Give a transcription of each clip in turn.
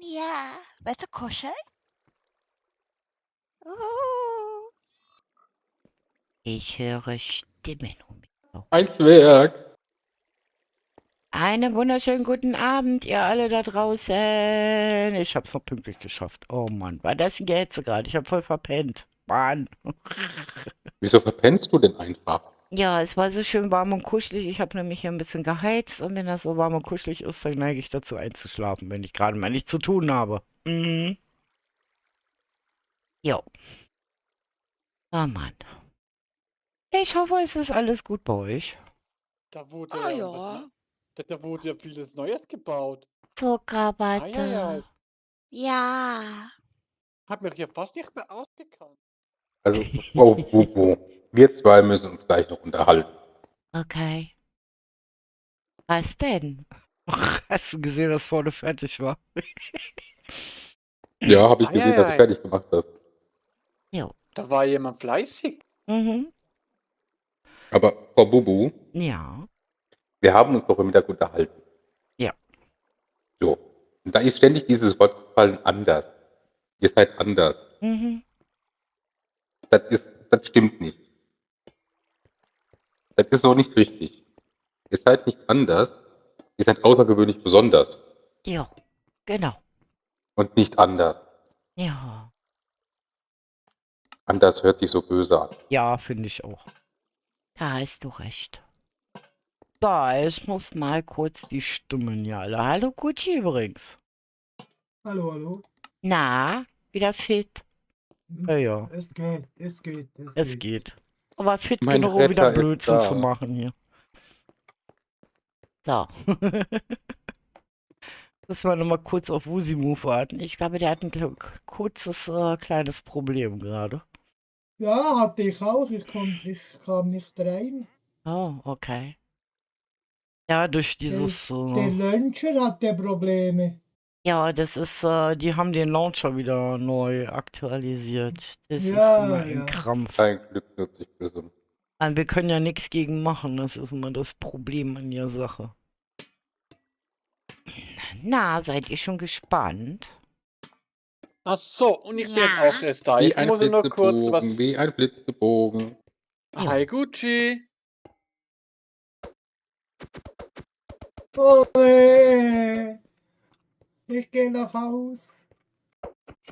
Ja, willst du kuscheln? Uh. Ich höre Stimmen um mich herum. Ein Zwerg. Einen wunderschönen guten Abend, ihr alle da draußen. Ich hab's noch pünktlich geschafft. Oh Mann, war das ein Gätze gerade? Ich hab voll verpennt. Mann. Wieso verpennst du denn einfach? Ja, es war so schön warm und kuschelig. Ich habe nämlich hier ein bisschen geheizt und wenn das so warm und kuschelig ist, dann neige ich dazu einzuschlafen, wenn ich gerade mal nichts zu tun habe. Mhm. Jo. Oh Mann. Ich hoffe, es ist alles gut bei euch. Da wurde Oh ja was, ja. da wurde ja vieles Neues gebaut. Zuckerwatte. Eieiei, Ja. hab mich ja fast nicht mehr ausgekannt. Also, Frau Bubu, wir zwei müssen uns gleich noch unterhalten. Okay. Was denn? Hast du gesehen, dass vorne fertig war? Ja, habe ich gesehen, dass du Eieiei, fertig gemacht hast. Jo. da war jemand fleißig. Mhm. Aber, Frau Bubu, Ja. wir haben uns doch im Mittag unterhalten. Ja. So. Und da ist ständig dieses Wort gefallen, anders. Ihr seid anders. Mhm. Das stimmt nicht. Das ist so nicht richtig. Ihr seid nicht anders. Ihr seid außergewöhnlich besonders. Jo. Genau. Und nicht anders. Ja. Anders hört sich so böse an. Ja, finde ich auch. Da hast du recht. So, ich muss mal kurz die Stimmen hier alle. Hallo Gucci übrigens. Hallo, hallo. Na, wieder fit? Ja, ja. Es geht, es geht, es Es geht. geht. Aber fit Mein genug, um wieder Retter ist Blödsinn zu da. machen hier. So. Müssen wir nochmal kurz auf Wusimove warten. Ich glaube, der hat ein kurzes, kleines Problem gerade. Ja, hatte ich auch. Ich kam nicht rein. Oh, okay. Ja, durch Der, dieses, der Launcher hatte Probleme. ja, das ist, die haben den Launcher wieder neu aktualisiert. Das ist Ja, immer ein ja. Krampf. Ein Glück nutze ich gesund. Und wir können ja nichts gegen machen, das ist immer das Problem an der Sache. Na, seid ihr schon gespannt? Ach so, und ich bin jetzt Ja. auch erst da. Wie Ich ein muss nur kurz was... Flitzebogen, wie ein Flitzebogen. Hi Gucci. Oh, ich gehe nach Haus.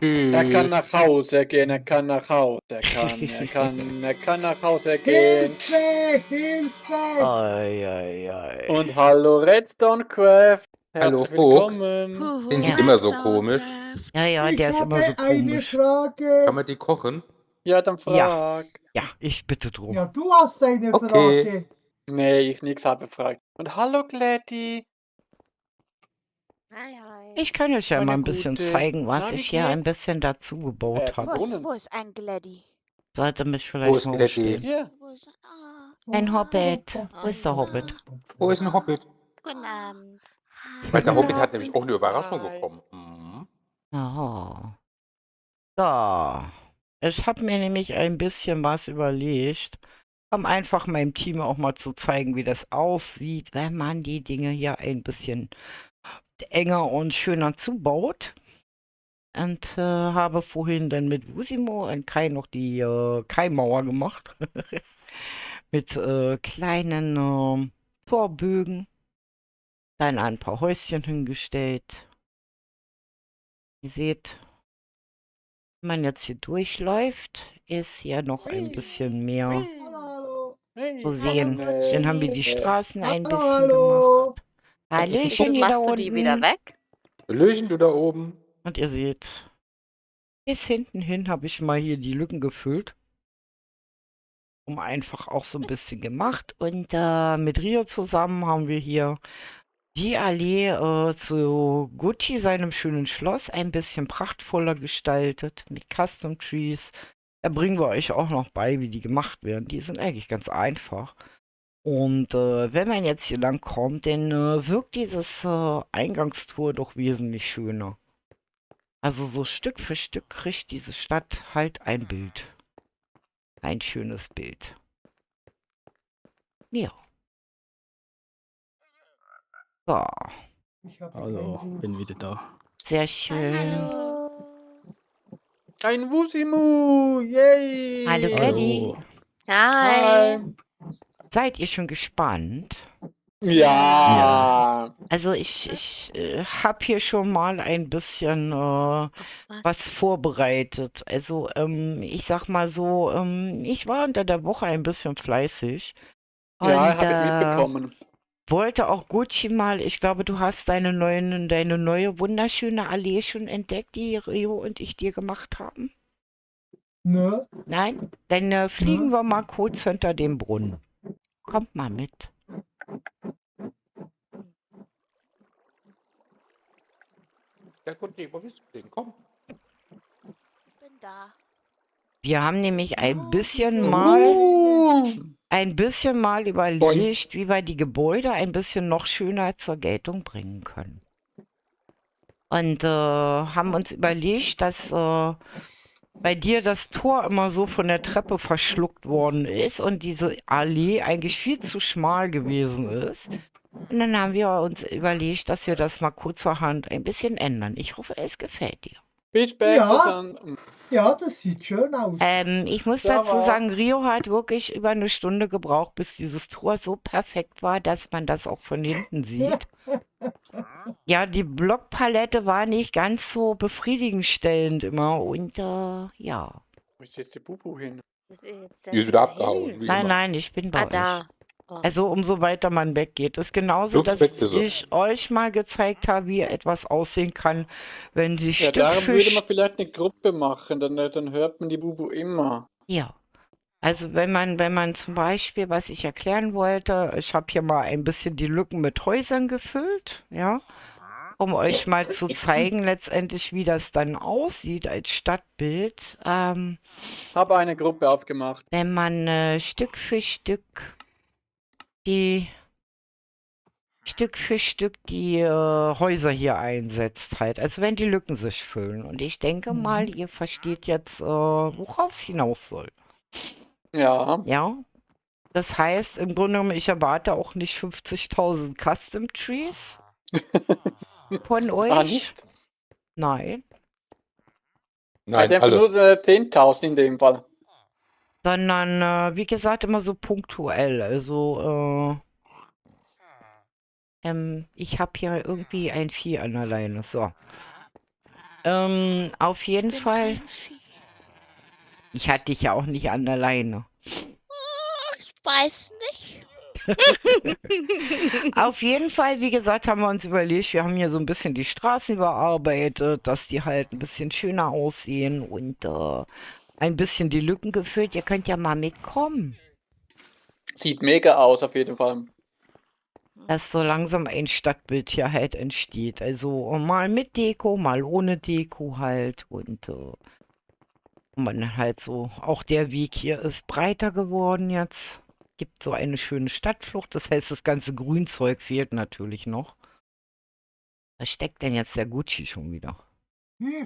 Er kann Tschüss. nach Hause gehen, er kann nach Hause, er kann nach Hause gehen. Hilfe, Hilfe. Ei, ei, ei. Und hallo Redstone Craft, Hallo, herzlich Fuchs. willkommen. Huhu, Sind die Ja. immer so Redstone komisch? Craft. Ja, ja, Ich der ist immer so habe eine komisch. Kann Frage. man die kochen? Ja, dann Ja. frag. Ja, ich bitte drum. Ja, du hast eine Okay. Frage. Nee, ich nix habe gefragt. Und hallo Kletti. Hi, hi. Ich kann euch ja mal Meine ein bisschen Gute. zeigen, was Na, wie ich hier ein geht's? bisschen dazu gebaut habe. Brunnen. Wo ist ein Gladdy? Sollte mich Wo vielleicht ist mal Kletti? umstellen. Hier. Wo ist Ein Hobbit. Oh, Wo ist der Hobbit? Wo ist ein Hobbit? Guten Abend. Weil der Guten Hobbit hat nämlich Abend. auch eine Überraschung Hi. bekommen. Mhm. Oh. So. Ich habe mir nämlich ein bisschen was überlegt, um einfach meinem Team auch mal zu zeigen, wie das aussieht, wenn man die Dinge hier ein bisschen enger und schöner zubaut. Und habe vorhin dann mit Wusimo und Kai noch die Kai-Mauer gemacht. Mit kleinen Torbögen. Dann ein paar Häuschen hingestellt. Ihr seht, wenn man jetzt hier durchläuft, ist hier noch ein bisschen mehr Hallo, Hey. zu sehen. Hey. Dann haben wir die Straßen ein hallo, bisschen gemacht. hallo. Hallöchen, ihr da Machst du die wieder unten. weg? Hallöchen, du da oben. Und ihr seht, bis hinten hin habe ich mal hier die Lücken gefüllt. Um einfach auch so ein bisschen gemacht. Und mit Rio zusammen haben wir hier die Allee zu Gucci, seinem schönen Schloss, ein bisschen prachtvoller gestaltet mit Custom Trees. Da bringen wir euch auch noch bei, wie die gemacht werden. Die sind eigentlich ganz einfach. Und wenn man jetzt hier lang kommt, dann wirkt dieses Eingangstor doch wesentlich schöner. Also so Stück für Stück kriegt diese Stadt halt ein Bild. Ein schönes Bild. Ja. So. Ich habe Hallo, kein Buch. bin wieder da. Sehr schön. Hallo. Ein Wusimu! Yay! Hallo Gladdy. Hi. Hi! Seid ihr schon gespannt? Ja! Also ich habe hier schon mal ein bisschen Auf was was? vorbereitet. Also ich sag mal so, ich war unter der Woche ein bisschen fleißig Ja, und habe ich mitbekommen. wollte auch Gucci mal, ich glaube, du hast deine neue wunderschöne Allee schon entdeckt, die Rio und ich dir gemacht haben. Nö. Nein? Dann fliegen Ja. wir mal kurz hinter dem Brunnen. Kommt mal mit. Ja gut, wo bist du denn? Komm. Bin da. Wir haben nämlich Oh, ein die bisschen Vögel. mal überlegt, wie wir die Gebäude ein bisschen noch schöner zur Geltung bringen können. Und haben uns überlegt, dass bei dir das Tor immer so von der Treppe verschluckt worden ist und diese Allee eigentlich viel zu schmal gewesen ist. Und dann haben wir uns überlegt, dass wir das mal kurzerhand ein bisschen ändern. Ich hoffe, es gefällt dir. Bis später Ja. dann. Ja, das sieht schön aus. Ich muss Ja, dazu was? sagen, Rio hat wirklich über eine Stunde gebraucht, bis dieses Tor so perfekt war, dass man das auch von hinten sieht. Ja, die Blockpalette war nicht ganz so befriedigend stellend immer und ja. Wo ist jetzt der Bubu hin? Ist jetzt Die ist wieder abgehauen, wie Nein, immer. nein, ich bin bei Ah, euch. da. Oh. Also umso weiter man weggeht. Ist genauso, dass Flucht weg ist er. ich euch mal gezeigt habe, wie etwas aussehen kann, wenn sie Ja, Stück darum für würde man vielleicht eine Gruppe machen, dann hört man die Bubu immer. Ja. Also wenn man zum Beispiel, was ich erklären wollte, ich habe hier mal ein bisschen die Lücken mit Häusern gefüllt, ja, um euch mal zu zeigen letztendlich, wie das dann aussieht als Stadtbild. Habe eine Gruppe aufgemacht. Wenn man Stück für Stück die Häuser hier einsetzt halt. Also wenn die Lücken sich füllen. Und ich denke mal, ihr versteht jetzt, worauf es hinaus soll. Ja. Ja. Das heißt, im Grunde genommen, ich erwarte auch nicht 50.000 Custom Trees von euch. Ah, nicht? Nein. Nein, Einfach alle. nur 10.000 in dem Fall. Sondern, wie gesagt, immer so punktuell. Also, ich habe hier irgendwie ein Vieh an der Leine. So. Auf jeden Bin Fall. kein Vieh. Ich hatte dich ja auch nicht an der Leine. Oh, ich weiß nicht. Auf jeden Fall, wie gesagt, haben wir uns überlegt, wir haben hier so ein bisschen die Straßen überarbeitet, dass die halt ein bisschen schöner aussehen und ein bisschen die Lücken gefüllt. Ihr könnt ja mal mitkommen, Sieht mega aus, auf jeden Fall. dass so langsam ein Stadtbild hier halt entsteht. Also mal mit Deko, mal ohne Deko halt und man halt so, auch der Weg hier ist breiter geworden jetzt. Gibt so eine schöne Stadtflucht, das heißt, das ganze Grünzeug fehlt natürlich noch. Da steckt denn jetzt der Gucci schon wieder?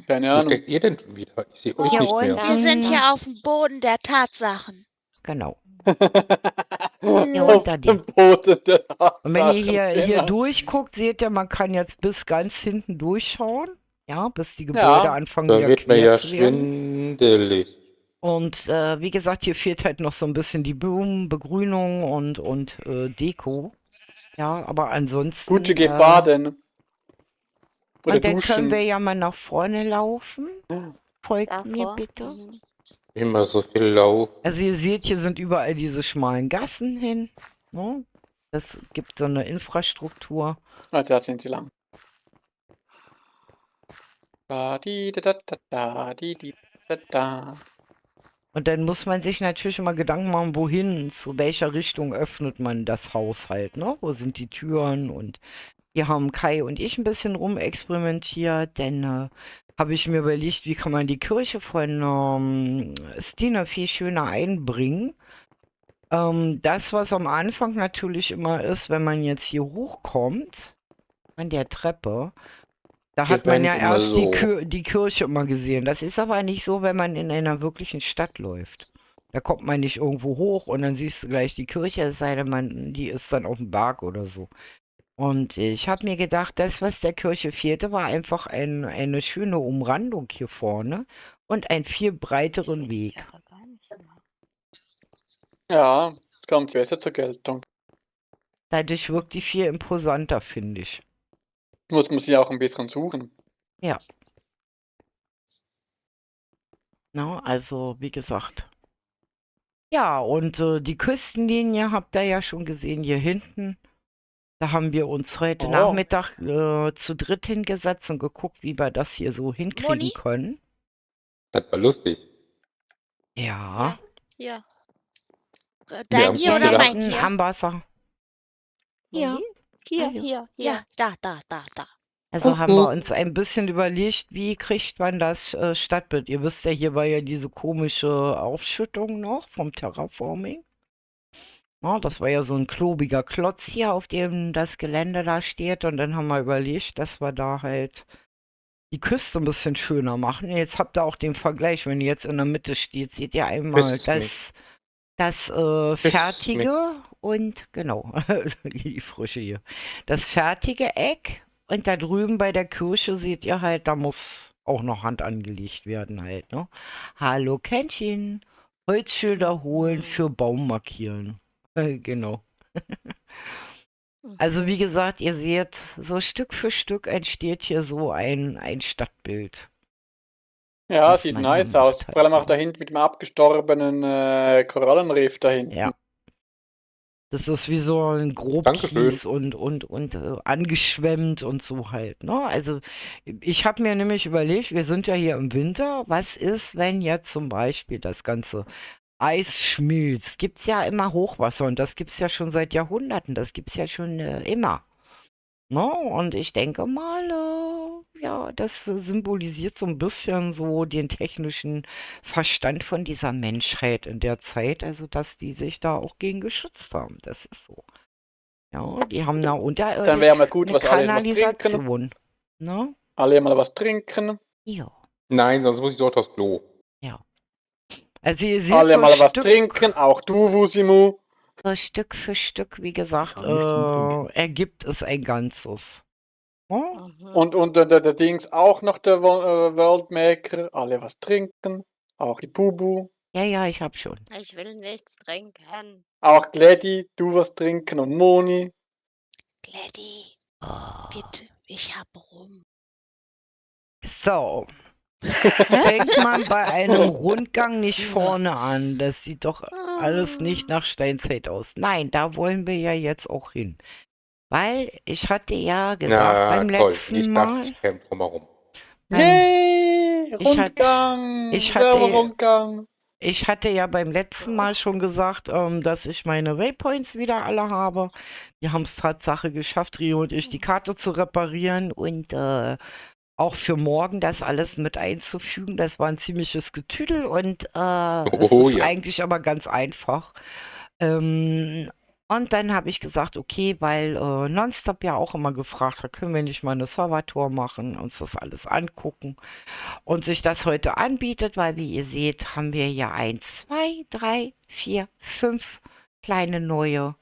Keine Wo Ahnung. steckt ihr denn schon wieder? Ich sehe euch Ja, nicht und mehr. Wir sind hier auf dem Boden der Tatsachen. Genau. Auf unter dir. dem Boden der Und wenn ihr Tatsachen, hier genau. durchguckt, seht ihr, man kann jetzt bis ganz hinten durchschauen. Ja, bis die Gebäude anfangen Da wieder wird mir quer ja zu werden. schwindelig. Und wie gesagt, hier fehlt halt noch so ein bisschen die Begrünung und Deko. Ja, aber ansonsten. Gucci geht baden. Oder und dann können wir duschen. ja mal nach vorne laufen. Folgt mir Davor. bitte. Mhm. Immer so viel Lauf. Also ihr seht, hier sind überall diese schmalen Gassen hin. Ne? Das gibt so eine Infrastruktur. Ah, da sind sie lang. Da, di, da, da, da, da, di, di, da, da. Und dann muss man sich natürlich immer Gedanken machen, wohin, zu welcher Richtung öffnet man das Haus halt, ne? Wo sind die Türen? Und hier haben Kai und ich ein bisschen rumexperimentiert, denn habe ich mir überlegt, wie kann man die Kirche von Stina viel schöner einbringen. Das, was am Anfang natürlich immer ist, wenn man jetzt hier hochkommt, an der Treppe, da Wir hat man ja werden immer erst so. die Kirche immer gesehen. Das ist aber nicht so, wenn man in einer wirklichen Stadt läuft. Da kommt man nicht irgendwo hoch und dann siehst du gleich die Kirche, es sei denn, die ist dann auf dem Berg oder so. Und ich habe mir gedacht, das, was der Kirche fehlte, war einfach eine schöne Umrandung hier vorne und einen viel Ich breiteren sehe die Weg. Tiere gar nicht mehr. Ja, es kommt besser zur Geltung. Dadurch wirkt die viel imposanter, finde ich. Muss man sie auch ein bisschen suchen. Ja. Na, also, wie gesagt. Ja, und die Küstenlinie habt ihr ja schon gesehen hier hinten. Da haben wir uns heute Oh. Nachmittag zu dritt hingesetzt und geguckt, wie wir das hier so hinkriegen Moni? können. Das war lustig. Ja. Hier. Dein am hier Fuße oder da. mein Hinten hier? am Wasser. Ja. Moni? Hier, Also. hier, hier. Ja, da. Also haben wir uns ein bisschen überlegt, wie kriegt man das Stadtbild. Ihr wisst ja, hier war ja diese komische Aufschüttung noch vom Terraforming. Ja, das war ja so ein klobiger Klotz hier, auf dem das Gelände da steht. Und dann haben wir überlegt, dass wir da halt die Küste ein bisschen schöner machen. Jetzt habt ihr auch den Vergleich, wenn ihr jetzt in der Mitte steht, seht ihr einmal das fertige und genau, die Frische hier. Das fertige Eck und da drüben bei der Kirche seht ihr halt, da muss auch noch Hand angelegt werden halt, ne? Hallo Kännchen, Holzschilder holen für Baum markieren. Genau. Also wie gesagt, ihr seht, so Stück für Stück entsteht hier so ein Stadtbild. Ja, Was sieht man nice hier aus. macht Vor allem auch halt. da hinten mit dem abgestorbenen Korallenriff da hinten. Ja. Das ist wie so ein Grobkies und angeschwemmt und so halt, ne? Also ich habe mir nämlich überlegt, wir sind ja hier im Winter, was ist, wenn jetzt zum Beispiel das ganze Eis schmilzt? Gibt's ja immer Hochwasser und das gibt's ja schon seit Jahrhunderten, das gibt's ja schon immer. Ne? Und ich denke mal, ja, das symbolisiert so ein bisschen so den technischen Verstand von dieser Menschheit in der Zeit, also dass die sich da auch gegen geschützt haben. Das ist so. Ja, die haben da Dann unterirdisch wäre mal gut, eine was alle was trinken. Kanalisation. Ne? Alle mal was trinken. Ja. Nein, sonst muss ich dort aufs Klo. Also ihr seht Alle so mal was Stück, trinken, auch du, Wusimu. so Stück für Stück, wie gesagt, Kann nichts zum Trinken. ergibt es ein Ganzes. Ja? Mhm. Und der Dings auch noch der Worldmaker. Alle was trinken. Auch die Bubu. Ja, ich hab schon. Ich will nichts trinken. Auch Gladdy, du was trinken und Moni. Gladdy, Oh. bitte, ich hab rum. So. Fängt man bei einem Rundgang nicht vorne an. Das sieht doch alles nicht nach Steinzeit aus. Nein, da wollen wir ja jetzt auch hin. Weil ich hatte ja gesagt beim toll. letzten Ich dachte, Mal, ich käme drumherum. Yay! Ich hatte- Rundgang! ich hatte- Server-Rundgang! ich hatte ja beim letzten Mal schon gesagt, dass ich meine Waypoints wieder alle habe. Wir haben es Tatsache geschafft, Rio und ich, die Karte zu reparieren und auch für morgen das alles mit einzufügen. Das war ein ziemliches Getüdel und es ist Ja. eigentlich aber ganz einfach. Und dann habe ich gesagt, okay, weil Nonstop ja auch immer gefragt hat, können wir nicht mal eine Servertour machen, uns das alles angucken und sich das heute anbietet, weil wie ihr seht, haben wir ja 1, 2, 3, 4, 5 kleine neue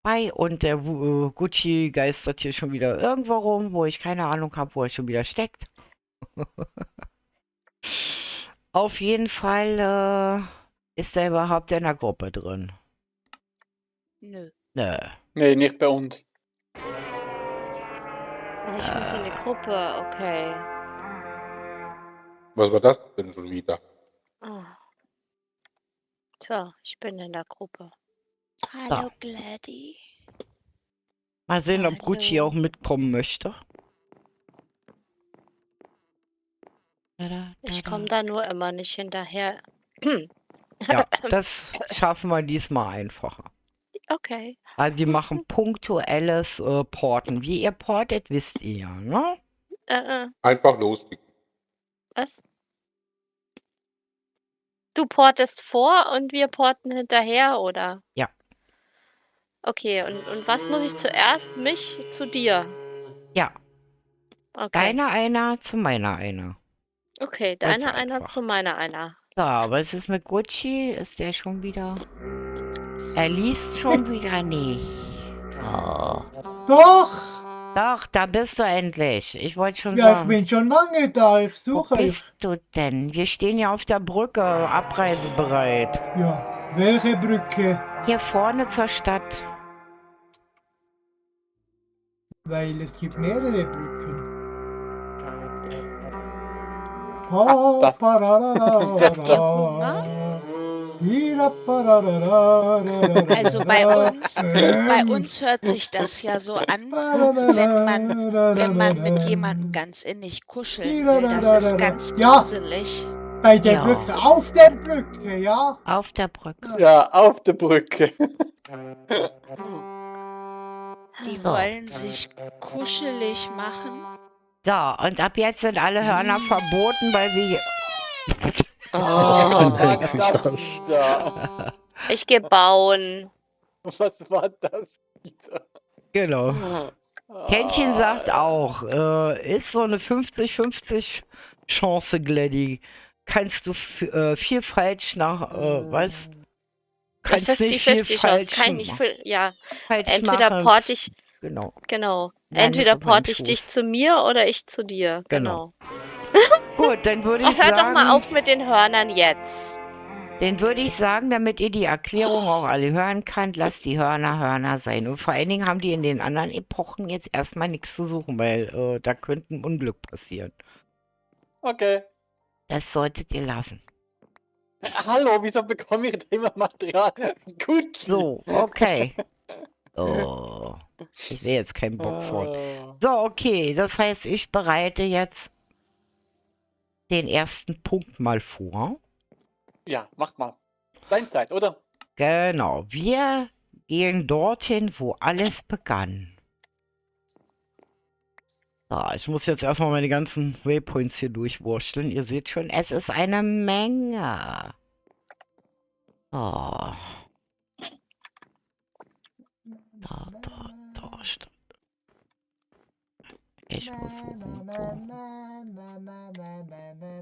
bei und der Gucci geistert hier schon wieder irgendwo rum, wo ich keine Ahnung habe, wo er schon wieder steckt. Auf jeden Fall ist er überhaupt in der Gruppe drin. Nö. Nö. Nee, nicht bei uns. Ich muss in die Gruppe, okay. Was war das denn schon wieder? Ah. So, ich bin in der Gruppe. Hallo, Gladdy. Mal sehen, ob Gucci Hallo. auch mitkommen möchte. Ich komme da nur immer nicht hinterher. Ja, das schaffen wir diesmal einfacher. Okay. Weil wir machen punktuelles Porten. Wie ihr portet, wisst ihr ja, ne? Einfach losklicken. Was? Du portest vor und wir porten hinterher, oder? Ja. Okay, und was muss ich zuerst? Mich zu dir? Ja, Okay. deiner einer zu meiner einer. Okay, Ganz deiner einer einfach. zu meiner einer. So, was ist mit Gucci? Ist der schon wieder... Er liest schon wieder nicht. Oh. Doch! Doch, da bist du endlich. Ich wollte schon Ja, ich sagen. bin schon lange da. Ich Wo suche euch. bist du denn? Wir stehen ja auf der Brücke, abreisebereit. Ja, welche Brücke? Hier vorne zur Stadt. Weil es gibt mehrere Brücken. das- Also bei uns hört sich das ja so an, wenn man mit jemandem ganz innig kuscheln will. Das ist ganz Ja. gruselig. Bei der Ja. Brücke, auf der Brücke, ja. Auf der Brücke. Ja, auf der Brücke. Die So. wollen sich kuschelig machen. So, und ab jetzt sind alle Hörner verboten, weil wir... Verdammt. Ja. Ich gehe bauen. Was war das wieder? Genau. Kännchen sagt auch, ist so eine 50-50 Chance, Gladdy. Kannst du viel falsch nach, was? Kannst nicht viel 50-50 Chance. falsch Kann ich nicht machen. viel. Ja, Falsch entweder machen. porte ich. Genau. Genau. Nein, Entweder ist auf meinen porte ich Schoß. dich zu mir oder ich zu dir. Genau. Genau. Gut, dann würde Ach, ich hört sagen, doch mal auf mit den Hörnern jetzt. dann würde ich sagen, damit ihr die Erklärung auch alle hören könnt, lasst die Hörner Hörner sein. Und vor allen Dingen haben die in den anderen Epochen jetzt erstmal nichts zu suchen, weil da könnte ein Unglück passieren. Okay. Das solltet ihr lassen. Hallo, wieso bekomme ich immer Material? Gut. So, okay. Oh, ich sehe jetzt kein Boxwort. Ah. So, okay, das heißt, ich bereite jetzt den ersten Punkt mal vor. Ja, mach mal. Deine Zeit, oder? Genau, wir gehen dorthin, wo alles begann. So, ich muss jetzt erstmal meine ganzen Waypoints hier durchwursteln. Ihr seht schon, es ist eine Menge. So. Da steht. Ich muss suchen.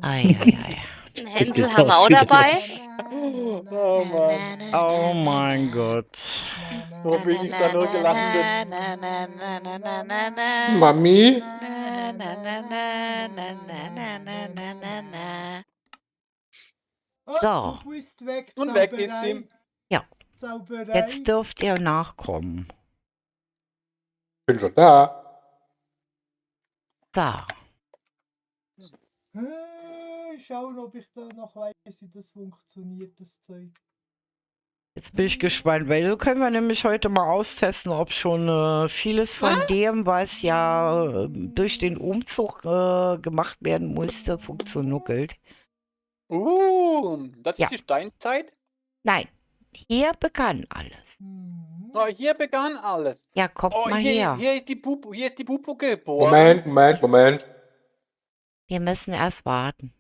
Ei. Hänsel haben wir auch dabei. Oh Mann. Oh mein Gott. Wo bin ich da nur gelandet? Mami? So. Du bist weg, Und weg ist sie. Zauberei. Ja. Zauberei. Jetzt dürft ihr nachkommen. Bin schon da. So. Schauen, ob ich da noch weiß, wie das funktioniert, das Zeug. Jetzt bin ich gespannt, weil so können wir nämlich heute mal austesten, ob schon vieles von dem, was ja durch den Umzug gemacht werden musste, funktioniert. Das Ja. ist die Steinzeit? Nein, hier begann alles. Oh, hier begann alles. Ja, kommt Oh, mal hier, her. hier ist die Pupu geboren. Moment. Wir müssen erst warten.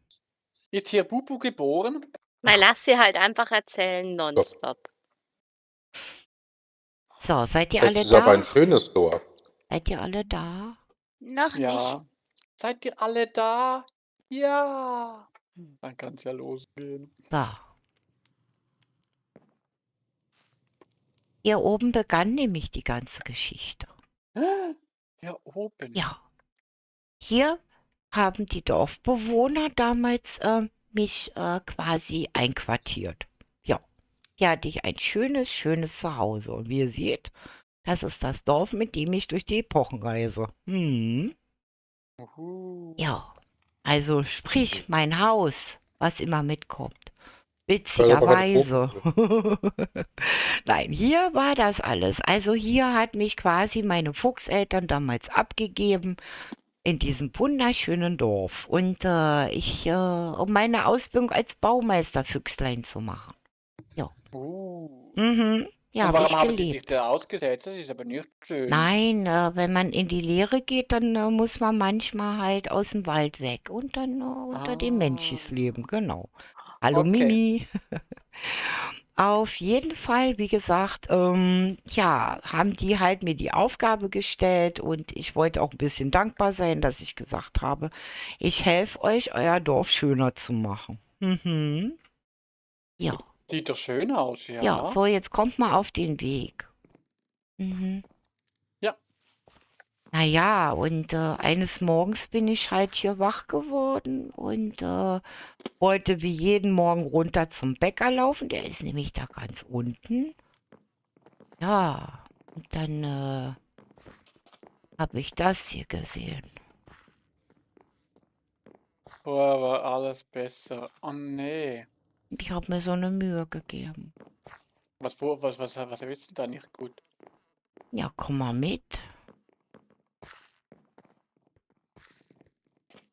Ist hier Pupu geboren? Mal lass sie halt einfach erzählen, nonstop. So, seid ihr Das alle ist aber ein da? schönes Dorf. Seid ihr alle da? Noch nicht. Ja. Seid ihr alle da? Ja. Dann kann es ja losgehen. So. Hier oben begann nämlich die ganze Geschichte. Hier oben. Ja. Hier haben die Dorfbewohner damals mich quasi einquartiert. Ja. Hier hatte ich ein schönes Zuhause. Und wie ihr seht, das ist das Dorf, mit dem ich durch die Epochen reise. Hm. Ja. Also sprich, mein Haus, was immer mitkommt. Witzigerweise. Nein, hier war das alles. Also hier hat mich quasi meine Fuchseltern damals abgegeben in diesem wunderschönen Dorf. Und um meine Ausbildung als Baumeister-Füchslein zu machen. Mhm. Ja, Und habe warum ich haben Sie gelegt. dich da ausgesetzt? Das ist aber nicht schön. Nein, wenn man in die Lehre geht, dann muss man manchmal halt aus dem Wald weg und dann unter den Menschis leben, genau. Hallo Okay. Mimi. Auf jeden Fall, wie gesagt, ja, haben die halt mir die Aufgabe gestellt und ich wollte auch ein bisschen dankbar sein, dass ich gesagt habe, ich helfe euch, euer Dorf schöner zu machen. Mhm. Ja. Sieht doch schön aus, ja. Ja, so jetzt kommt mal auf den Weg. Mhm. Ja. Naja, und eines Morgens bin ich halt hier wach geworden und wollte wie jeden Morgen runter zum Bäcker laufen. Der ist nämlich da ganz unten. Ja, und dann habe ich das hier gesehen. Vorher war alles besser. Oh nee. Ich habe mir so eine Mühe gegeben. Was willst du da nicht gut? Ja, komm mal mit.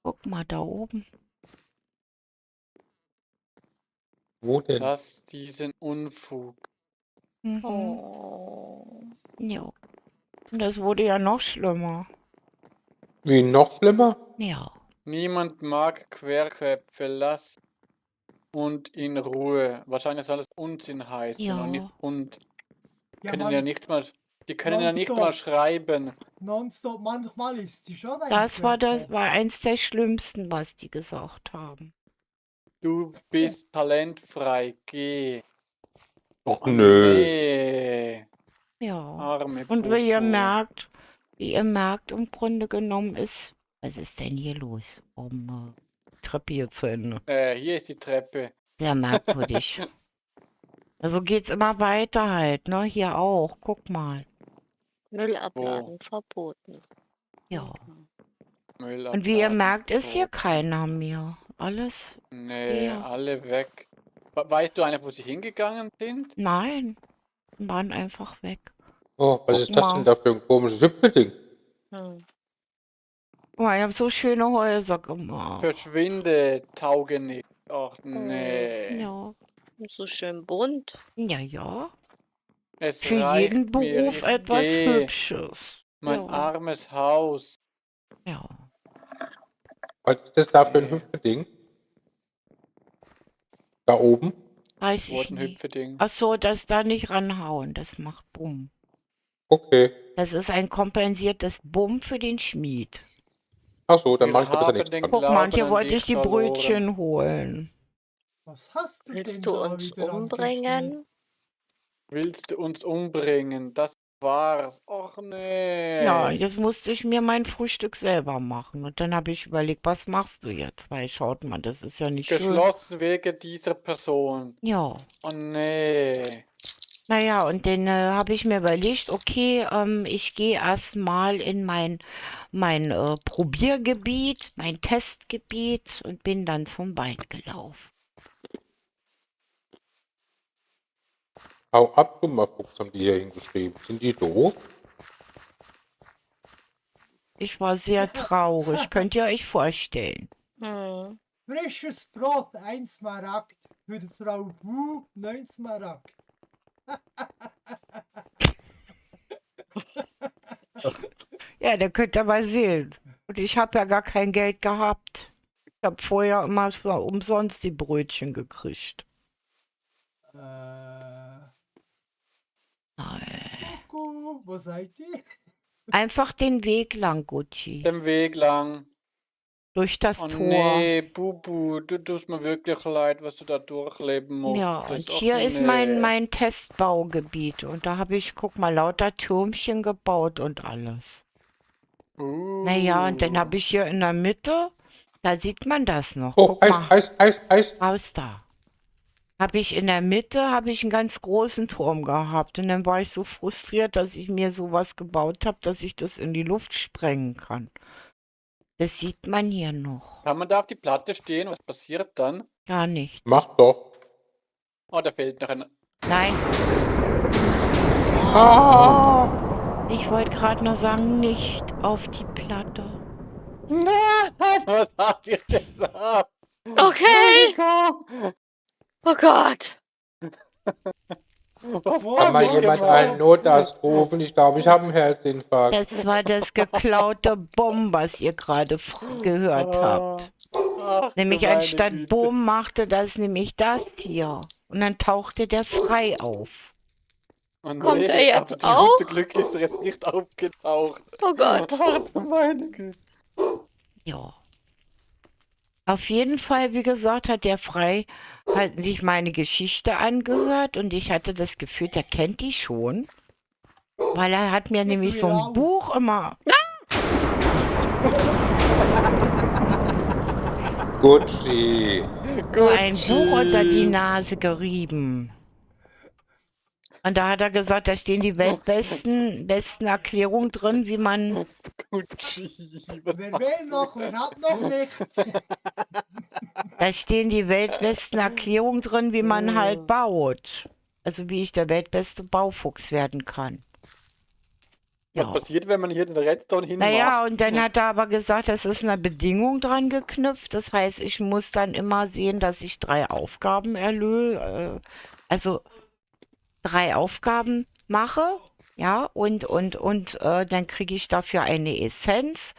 Guck mal da oben. Wo denn? Lass diesen Unfug. Mhm. Oh. Ja. Und das wurde ja noch schlimmer. Wie, noch schlimmer? Ja. Niemand mag Querköpfe. Lass und in Ruhe. Wahrscheinlich soll es Unsinn heißen und nicht Ja. und. Ja, Können ja man, nicht mal. Die können ja nicht nonstop. mal schreiben. Nonstop, manchmal ist sie schon ein Das Querkopf. war eins der Schlimmsten, was die gesagt haben. Du bist talentfrei. Geh. Och Oh nö. nee. Ja. Arme Und Popo. wie ihr merkt, im Grunde genommen ist, was ist denn hier los? Treppe hier zu Ende. Hier ist die Treppe. Sehr merkwürdig. Also geht's immer weiter halt, ne? Hier auch. Guck mal. Müllabladen verboten. Ja. Müll Und wie ihr abladen, merkt, ist hier verboten. keiner mehr. Alles Nee, leer. alle weg. Weißt du eigentlich, wo sie hingegangen sind? Nein. Waren einfach weg. Oh, was Guck ist das mal. denn da für ein komisches Hüpfeding? Hm. Guck mal, ich habe so schöne Häuser gemacht. Verschwinde, Taugenichts. Ach nee. Ja. So schön bunt. Ja, ja. Es Für reicht jeden mir. Beruf Ich etwas geh. Hübsches. Mein Ja. armes Haus. Ja. Was ist das da für ein Nee. Hüpfeding? Da oben? Weiß ich Wurden nicht. Hüpfeding. Ach so, das da nicht ranhauen. Das macht Bumm. Okay. Das ist ein kompensiertes Bumm für den Schmied. Ach so, dann Wir mache ich da besser haben nichts den dran. Guck mal, und hier Glauben an wollte dich ich die verloren. Brötchen holen. Was hast du denn Willst du da uns wieder umbringen? Willst du uns umbringen? Das war's. Och nee. Ja, jetzt musste ich mir mein Frühstück selber machen. Und dann habe ich überlegt, was machst du jetzt? Weil schaut mal, das ist ja nicht schön. Geschlossen wegen dieser Person. Ja. Oh nee. Naja, und dann habe ich mir überlegt, okay, ich gehe erstmal in mein Probiergebiet, mein Testgebiet und bin dann zum Wald gelaufen. Hau ab, Dummerfuchs, haben die hier hingeschrieben. Sind die doof? Ich war sehr traurig, könnt ihr euch vorstellen. Hm. Frisches Brot, 1 Smaragd. Für die Frau Bu, 9 Smaragd. Ja, da könnt ihr mal sehen. Und ich habe ja gar kein Geld gehabt. Ich habe vorher immer für umsonst die Brötchen gekriegt. Nein. Kuckuck, wo seid ihr? Einfach den Weg lang, Gucci. Den Weg lang. Durch das Oh Tor. nee, Bubu, du tust mir wirklich leid, was du da durchleben musst. Ja, und hier ist mein Testbaugebiet. Und da habe ich, guck mal, lauter Türmchen gebaut und alles. Naja, und dann habe ich hier in der Mitte, da sieht man das noch. Oh, Guck mal, Eis. raus da. Habe ich in der Mitte, habe ich einen ganz großen Turm gehabt. Und dann war ich so frustriert, dass ich mir sowas gebaut habe, dass ich das in die Luft sprengen kann. Das sieht man hier noch. Kann man da auf die Platte stehen? Was passiert dann? Gar nicht. Mach doch. Oh, da fehlt noch ein... Nein, Ah! ich wollte gerade nur sagen, nicht auf die Platte. Nein, was habt ihr gesagt? Okay. Oh Gott. Kann mal jemand einen Notarzt rufen? Ich glaube, ich habe einen Herzinfarkt. Das war das geklaute Bumm, was ihr gerade gehört habt. Ach, Nämlich du meine anstatt Güte. Bumm machte das nämlich das hier. Und dann tauchte der frei auf. Oh nee, Kommt er jetzt aber du auch? gute Glück ist er jetzt nicht aufgetaucht. Oh Gott. Ach, du meine Güte. Ja. Auf jeden Fall, wie gesagt, hat der frei halt sich meine Geschichte angehört und ich hatte das Gefühl, der kennt die schon. Weil er hat mir nämlich so ein Buch immer Gucci. So ein Buch unter die Gucci. Nase gerieben. Und da hat er gesagt, da stehen die besten Erklärungen drin, wie man... Gucci. Wer will noch? Wer hat noch nicht? Da stehen die weltbesten Erklärungen drin, wie man halt baut. Also wie ich der weltbeste Baufuchs werden kann. Was Ja. passiert, wenn man hier den Redstone hinmacht? Naja, und dann hat er aber gesagt, es ist eine Bedingung dran geknüpft. Das heißt, ich muss dann immer sehen, dass ich 3 Aufgaben also 3 Aufgaben mache. Ja, und dann kriege ich dafür eine Essenz.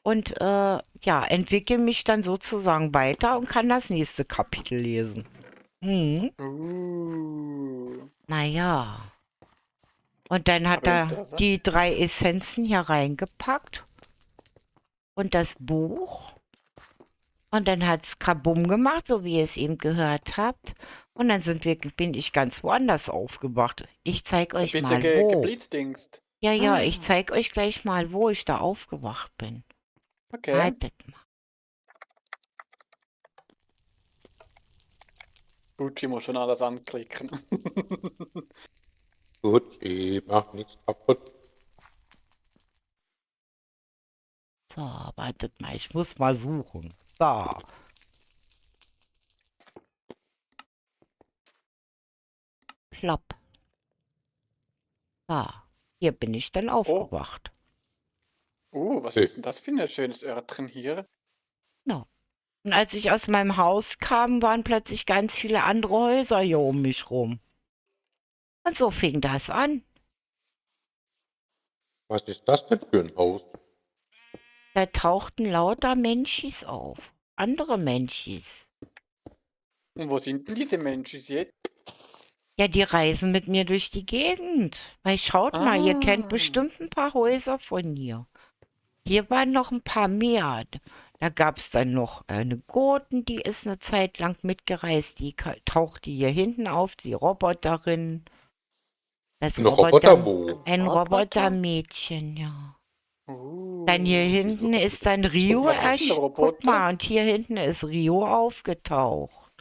Und ja, entwickle mich dann sozusagen weiter und kann das nächste Kapitel lesen. Hm. Naja. Und dann hat Aber er interessant. die 3 Essenzen hier reingepackt. Und das Buch. Und dann hat es Kabum gemacht, so wie ihr es eben gehört habt. Und dann bin ich ganz woanders aufgewacht. Ich zeige euch Bist mal du wo. geblitzdingst? Ja, ich zeige euch gleich mal, wo ich da aufgewacht bin. Okay. Wartet mal. Gucci muss schon alles anklicken. Gucci, mach nichts kaputt. So, wartet mal, ich muss mal suchen. So. Plopp. So, hier bin ich dann aufgewacht. Was ist denn das für ein schönes Örtchen hier? Und als ich aus meinem Haus kam, waren plötzlich ganz viele andere Häuser hier um mich rum. Und so fing das an. Was ist das denn für ein Haus? Da tauchten lauter Menschis auf. Andere Menschis. Und wo sind denn diese Menschen jetzt? Ja, die reisen mit mir durch die Gegend. Weil schaut mal, ihr kennt bestimmt ein paar Häuser von hier. Hier waren noch ein paar mehr. Da gab es dann noch eine Goten, die ist eine Zeit lang mitgereist. Die tauchte hier hinten auf, die Roboterin. Das Eine Roboterbo. Ein Robotermädchen, ja. Dann hier hinten ist dann Rio Was ist ein erschienen. Guck Roboter? mal, und hier hinten ist Rio aufgetaucht.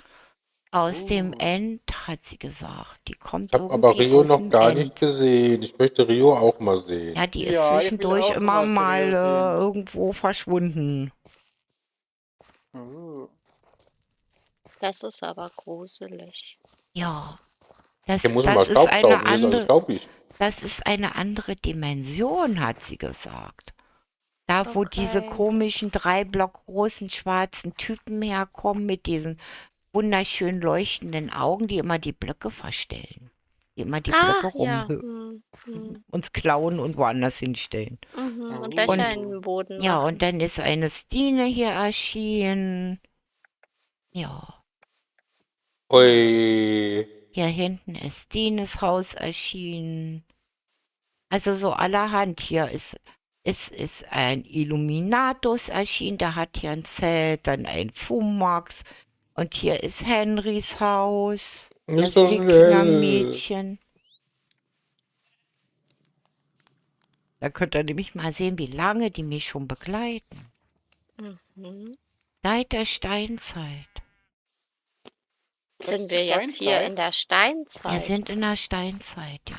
Aus dem Oh. End, hat sie gesagt. Die kommt Ich habe aber irgendwie Rio aus noch dem gar End. nicht gesehen. Ich möchte Rio auch mal sehen. Ja, die ist Ja, ich will zwischendurch auch immer was mal Rio sehen. irgendwo verschwunden. Das ist aber gruselig. Ja, das, Hier muss man das mal ist eine Staubsaugen. Hier ist alles andere, staubig. das ist eine andere Dimension, hat sie gesagt. Da, wo diese Okay. komischen 3 Block großen schwarzen Typen herkommen mit diesen wunderschön leuchtenden Augen, die immer die Blöcke verstellen. Die immer die Blöcke Ja. uns klauen und woanders hinstellen. Und Löcher in den Boden Ja, machen. und dann ist eine Stine hier erschienen. Ja, Ui. hier hinten ist Stines Haus erschienen. Also so allerhand. Hier ist ein Illuminatus erschienen, der hat hier ein Zelt, dann ein Fumax. Und hier ist Henrys Haus. Nicht Das so schnell. Wikingermädchen. Da könnt ihr nämlich mal sehen, wie lange die mich schon begleiten. Mhm. Seit der Steinzeit. Das Sind ist wir die jetzt hier Steinzeit? in der Wir Steinzeit? sind in der Steinzeit, ja.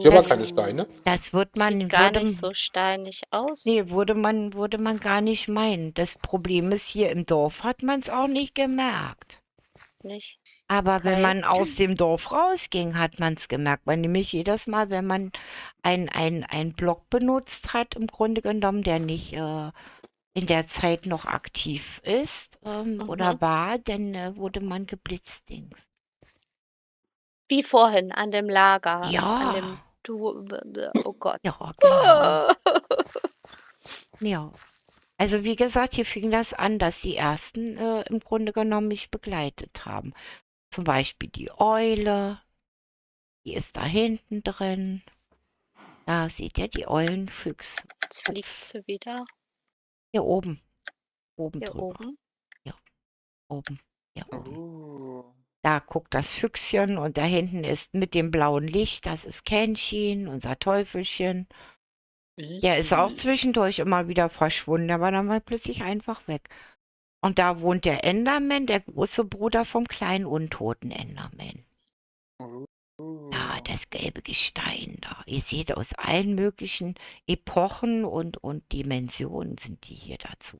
Hier waren keine Steine. Das wird man, Sieht gar würde, nicht so steinig aus. nee, würde man gar nicht meinen. Das Problem ist, hier im Dorf hat man es auch nicht gemerkt. Nicht? Aber wenn Okay. man aus dem Dorf rausging, hat man es gemerkt. Weil nämlich jedes Mal, wenn man einen Block benutzt hat, im Grunde genommen, der nicht in der Zeit noch aktiv ist oder war, dann wurde man geblitzdings. Wie vorhin an dem Lager. Ja. An dem oh Gott. Ja, genau. Ja. Also wie gesagt, hier fing das an, dass die ersten im Grunde genommen mich begleitet haben. Zum Beispiel die Eule, die ist da hinten drin. Da seht ihr die Eulenfüchse. Jetzt fliegt sie wieder. Hier oben. Oben Hier drüber. oben. Oben. Hier oben. Oh. Da guckt das Füchschen und da hinten ist mit dem blauen Licht, das ist Kännchen, unser Teufelchen. Der ist auch Ih. zwischendurch immer wieder verschwunden, der war dann mal plötzlich einfach weg. Und da wohnt der Enderman, der große Bruder vom kleinen untoten Enderman. Ja, das gelbe Gestein da. Ihr seht, aus allen möglichen Epochen und Dimensionen sind die hier dazu.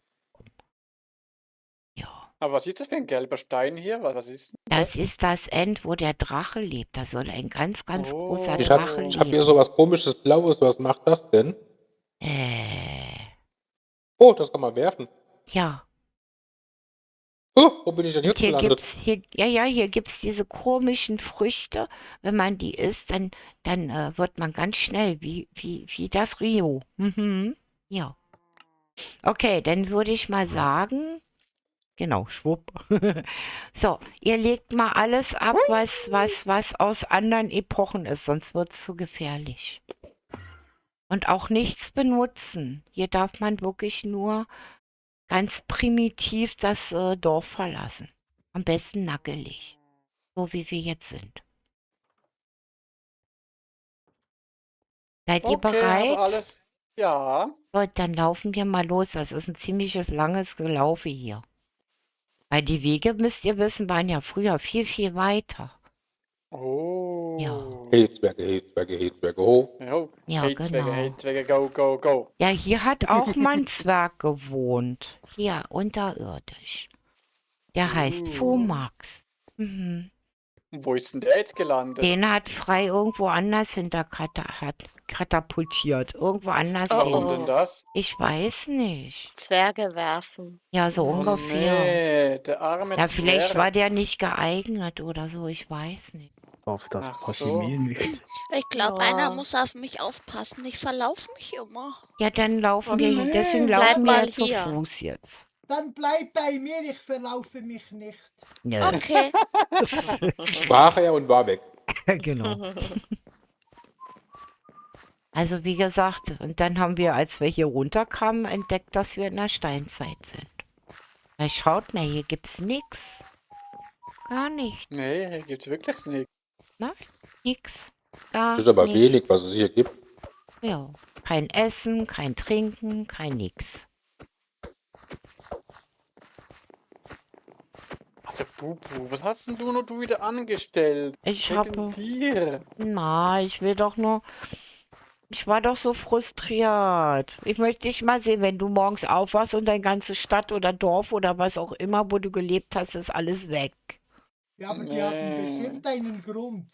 Ja, Aber was ist das für ein gelber Stein hier? Was ist denn das ist das End, wo der Drache lebt. Da soll ein ganz, ganz großer Oh. Drache Ich hab hier leben. so was komisches Blaues. Was macht das denn? Oh, das kann man werfen. Ja. Oh, wo bin ich denn Und jetzt hier gelandet? hier gibt's diese komischen Früchte. Wenn man die isst, dann wird man ganz schnell wie das Rio. Mhm. Ja. Okay, dann würde ich mal sagen, genau, schwupp. So, ihr legt mal alles ab, was aus anderen Epochen ist, sonst wird's zu gefährlich. Und auch nichts benutzen. Hier darf man wirklich nur ganz primitiv das Dorf verlassen. Am besten nackelig. So wie wir jetzt sind. Seid ihr Okay, bereit? aber alles. Ja. Gut, dann laufen wir mal los. Das ist ein ziemliches langes Gelaufe hier. Weil die Wege, müsst ihr wissen, waren ja früher viel, viel weiter. Oh. Hilfswerke, ho. Jo. Ja, Hey, genau. Zwerge, go, go, go. Ja, hier hat auch mal ein Zwerg gewohnt. Hier, unterirdisch. Der heißt Phomax. Mhm. Wo ist denn der jetzt gelandet? Den hat Frei irgendwo anders katapultiert. Irgendwo anders Oh, hin. Warum denn das? Ich weiß nicht. Zwerge werfen. Ja, so Oh ungefähr. nee, der arme Ja, vielleicht Zwerg. war der nicht geeignet oder so, ich weiß nicht. Auf das Ach passe so. mir nicht. Ich glaube, Ja. einer muss auf mich aufpassen. Ich verlaufe mich immer. Ja, dann laufen Oh wir, nee. deswegen Bleib laufen wir mal jetzt zu hier. Fuß jetzt. Dann bleib bei mir, ich verlaufe mich nicht. Nö. Okay. Sprach er und war weg. Genau. Also wie gesagt, und dann haben wir, als wir hier runterkamen, entdeckt, dass wir in der Steinzeit sind. Weil schaut mal, hier gibt's nix. Gar nicht. Nee, hier gibt's wirklich nichts. Nix. Gar Das ist aber nichts. wenig, was es hier gibt. Ja. Kein Essen, kein Trinken, kein nix. Also Bubu, was hast denn du nur wieder angestellt? Ich Wegen habe... dir. Na, ich will doch nur... Ich war doch so frustriert. Ich möchte dich mal sehen, wenn du morgens aufwachst und deine ganze Stadt oder Dorf oder was auch immer, wo du gelebt hast, ist alles weg. Ja, aber die hatten bestimmt einen Grund.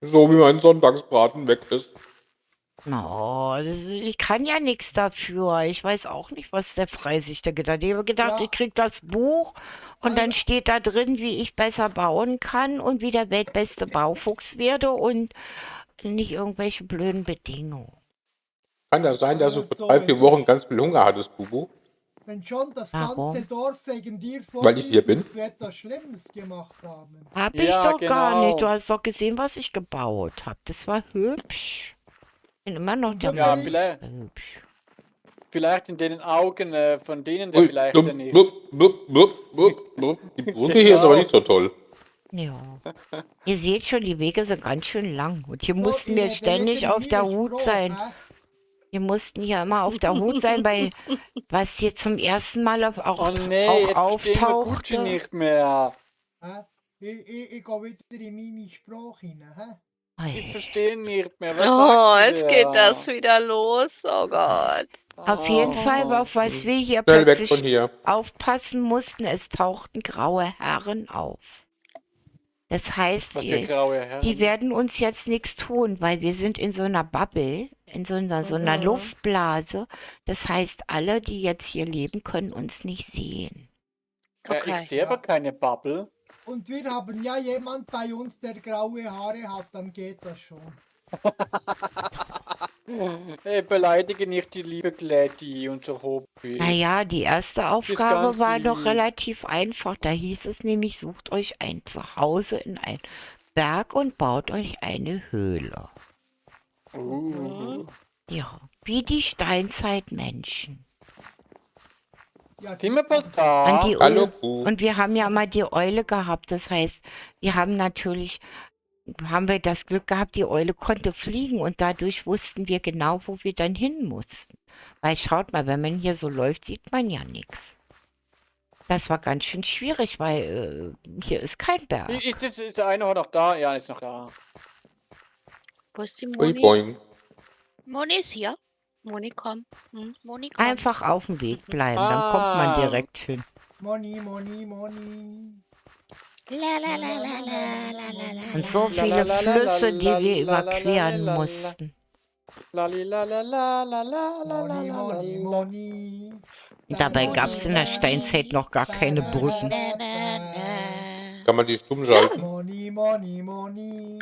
So wie mein Sonntagsbraten weg ist. Oh, ich kann ja nichts dafür. Ich weiß auch nicht, was der Frei sich da gedacht hat. Ich habe gedacht, Ja. ich krieg das Buch und dann steht da drin, wie ich besser bauen kann und wie der weltbeste Baufuchs werde und nicht irgendwelche blöden Bedingungen. Kann das sein, dass du Also, vor 3-4 wenn Wochen ganz viel Hunger hattest, Bubu? Wenn schon das Warum? ganze Dorf wegen dir Weil ich hier bin? musst du etwas Schlimmes gemacht haben. Hab ich Ja, doch gar nicht. Du genau. hast doch gesehen, was ich gebaut habe. Das war hübsch. Bin immer noch der Ja, Mann. Hübsch. vielleicht in den Augen von denen, der Ui, vielleicht blub, nicht. blub, blub, blub, blub, blub. Die Brücke hier ist aber nicht so toll. Ja. Ihr seht schon, die Wege sind ganz schön lang. Und hier So, mussten ihr wir ständig redet auf der mir Hut Spruch, sein. hä? Wir mussten hier immer auf der Hut sein, weil was hier zum ersten Mal Oh nee, auch jetzt verstehen wir Gucci auftauchte. nicht mehr. Hä? Ich gehe wieder in meine Sprache rein. Hä? Ich Ei. verstehe nicht mehr. Was Oh, sagt jetzt der? geht das wieder los. Oh Gott. Auf jeden Fall, Oh. auf was wir hier Schnell weg von plötzlich hier. aufpassen mussten, es tauchten graue Herren auf. Das heißt, Was für graue Herren. die werden uns jetzt nichts tun, weil wir sind in so einer Bubble, in so einer Mhm. Luftblase. Das heißt, alle, die jetzt hier leben, können uns nicht sehen. Okay. Ich sehe aber keine Bubble. Und wir haben ja jemand bei uns, der graue Haare hat, dann geht das schon. Beleidige nicht die liebe Glätti, unser Hobby. Naja, die erste Aufgabe ganz war doch lieb. relativ einfach. Da hieß es nämlich, sucht euch ein Zuhause in einen Berg und baut euch eine Höhle. Ja, wie die Steinzeitmenschen. Ja, Sind wir bald Und, da? die Hallo, Eule, Buh. und wir haben ja mal die Eule gehabt. Das heißt, wir haben natürlich haben wir das Glück gehabt, die Eule konnte fliegen und dadurch wussten wir genau, wo wir dann hin mussten. Weil schaut mal, wenn man hier so läuft, sieht man ja nichts. Das war ganz schön schwierig, weil hier ist kein Berg. Ist der Einhorn noch da? Ja, ist noch da. Wo ist die Ui, Moni? boing. Moni ist hier. Moni, komm. Hm. Moni kommt. Einfach auf dem Weg bleiben, dann kommt man Ah. direkt hin. Moni, Moni, Moni. La la la la la la la la. Und so La, viele la, la, Flüsse, die la, wir la, la, la, überqueren la, la. mussten. Lali, la, la, la, la, la, la, la, Moni, la, Moni, la. Moni. Und dabei Moni, gab es in der Steinzeit noch gar keine Brücken. Na, na, na. Kann man die stumm schalten? Moni, Moni, Moni.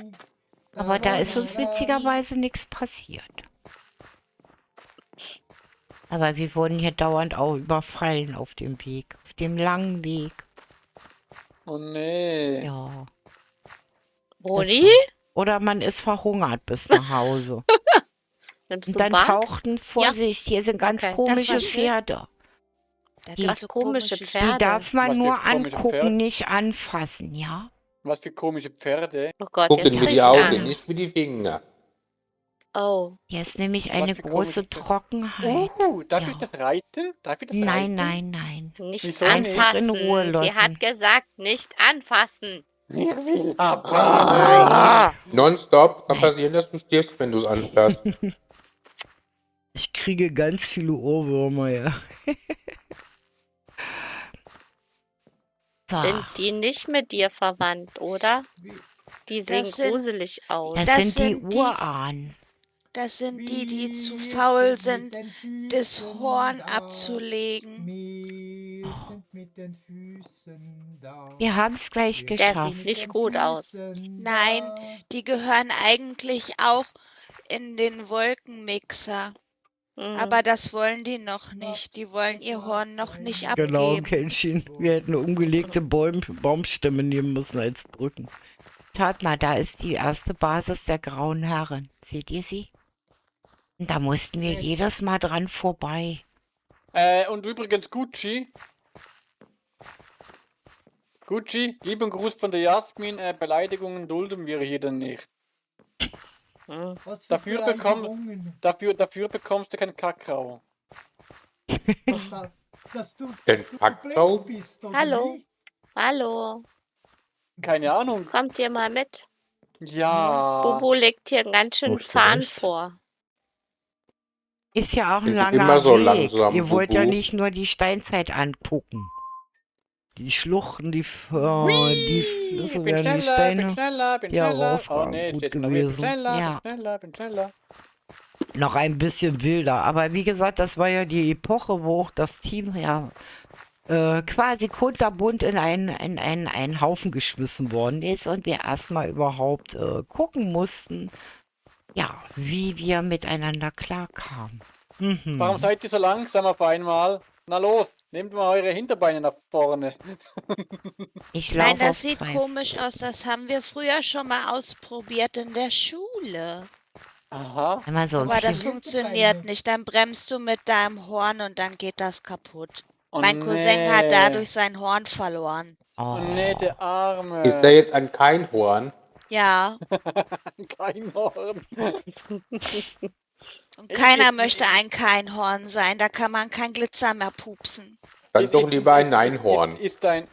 Aber da ist uns witzigerweise nichts passiert. Aber wir wurden hier dauernd auch überfallen auf dem Weg, auf dem langen Weg. Oh nee. Ja. Moni? Oder man ist verhungert bis nach Hause. Nimmst Und du dann Bad? tauchten, Vorsicht, hier sind ganz Okay. komische Das war schön. Pferde. Da Die- gibt's Was so komische Die Pferde. darf man Was für nur komische angucken, Pferde? nicht anfassen, ja? Was für komische Pferde. Oh Gott, Gucken jetzt wie habe die ich Augen, Angst. nicht wie die Finger. Oh, Hier ist nämlich eine für große komische Pferde? Trockenheit. Darf Ja. ich das reiten? Darf ich das Nein, reiten? nein, nein. nicht Wieso nicht? anfassen. In Ruhe Sie lassen. hat gesagt, nicht anfassen. Ich will aber. Ah. Nonstop kann Nein. passieren, dass du stirbst, wenn du es anfährst. Ich kriege ganz viele Ohrwürmer, ja. So, Sind die nicht mit dir verwandt, oder? Die sehen sind- gruselig aus. das das sind die sind die- Urahnen. Das sind die zu Wir faul sind sind, mit den das Füßen Horn da. abzulegen. Wir sind mit den Füßen da. Wir haben es gleich Wir Der geschafft. sieht mit nicht den gut aus. Füßen Nein. da. Die gehören eigentlich auch in den Wolkenmixer. Mhm. Aber das wollen die noch nicht. Die wollen ihr Horn noch nicht abgeben. Genau, Kenshin. Wir hätten umgelegte Baumstämme nehmen müssen als Brücken. Schaut mal, da ist die erste Basis der Grauen Herren. Seht ihr sie? Und da mussten wir jedes Mal dran vorbei. Und übrigens Gucci. Gucci, lieben Gruß von der Jasmin. Beleidigungen dulden wir hier dann nicht. Mhm. Was für Dafür Beleidigungen. Dafür bekommst du keinen Kakao. Dass du Den Kakao? geblendet bist, oder Hallo. wie? Hallo, Keine Ahnung. kommt ihr mal mit? Ja. Bobo legt hier einen ganz schönen Hast du Zahn recht. vor. Ist ja auch ein Sind langer immer so Weg. langsam, Ihr wollt ja Bubu. nicht nur die Steinzeit angucken. Die Schluchten, die Flüsse Ich bin werden die schneller, bin Steine schneller, bin die schneller. Oh herausragend nee, gut steht noch wieder. Bin gewesen. schneller, Ja. bin schneller, bin schneller. noch ein bisschen wilder. Aber wie gesagt, das war ja die Epoche, wo auch das Team ja quasi kunterbunt in einen Haufen geschmissen worden ist und wir erstmal überhaupt gucken mussten, ja, wie wir miteinander klarkamen. Mhm. Warum seid ihr so langsam auf einmal? Na los, nehmt mal eure Hinterbeine nach vorne. Ich laufe Nein, das auf sieht zwei. komisch aus. Das haben wir früher schon mal ausprobiert in der Schule. Aha. Wenn man so ein Aber das bisschen- funktioniert nicht. Dann bremst du mit deinem Horn und dann geht das kaputt. Oh Mein Cousin hat dadurch sein Horn verloren. Oh Oh, nee, der Arme. Ist da jetzt ein Keinhorn? Ja, Kein Horn. und keiner möchte ein Keinhorn sein. Da kann man kein Glitzer mehr pupsen. Dann doch lieber ein Einhorn. Ist dein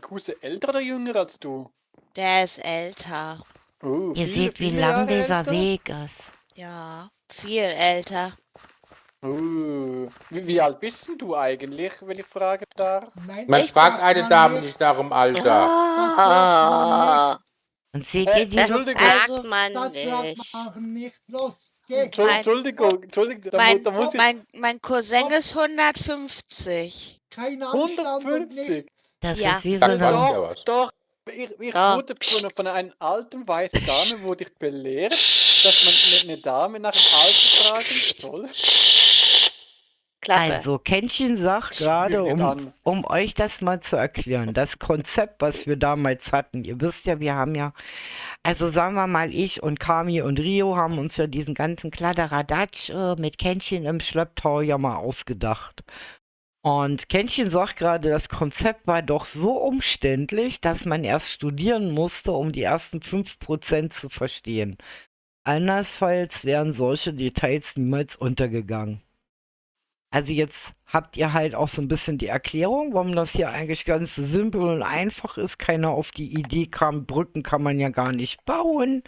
Cousin älter oder jünger als du? Der ist älter. ihr Viele, seht, wie viele lang Jahre dieser älter? Weg ist. Ja, viel älter. Wie alt bist denn du eigentlich, wenn ich fragen darf? Nein, Man das fragt sagt eine man Dame nicht. nicht nach dem Alter. Das sagt man nicht. Und seht Äh, ihr Das dieses... Entschuldigung. sagt Also, man Das sagt nicht. man nicht. Los, geh. Entschuldigung, da muss ich... Mein Cousin ist 150. Kein Anstand und 150. nichts. Das Ja. ist wie so Sagt eine... man. Doch, ja was. doch. Ich Ja. wurde von einer alten weißen Dame wurde ich belehrt, dass man eine Dame nach dem Alter fragen soll. Klappe. Also, Kenshin sagt gerade, Nicht an. um euch das mal zu erklären, das Konzept, was wir damals hatten, ihr wisst ja, wir haben ja, also sagen wir mal, ich und Kami und Rio haben uns ja diesen ganzen Kladderadatsch mit Kenshin im Schlepptau ja mal ausgedacht. Und Kännchen sagt gerade, das Konzept war doch so umständlich, dass man erst studieren musste, um die ersten 5% zu verstehen. Andernfalls wären solche Details niemals untergegangen. Also jetzt habt ihr halt auch so ein bisschen die Erklärung, warum das hier eigentlich ganz simpel und einfach ist. Keiner auf die Idee kam, Brücken kann man ja gar nicht bauen.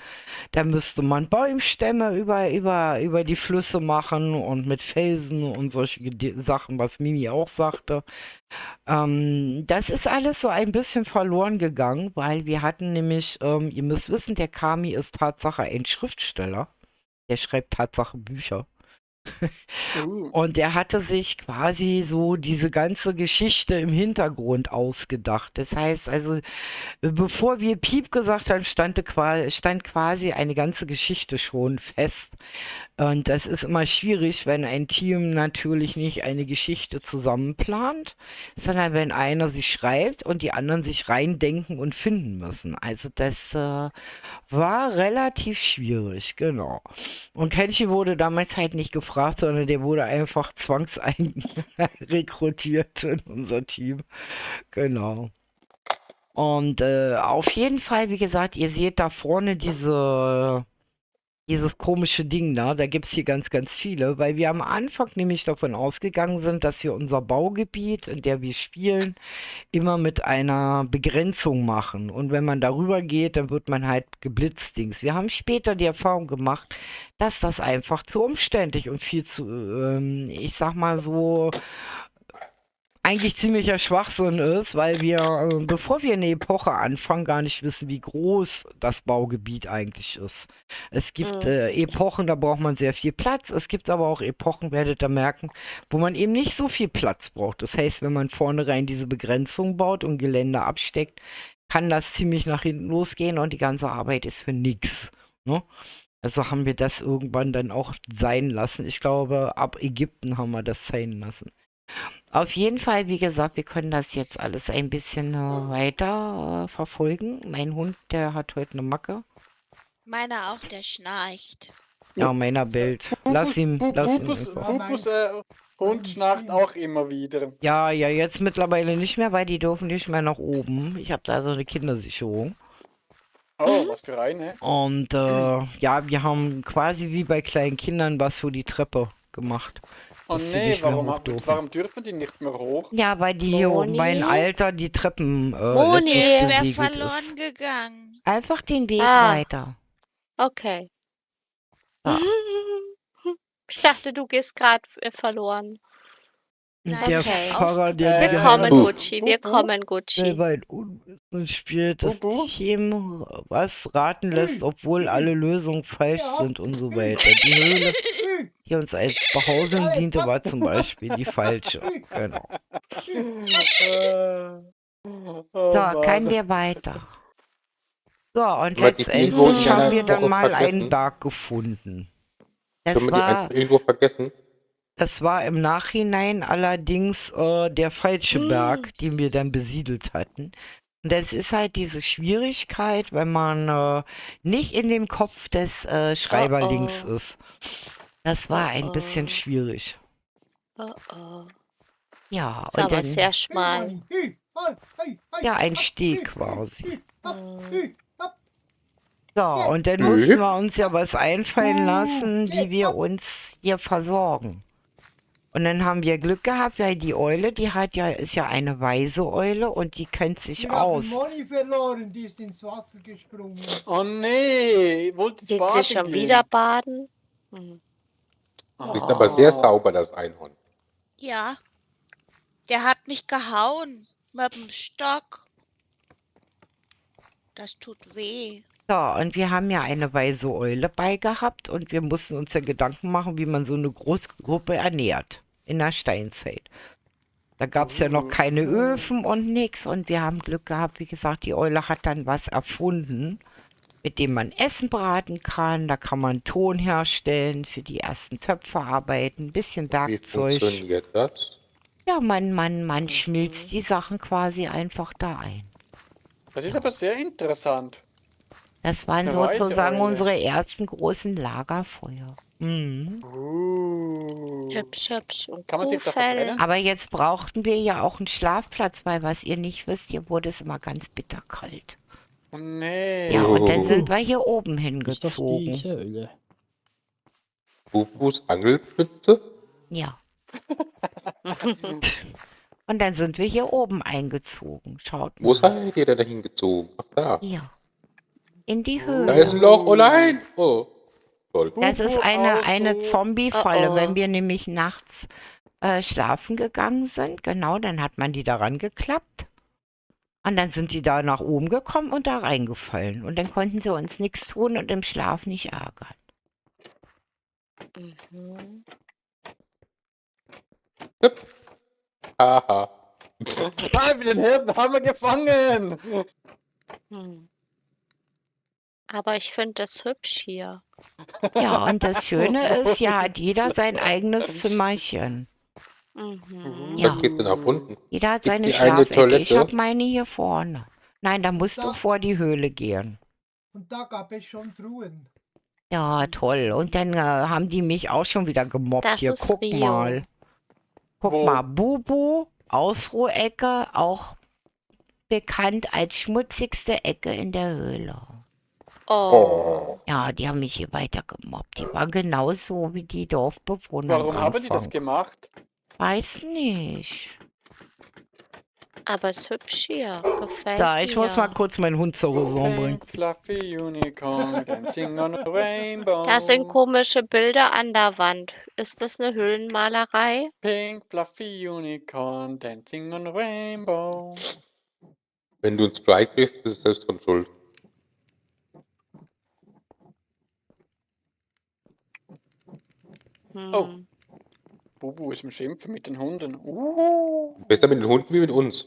Da müsste man Baumstämme über die Flüsse machen und mit Felsen und solche Sachen, was Mimi auch sagte. Das ist alles so ein bisschen verloren gegangen, weil wir hatten nämlich, ihr müsst wissen, der Kami ist Tatsache ein Schriftsteller. Der schreibt Tatsache Bücher. Und er hatte sich quasi so diese ganze Geschichte im Hintergrund ausgedacht. Das heißt also, bevor wir Piep gesagt haben, stand quasi eine ganze Geschichte schon fest. Und das ist immer schwierig, wenn ein Team natürlich nicht eine Geschichte zusammenplant, sondern wenn einer sie schreibt und die anderen sich reindenken und finden müssen. Also das war relativ schwierig, genau. Und Kenshi wurde damals halt nicht gefragt, sondern der wurde einfach rekrutiert in unser Team. Genau. Und auf jeden Fall, wie gesagt, ihr seht da vorne dieses komische Ding da gibt es hier ganz, ganz viele, weil wir am Anfang nämlich davon ausgegangen sind, dass wir unser Baugebiet, in der wir spielen, immer mit einer Begrenzung machen. Und wenn man darüber geht, dann wird man halt geblitzdings. Wir haben später die Erfahrung gemacht, dass das einfach zu umständlich und viel zu, ich sag mal so, eigentlich ziemlicher Schwachsinn ist, weil wir, bevor wir eine Epoche anfangen, gar nicht wissen, wie groß das Baugebiet eigentlich ist. Es gibt Epochen, da braucht man sehr viel Platz. Es gibt aber auch Epochen, werdet ihr merken, wo man eben nicht so viel Platz braucht. Das heißt, wenn man vornherein diese Begrenzung baut und Gelände absteckt, kann das ziemlich nach hinten losgehen und die ganze Arbeit ist für nichts. Ne? Also haben wir das irgendwann dann auch sein lassen. Ich glaube, ab Ägypten haben wir das sein lassen. Auf jeden Fall, wie gesagt, wir können das jetzt alles ein bisschen weiter verfolgen. Mein Hund, der hat heute eine Macke. Meiner auch, der schnarcht. Ja, meiner bellt. Lass ihn. Bubus einfach. Hund schnarcht auch immer wieder. Ja, jetzt mittlerweile nicht mehr, weil die dürfen nicht mehr nach oben. Ich habe da so eine Kindersicherung. Oh, was für eine. Und ja, wir haben quasi wie bei kleinen Kindern was für die Treppe gemacht. Oh dass sie nee, nicht mehr warum hoch dürfen. dürfen die nicht mehr hoch? Ja, weil die hier um Moni? mein Alter die Treppen Moni, letztens Ich wäre gesegelt verloren ist. gegangen. Einfach den Weg Ah. weiter. Okay. Ja. Ich dachte, du gehst gerade verloren. Und Nein, der ich hab Pfarrer, der Wir die kommen, ganze Gucci. Wir kommen, Gucci. selber in Unwissen spielt, das Bubu? Team was raten lässt, obwohl alle Lösungen falsch sind und so weiter. Die Höhle, die uns als Behausung diente, war zum Beispiel die falsche. Genau. Oh, So, können Mann. wir weiter. So, und Aber die irgendwo in letztendlich haben einer wir dann Woche mal einen vergessen. Berg gefunden. Das Können wir die war, einfach irgendwo vergessen? das war im Nachhinein allerdings der falsche Berg, den wir dann besiedelt hatten. Und das ist halt diese Schwierigkeit, wenn man nicht in dem Kopf des Schreiberlings Oh. ist. Das war ein Oh, bisschen oh. schwierig. Oh, oh. Ja, Ist und aber dann, sehr schmal. ja, ein Steg quasi. Hm. So, und dann mussten wir uns ja was einfallen lassen, wie wir uns hier versorgen. Und dann haben wir Glück gehabt, weil die Eule, ist ja eine weise Eule und die kennt sich Wir haben aus. Moni verloren, die ist ins Wasser gesprungen. Oh nee, wollte ich Geht baden sie schon gehen. wieder baden? Hm. Ist aber sehr Ah. sauber, das Einhorn. Ja, der hat mich gehauen mit dem Stock. Das tut weh. So, und wir haben ja eine weise Eule bei gehabt und wir mussten uns ja Gedanken machen, wie man so eine Großgruppe ernährt in der Steinzeit. Da gab es ja noch keine Öfen und nichts und wir haben Glück gehabt, wie gesagt, die Eule hat dann was erfunden, mit dem man Essen braten kann. Da kann man Ton herstellen, für die ersten Töpfe arbeiten, ein bisschen Wie Werkzeug. funktioniert das? Ja, man schmilzt die Sachen quasi einfach da ein. Das ist aber sehr interessant. Das waren Eine weise sozusagen Eule. unsere ersten großen Lagerfeuer. Mhm. Hübsch, hübsch. Und Kann man sich da Kuhfell. verbrennen? Aber jetzt brauchten wir ja auch einen Schlafplatz, weil was ihr nicht wisst, hier wurde es immer ganz bitterkalt. Oh nee. Ja, und dann Oh. sind wir hier oben Ist doch die hingezogen. Höhle. Bubus Angelpfütze? Ja. Und dann sind wir hier oben eingezogen. Schaut Wo mal. seid ihr denn dahin gezogen? Ach, da. Hier. In die Da ist ein Höhle. Loch. Oh nein. Oh. Toll. Das ist Bubu, eine also. Zombie-Falle, Oh, oh. wenn wir nämlich nachts schlafen gegangen sind. Genau, dann hat man die daran geklappt. Und dann sind die da nach oben gekommen und da reingefallen. Und dann konnten sie uns nichts tun und im Schlaf nicht ärgern. Mhm. Haha. Nein, mit den Hirten haben wir gefangen. Hm. Aber ich finde das hübsch hier. Ja, und das Schöne ist, hier hat jeder sein eigenes Zimmerchen. Mhm. Ja. Dann geht's dann nach unten. Jeder hat Gibt seine die eine Schlafecke. Ich Toilette? habe meine hier vorne. Nein, da musst du Da. vor die Höhle gehen. Und da gab es schon Truhen. Ja, toll. Und dann haben die mich auch schon wieder gemobbt. Das Hier, ist guck Rio. mal. Guck Wo? mal, Bubu, Ausruhecke, auch bekannt als schmutzigste Ecke in der Höhle. Oh. Oh. Ja, die haben mich hier weiter gemobbt. Die waren genauso wie die Dorfbewohner. Warum am haben die das Anfang. gemacht? Weiß nicht. Aber es ist hübsch hier. Gefällt So, ich muss mal mir. kurz meinen Hund zur Raison bringen. Pink fluffy unicorn dancing on a rainbow. Da sind komische Bilder an der Wand. Ist das eine Höhlenmalerei? Pink fluffy unicorn dancing on a rainbow. Wenn du einen Strike kriegst, bist du selbst von schuld. Oh. Hm. Bubu ist im Schimpfen mit den Hunden. Besser mit den Hunden wie mit uns.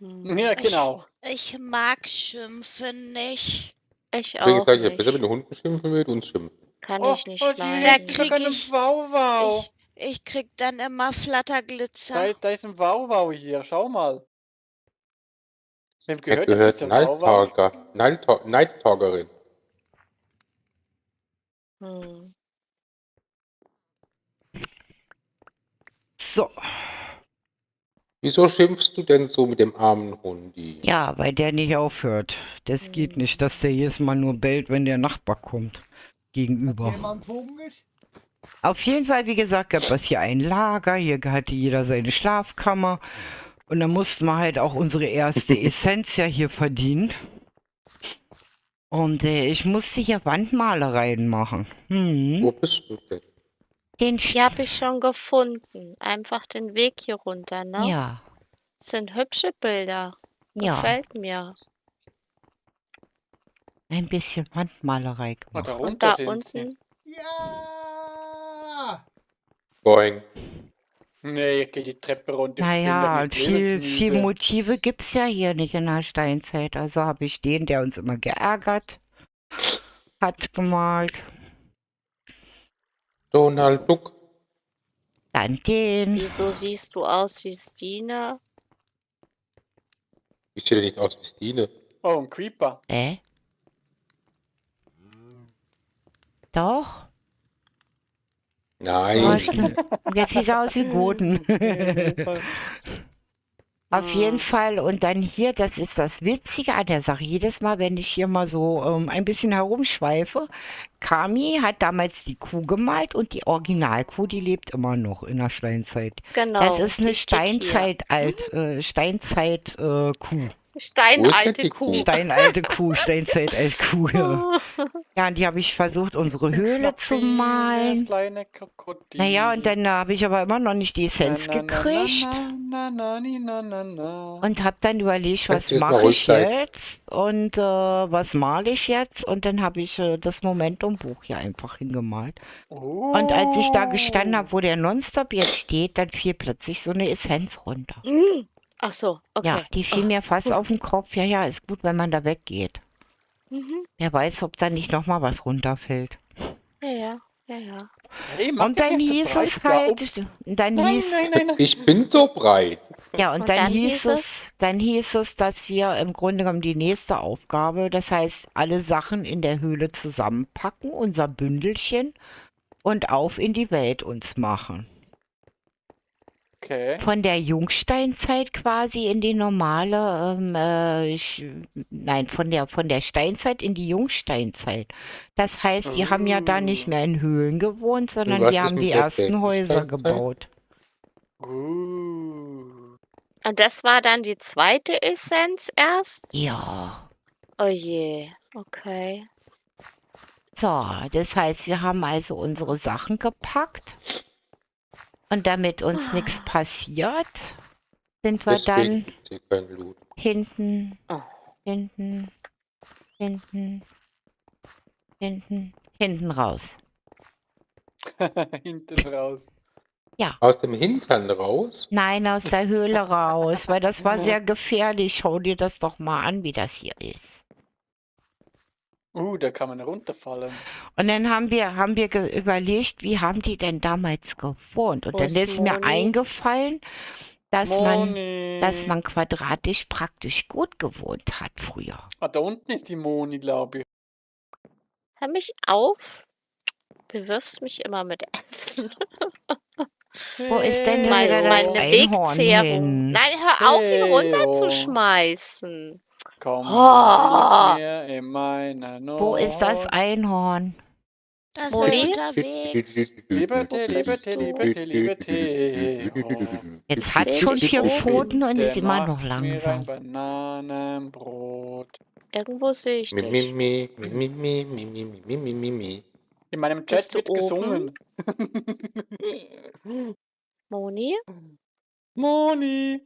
Hm. Ja, genau. Ich mag Schimpfen nicht. Ich Deswegen auch sage ich ja, besser mit nicht. den Hunden schimpfen wie mit uns schimpfen. Kann Oh, ich nicht oh, Da leiden. da krieg kann ein ich, Wauwau. ich krieg dann immer Flatterglitzer. Da ist ein Wauwau hier, schau mal. Wem Er gehört gehört dieser Wauwau? Nightalkerin. Hm. So. Wieso schimpfst du denn so mit dem armen Hundi? Ja, weil der nicht aufhört. Das geht nicht, dass der jedes Mal nur bellt, wenn der Nachbar kommt. Hat Gegenüber. jemand Hunger? Auf jeden Fall, wie gesagt, gab es hier ein Lager. Hier hatte jeder seine Schlafkammer. Und dann mussten wir halt auch unsere erste Essenz ja hier verdienen. Und ich musste hier Wandmalereien machen. Wo bist du denn? Den Die habe ich schon gefunden. Einfach den Weg hier runter, ne? Ja, Sind hübsche Bilder. ja. Gefällt mir. Ein bisschen Wandmalerei Und gemacht. Und da darunter sind sie. unten? Ja! Boing. Nee, geht die Treppe runter. Naja, ich bin doch nicht viel lebensmüde. Motive gibt's ja hier nicht in der Steinzeit. Also habe ich den, der uns immer geärgert hat, gemalt. Donald Duck. Dann den. Wieso siehst du aus wie Stine? Ich sehe nicht aus wie Stine. Oh, ein Creeper. Doch. Nein. Was denn? Jetzt sieht er aus wie Goten. Auf jeden Fall. Und dann hier, das ist das Witzige an der Sache. Jedes Mal, wenn ich hier mal so ein bisschen herumschweife, Kami hat damals die Kuh gemalt und die Originalkuh, die lebt immer noch in der Steinzeit. Genau. Das ist eine die steht hier. Steinzeit-Kuh. Steinalte die Kuh. Kuh? Steinalte Kuh, Steinzeit-Kuh. Ja. Ja, und die habe ich versucht, unsere Höhle zu malen. Das kleine Krokodil. Naja, und dann habe ich aber immer noch nicht die Essenz Na, na, na, gekriegt. na, na, na, na, na. Und habe dann überlegt, was Jetzt ist mal mache ruhig ich Zeit. jetzt und was male ich jetzt? Und dann habe ich das Momentum-Buch hier einfach hingemalt. Und als ich da gestanden habe, wo der Nonstop jetzt steht, dann fiel plötzlich so eine Essenz runter. Mm. Ach so, okay. Ja, die fiel mir fast auf den Kopf. Ja, ja, ist gut, wenn man da weggeht. Mhm. Wer weiß, ob da nicht nochmal was runterfällt. Ja. Hey, mach Und den dann nicht so hieß breit. es Ja, halt, ups. dann Nein, hieß, nein, nein, nein. Ich bin so breit. ja, und Und dann dann hieß hieß es, dann hieß es, dass wir im Grunde genommen die nächste Aufgabe, das heißt, alle Sachen in der Höhle zusammenpacken, unser Bündelchen, und auf in die Welt uns machen. Okay. Von der Jungsteinzeit quasi in die normale, nein, von der Steinzeit in die Jungsteinzeit. Das heißt, die haben ja da nicht mehr in Höhlen gewohnt, Und sondern was die ist haben die mit der ersten Häuser Steinzeit? gebaut. Und das war dann die zweite Essenz erst? Ja. Oh je, okay. So, das heißt, wir haben also unsere Sachen gepackt und damit uns nichts passiert, sind wir Deswegen dann gibt es hier kein Loot. hinten, Oh. hinten, hinten, hinten, hinten raus. Hinten raus. Aus dem Hintern raus? Nein, aus der Höhle raus, weil das war sehr gefährlich. Schau dir das doch mal an, wie das hier ist. Da kann man runterfallen. Und dann haben wir überlegt, wie haben die denn damals gewohnt? Und Wo dann ist ist mir Moni? eingefallen, dass Moni. man quadratisch praktisch gut gewohnt hat früher. Da unten ist die Moni, glaube ich. Hör mich auf. Bewirfst mich immer mit Essen. Wo ist denn Mein, wieder das meine Einhorn Wegzehrung. hin? Nein, hör auf, ihn Theo. runterzuschmeißen. Komm, Oh. hilf mir in meiner Not. Wo ist das Einhorn? Das ist Moni? unterwegs. Lieber Theo, lieber bist Theo, du? lieber Theo, lieber Theo. Jetzt hat seh schon dich 4 oben. Pfoten und ist Bitte immer mach noch mir ein langsam. Bananenbrot. Irgendwo sehe ich dich. Mi. In meinem Bist Chat du wird oben? gesungen. Moni? Moni.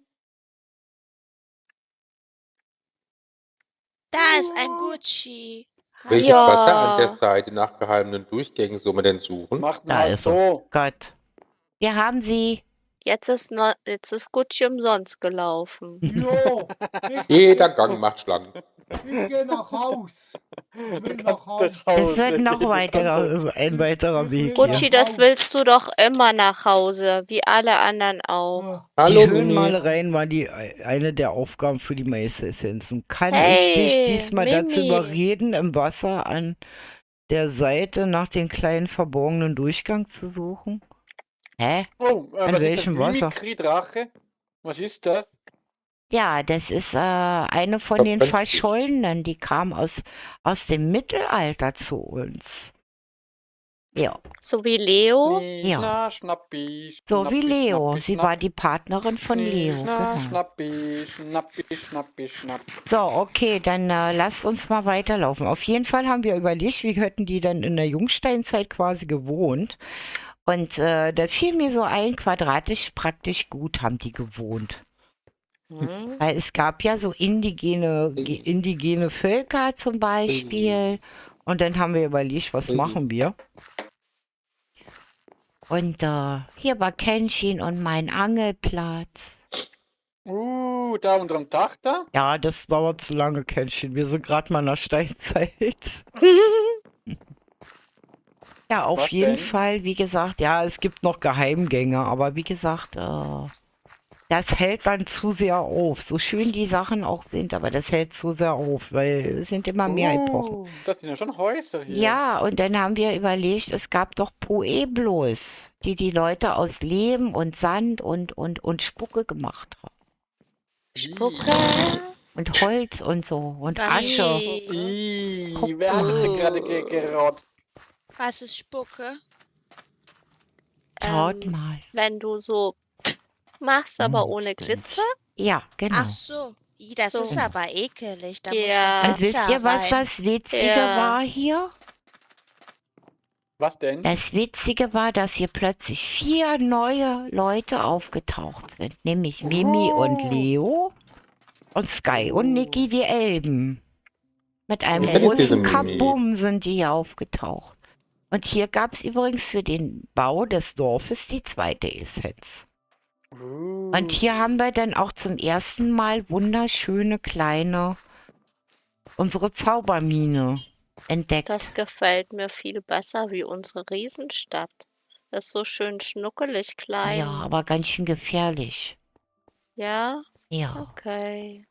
Da ist ein Gucci. Welches Ja. Wasser an der Seite nach geheimen Durchgängen soll man denn suchen? Macht man Da halt ist er. so. Gott. Wir haben sie. Jetzt ist Gucci umsonst gelaufen. Jo, Jeder Gang macht Schlangen. ich gehe nach Haus. Ich will nach Haus. Es wird noch ein weiterer Weg. Gucci, Hier. das willst du doch immer nach Hause, wie alle anderen auch. Ja. Die Hallo, Mimi. Höhlenmalereien war eine der Aufgaben für die Meisteressenzen. Kann ich Hey, dich diesmal dazu Mimi. überreden, im Wasser an der Seite nach dem kleinen verborgenen Durchgang zu suchen? Hä? Oh, An was ist welchem das? Wasser? Mimikry-Drache? Was ist das? Ja, das ist eine von den Verbrennt sich. Verschollenen, die kam aus dem Mittelalter zu uns. Ja, So wie Leo. Ja. Schnappi, so wie Schnappi, Leo. Schnappi, Sie Schnapp. war die Partnerin von Leo. Genau. Schnappi, Schnappi, Schnapp. So, okay, dann lasst uns mal weiterlaufen. Auf jeden Fall haben wir überlegt, wie hätten die dann in der Jungsteinzeit quasi gewohnt. Und da fiel mir so ein, quadratisch praktisch gut haben die gewohnt. Hm. Weil es gab ja so indigene Völker zum Beispiel. Und dann haben wir überlegt, was machen wir? Und hier war Kenshin und mein Angelplatz. Da unterm Dach da? Ja, das dauert zu lange, Kenshin. Wir sind gerade mal in der Steinzeit. Ja, auf Was jeden denn? Fall, wie gesagt, ja, es gibt noch Geheimgänge, aber wie gesagt, das hält dann zu sehr auf. So schön die Sachen auch sind, aber das hält zu sehr auf, weil es sind immer mehr Epochen. Das sind ja schon Häuser hier. Ja, und dann haben wir überlegt, es gab doch Pueblos, die Leute aus Lehm und Sand und Spucke gemacht haben. Spucke. Und Holz und so und Was? Asche. Wer hat denn gerade gerotzt? Was ist Spucke? Schaut Ähm, mal. Wenn du so machst, aber ohne Stimmt. Glitzer. Ja, genau. Ach so. Das So. ist aber ekelig. Da muss Ja. doch Und wisst Glitzer ihr, was rein. das Witzige Ja. war hier? Was denn? Das Witzige war, dass hier plötzlich 4 neue Leute aufgetaucht sind. Nämlich Mimi und Leo und Sky und Niki die Elben. Mit einem Wer ist diese großen Mimi? Kabum sind die hier aufgetaucht. Und hier gab es übrigens für den Bau des Dorfes die zweite Essenz. Und hier haben wir dann auch zum ersten Mal wunderschöne kleine, unsere Zaubermine entdeckt. Das gefällt mir viel besser wie unsere Riesenstadt. Das ist so schön schnuckelig klein. Ja, aber ganz schön gefährlich. Ja? Ja. Okay.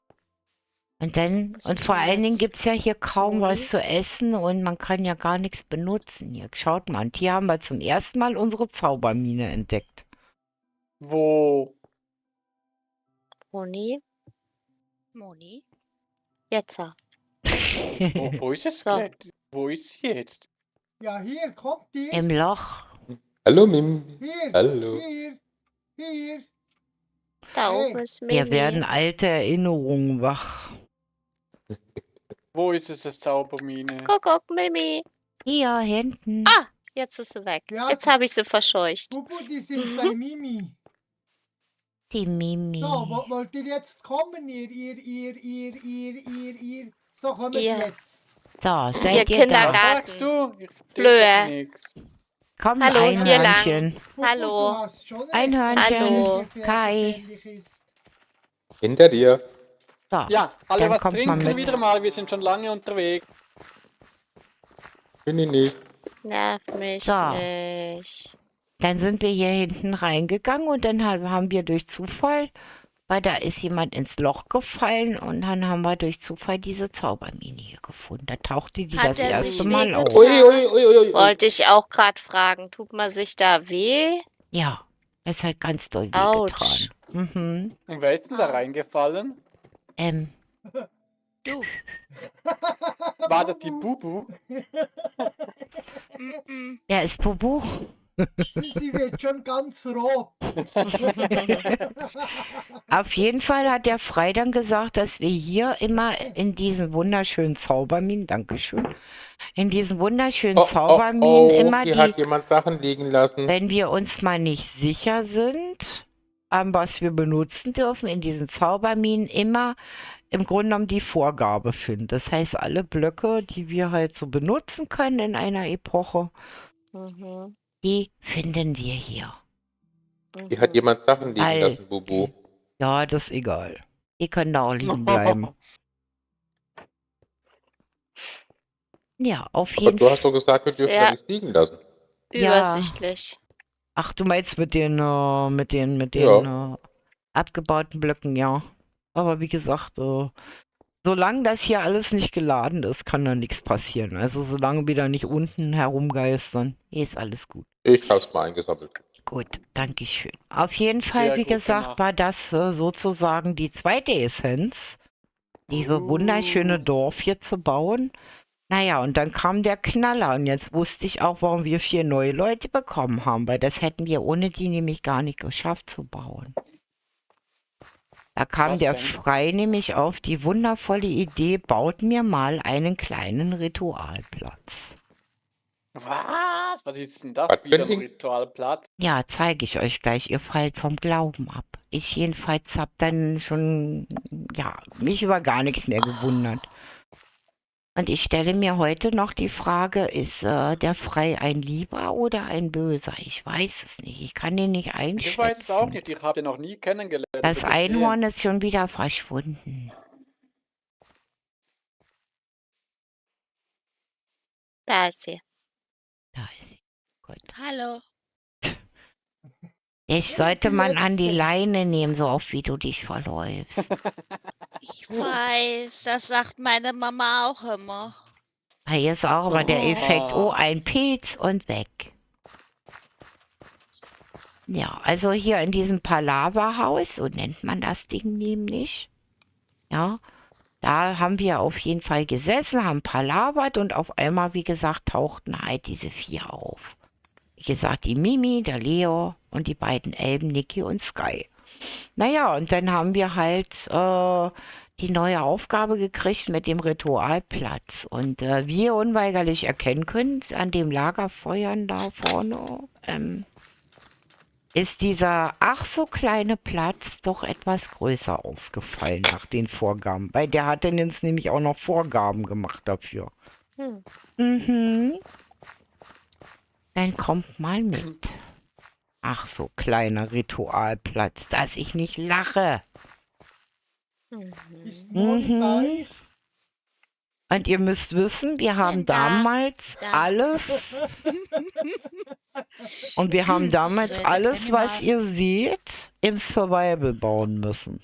Und dann, Bist und du vor allen Dingen jetzt, gibt es ja hier kaum was Moni? zu essen und man kann ja gar nichts benutzen. Hier, schaut mal, und hier haben wir zum ersten Mal unsere Zaubermine entdeckt. Wo? Moni? Moni? Jetzt. Wo ist es? So. Wo ist sie jetzt? Ja, hier, kommt ihr. Im Loch. Hallo Mim. Hier, Hallo. hier. Da Hey. oben ist Hier werden Mimi. alte Erinnerungen wach. Wo ist es, das Zaubermine? Guck, Mimi. Hier hinten. Ah, jetzt ist sie weg. Ja. Jetzt habe ich sie verscheucht. Bubu, die sind bei Mimi. Die Mimi. So, wollt ihr jetzt kommen? Ihr. So, kommt Ihr. jetzt. So, Ihr seid ihr Kinder- da? Was Garten. sagst du? Ich verstehe Blöe. doch nix. Komm, Hallo, hier lang. Einhörnchen. Bubu, Hallo. Du hast schon recht, Einhörnchen. Hallo. dass es Kai. gefährlich ist. Hinter dir. So, Ja, alle Dann was kommt man trinken mit. wieder mal. Wir sind schon lange unterwegs. Bin ich nicht. Nerv mich So. nicht. dann sind wir hier hinten reingegangen und dann haben wir durch Zufall, weil da ist jemand ins Loch gefallen und dann haben wir durch Zufall diese Zaubermine hier gefunden. Da tauchte die Hat das er erste sich Mal wehgetan? auf. Ui. Wollte ich auch gerade fragen. Tut man sich da weh? Ja, es hat ganz doll Autsch. wehgetan. Mhm. Und wer ist denn da reingefallen? Du. War das die Bubu? Mm-mm. Ja, ist Bubu. Sie wird schon ganz rot. Auf jeden Fall hat der Frei dann gesagt, dass wir hier immer in diesen wunderschönen Zauberminen, Dankeschön, in diesen wunderschönen Zauberminen immer Hier hat jemand Sachen liegen lassen. wenn wir uns mal nicht sicher sind, was wir benutzen dürfen, in diesen Zauberminen immer im Grunde genommen die Vorgabe finden. Das heißt, alle Blöcke, die wir halt so benutzen können in einer Epoche, Mhm. die finden wir hier. Hier hat jemand Sachen liegen All lassen, Bubu. Ja, das ist egal. Die können da auch liegen bleiben. Ja, auf Aber jeden du hast doch gesagt, wir dürfen Sehr- da nichts liegen lassen. Ja. Übersichtlich. Ach, du meinst mit den Ja. abgebauten Blöcken, ja. Aber wie gesagt, solange das hier alles nicht geladen ist, kann da nichts passieren. Also solange wir da nicht unten herumgeistern, ist alles gut. Ich hab's mal eingesammelt. Gut, danke schön. Auf jeden Fall, Sehr wie gut gesagt, gemacht. war das sozusagen die zweite Essenz, diese wunderschöne Dorf hier zu bauen. Naja, und dann kam der Knaller und jetzt wusste ich auch, warum wir 4 neue Leute bekommen haben, weil das hätten wir ohne die nämlich gar nicht geschafft zu bauen. Da kam Was der denn? Frei nämlich auf die wundervolle Idee, baut mir mal einen kleinen Ritualplatz. Was? Was ist denn das? Was für Wieder ein ein Ding? Ritualplatz? Ja, zeige ich euch gleich, ihr fallt vom Glauben ab. Ich jedenfalls hab dann schon, ja, mich über gar nichts mehr gewundert. Und ich stelle mir heute noch die Frage, ist der Frei ein Lieber oder ein Böser? Ich weiß es nicht. Ich kann den nicht einschätzen. Ich weiß es auch nicht. Ich habe ihn noch nie kennengelernt. Das oder gesehen. Einhorn ist schon wieder verschwunden. Da ist sie. Da ist sie. Gut. Hallo. Ich sollte man an die Leine nehmen, so oft wie du dich verläufst. Ich weiß, das sagt meine Mama auch immer. Hier ist auch aber der Effekt, oh, ein Pilz und weg. Ja, also hier in diesem Palaverhaus, so nennt man das Ding nämlich. Ja, da haben wir auf jeden Fall gesessen, haben palavert und auf einmal, wie gesagt, tauchten halt diese 4 auf. Wie gesagt, die Mimi, der Leo und die beiden Elben, Niki und Sky. Naja, und dann haben wir halt die neue Aufgabe gekriegt mit dem Ritualplatz. Und wie ihr unweigerlich erkennen könnt, an dem Lagerfeuern da vorne, ist dieser ach so kleine Platz doch etwas größer ausgefallen nach den Vorgaben. Weil der hat dann jetzt nämlich auch noch Vorgaben gemacht dafür. Hm. Mhm. Dann kommt mal mit. Ach so, kleiner Ritualplatz, dass ich nicht lache. Ist Mhm. Moni bei euch? Und ihr müsst wissen, wir haben Da, damals da. alles und wir haben damals Also, alles, kenn ich was mal. ihr seht, im Survival bauen müssen.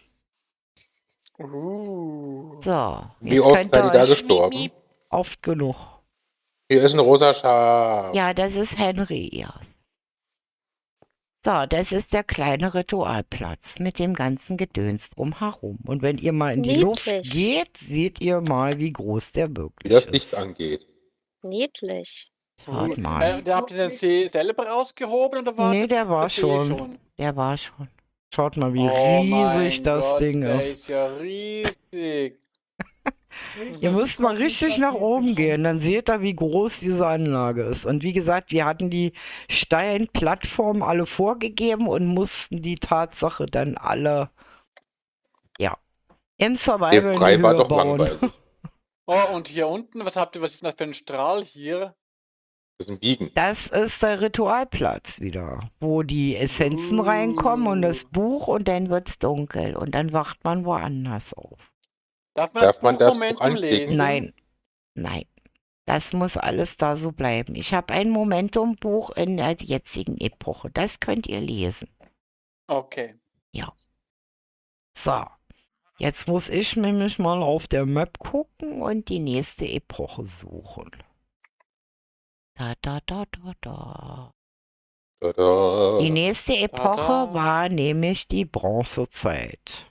So, Wie jetzt oft könnt seid ihr ihr da euch gestorben? oft genug. Hier ist ein rosa Schaf. Ja, das ist Henry erst. So, das ist der kleine Ritualplatz mit dem ganzen Gedöns drumherum. Und wenn ihr mal in die Luft Niedlich. geht, seht ihr mal, wie groß der Wie wirklich das Licht ist. angeht. Niedlich. Schaut mal. Habt ihr den See selber rausgehoben oder war Nee, der war der See schon. Der war schon. Schaut mal, wie Oh riesig mein das Gott, Ding der ist. ist ja riesig. Ihr müsst mal richtig nach oben gehen, dann seht ihr, wie groß diese Anlage ist. Und wie gesagt, wir hatten die steilen Plattformen alle vorgegeben und mussten die Tatsache dann alle, ja, im Survival Der in die Frei war Höhe doch bauen. langweilig. Oh, und hier unten, was ist denn das für ein Strahl hier? Das ist ein Biegen. Das ist der Ritualplatz wieder, wo die Essenzen reinkommen und das Buch und dann wird's dunkel und dann wacht man woanders auf. Darf Darf man das das Buch Buch Momentum anklicken? lesen? Nein, nein. Das muss alles da so bleiben. Ich habe ein Momentum-Buch in der jetzigen Epoche. Das könnt ihr lesen. Okay. So, jetzt muss ich nämlich mal auf der Map gucken und die nächste Epoche suchen. Da, da, da, da, da. Tada. Die nächste Epoche Tada. war nämlich die Bronzezeit.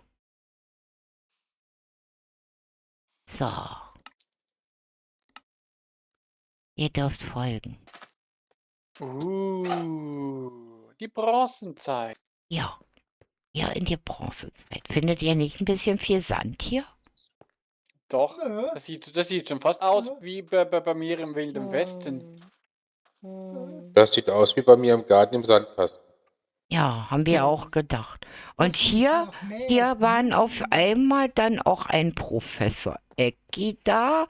So. Ihr dürft folgen. Die Bronzenzeit. Ja, ja, in die Bronzezeit. Findet ihr nicht ein bisschen viel Sand hier? Doch, Nö. das sieht schon fast aus wie bei mir im Wilden Westen. Das sieht aus wie bei mir im Garten im Sandkasten. Ja, haben wir auch gedacht. Und hier waren auf einmal dann auch ein Professor Ecki da.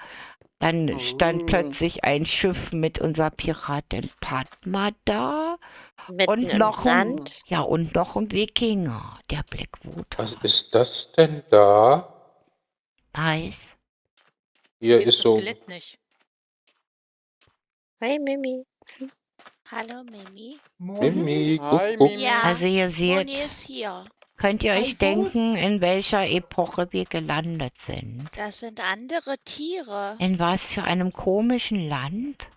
Dann stand plötzlich ein Schiff mit unserer Piratin Padma da. Mitten Und im noch ein, Sand. ja, und noch ein Wikinger, der Blackwater. Was ist das denn da? Weiß. Hier Ist ist das so. Skelett nicht. Hey Mimi. Hallo Mimi. Mimi, Hi, guck. Mimi. Ja, Also ihr seht, Moni ist hier. könnt ihr euch Ein denken, Fuß. in welcher Epoche wir gelandet sind? Das sind andere Tiere. In was für einem komischen Land?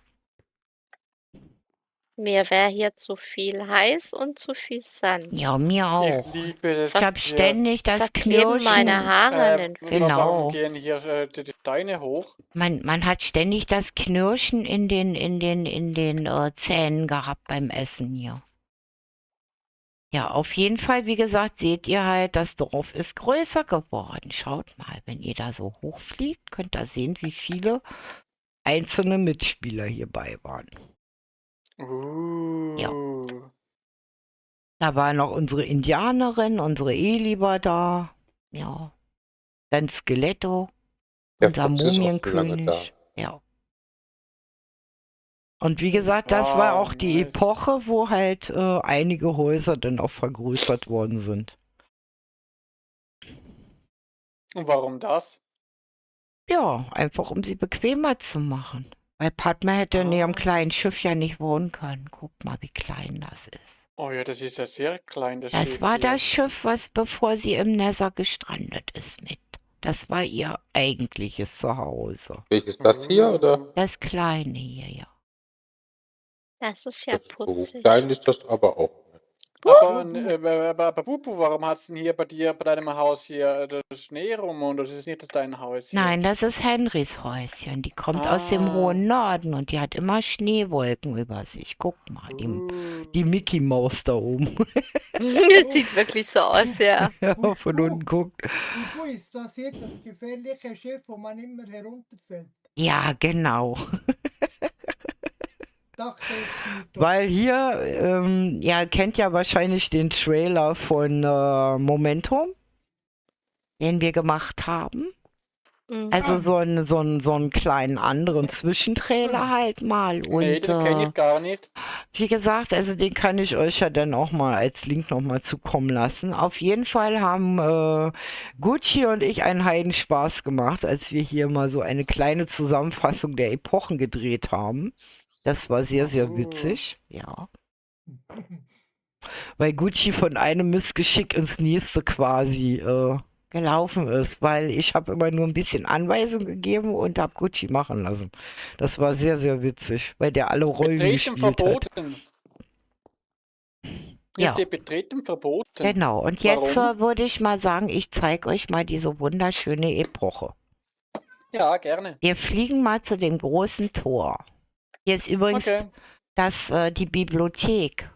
Mir wäre hier zu viel heiß und zu viel Sand. Ja, mir auch. Ich liebe das. Ich habe hier. ständig das Verkleben meine Knirschen. Haare an den Genau. Warum gehen hier die Steine hoch? Man hat ständig das Knirschen in den Zähnen gehabt beim Essen hier. Ja, auf jeden Fall, wie gesagt, seht ihr halt, das Dorf ist größer geworden. Schaut mal, wenn ihr da so hochfliegt, könnt ihr sehen, wie viele einzelne Mitspieler hierbei waren. Da war noch unsere Indianerin, unsere Eli war da. Ja. Dann Skeletto, Der unser Fuchs ist auch schon lange Mumienkönig. da. Ja. Und wie gesagt, das war Wow, auch die nice. Epoche, wo halt einige Häuser dann auch vergrößert worden sind. Und warum das? Ja, einfach um sie bequemer zu machen. Weil Padma hätte in ihrem Ah. kleinen Schiff ja nicht wohnen können. Guck mal, wie klein das ist. Oh ja, das ist ja sehr klein, das Das Schiff war hier. das Schiff, was bevor sie im Nether gestrandet ist mit. Das war ihr eigentliches Zuhause. Welches das hier oder? Das kleine hier, ja. Das ist ja Das so putzig. klein ist das aber auch. Aber Bubu, warum hat's denn hier bei deinem Haus hier das Schnee rum und das ist nicht dein Haus hier? Nein, das ist Henrys Häuschen. Die kommt aus dem Ah. hohen Norden und die hat immer Schneewolken über sich. Guck mal, die Mickey Maus da oben. Das sieht wirklich so aus, ja. Ja, von unten guckt. Wo ist das hier, das gefährliche Schiff, wo man immer herunterfällt? Ja, genau. Dachte ich mir doch. Weil hier, ihr kennt ja wahrscheinlich den Trailer von Momentum, den wir gemacht haben. Mhm. Also so einen kleinen anderen Zwischentrailer halt mal. Nee, Und das kenne ich gar nicht. wie gesagt, also den kann ich euch ja dann auch mal als Link nochmal zukommen lassen. Auf jeden Fall haben Gucci und ich einen Heidenspaß gemacht, als wir hier mal so eine kleine Zusammenfassung der Epochen gedreht haben. Das war sehr, sehr witzig, ja. Weil Gucci von einem Missgeschick ins nächste quasi gelaufen ist, weil ich habe immer nur ein bisschen Anweisung gegeben und habe Gucci machen lassen. Das war sehr, sehr witzig, weil der alle Rollen Betreten gespielt hat. verboten. Hier Ja, steht Betreten verboten. genau. Und jetzt Warum? würde ich mal sagen, ich zeige euch mal diese wunderschöne Epoche. Ja, gerne. Wir fliegen mal zu dem großen Tor. Hier ist übrigens Okay. die Bibliothek.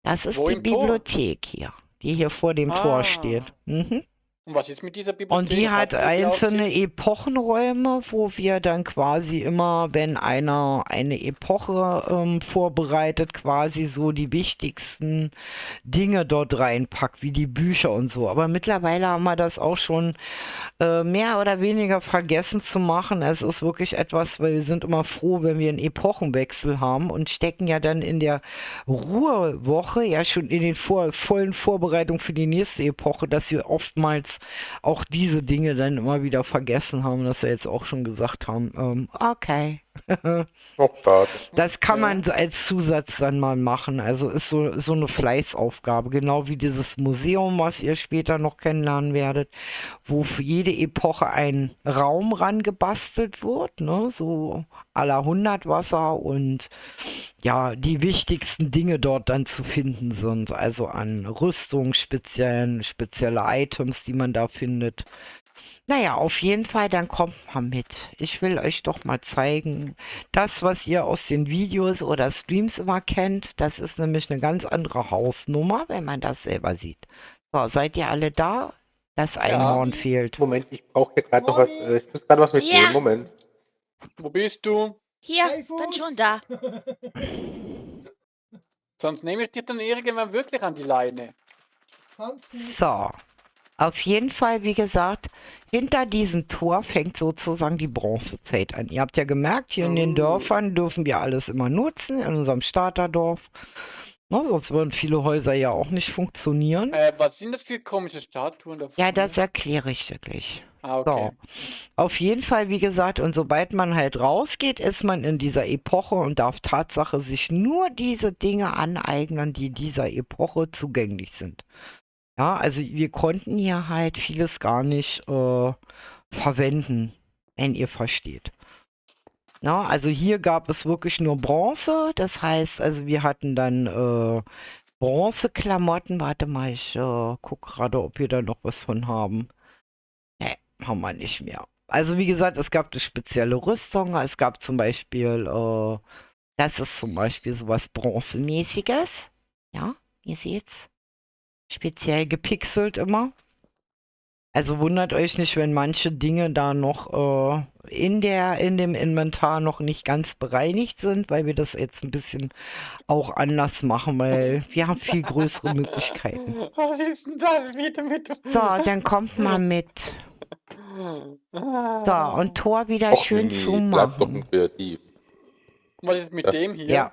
Das ist Wo die im Tor? Bibliothek hier, die hier vor dem Tor steht. Ah. Mhm. Und was ist mit dieser Und Bibliothek? die hat Habt ihr die einzelne Aufsicht? Epochenräume, wo wir dann quasi immer, wenn einer eine Epoche vorbereitet, quasi so die wichtigsten Dinge dort reinpackt, wie die Bücher und so. Aber mittlerweile haben wir das auch schon mehr oder weniger vergessen zu machen. Es ist wirklich etwas, weil wir sind immer froh, wenn wir einen Epochenwechsel haben und stecken ja dann in der Ruhewoche ja schon in den vollen Vorbereitungen für die nächste Epoche, dass wir oftmals auch diese Dinge dann immer wieder vergessen haben, dass wir jetzt auch schon gesagt haben, okay. Noch schade. Das kann man Okay. so als Zusatz dann mal machen. Also ist so eine Fleißaufgabe, genau wie dieses Museum, was ihr später noch kennenlernen werdet, wo für jede Epoche ein Raum rangebastelt wird, ne? So à la 100 Wasser und ja, die wichtigsten Dinge dort dann zu finden sind. Also an Rüstung, spezielle Items, die man da findet. Naja, auf jeden Fall, dann kommt mal mit. Ich will euch doch mal zeigen, das, was ihr aus den Videos oder Streams immer kennt, das ist nämlich eine ganz andere Hausnummer, wenn man das selber sieht. So, seid ihr alle da? Das Einhorn fehlt. Moment, ich brauche hier gerade noch was. Ich muss gerade was mitnehmen. Ja. Moment. Wo bist du? Hier, Bei bin Fuß. schon da. Sonst nehme ich dir dann irgendwann wirklich an die Leine. Kannst nicht. So, auf jeden Fall, wie gesagt, hinter diesem Tor fängt sozusagen die Bronzezeit an. Ihr habt ja gemerkt, hier in den Dörfern dürfen wir alles immer nutzen, in unserem Starterdorf. Na, sonst würden viele Häuser ja auch nicht funktionieren. Was sind das für komische Statuen da Ja, vorne? das erkläre ich dir gleich. Ah, So, okay. auf jeden Fall, wie gesagt, und sobald man halt rausgeht, ist man in dieser Epoche und darf Tatsache sich nur diese Dinge aneignen, die dieser Epoche zugänglich sind. Ja, also wir konnten hier halt vieles gar nicht verwenden, wenn ihr versteht. Na, also hier gab es wirklich nur Bronze, das heißt, also wir hatten dann Bronzeklamotten. Warte mal, ich gucke gerade, ob wir da noch was von haben. Ne, haben wir nicht mehr. Also wie gesagt, es gab eine spezielle Rüstung, es gab zum Beispiel, das ist zum Beispiel sowas Bronzemäßiges. Ja, ihr seht's. Speziell gepixelt immer. Also wundert euch nicht, wenn manche Dinge da noch in dem Inventar noch nicht ganz bereinigt sind, weil wir das jetzt ein bisschen auch anders machen, weil wir haben viel größere Möglichkeiten. Was ist denn das wieder mit... So, dann kommt mal mit. So, und Tor wieder Och, schön Mimi, bleib doch zumachen. ein Kreativ. Was ist mit Ja. dem hier? Ja.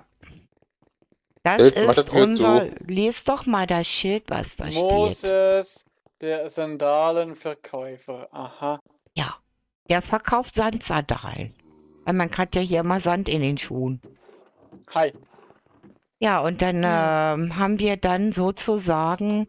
Das Mach ist das Tür unser. zu. Lest doch mal das Schild, was da steht. Moses, der Sandalenverkäufer. Aha. Ja. Der verkauft Sandsandalen. Weil man hat ja hier immer Sand in den Schuhen. Hi. Ja, und dann haben wir dann sozusagen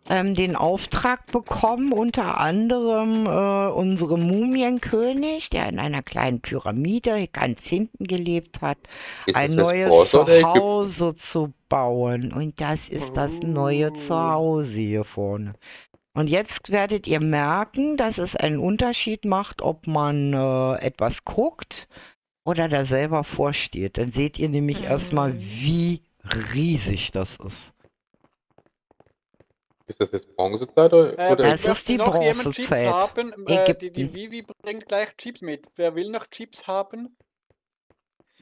den Auftrag bekommen, unter anderem unserem Mumienkönig, der in einer kleinen Pyramide ganz hinten gelebt hat, Ist ein das jetzt neues Bronze oder Ägypten? Zuhause zu bauen. Und das ist das neue Zuhause hier vorne. Und jetzt werdet ihr merken, dass es einen Unterschied macht, ob man etwas guckt oder da selber vorsteht. Dann seht ihr nämlich erstmal, wie riesig das ist. Ist das jetzt Bronzezeit oder Das Ägypten? ist die noch jemand Chips Bronzezeit. haben? Die Ägypten. Vivi bringt gleich Chips mit. Wer will noch Chips haben?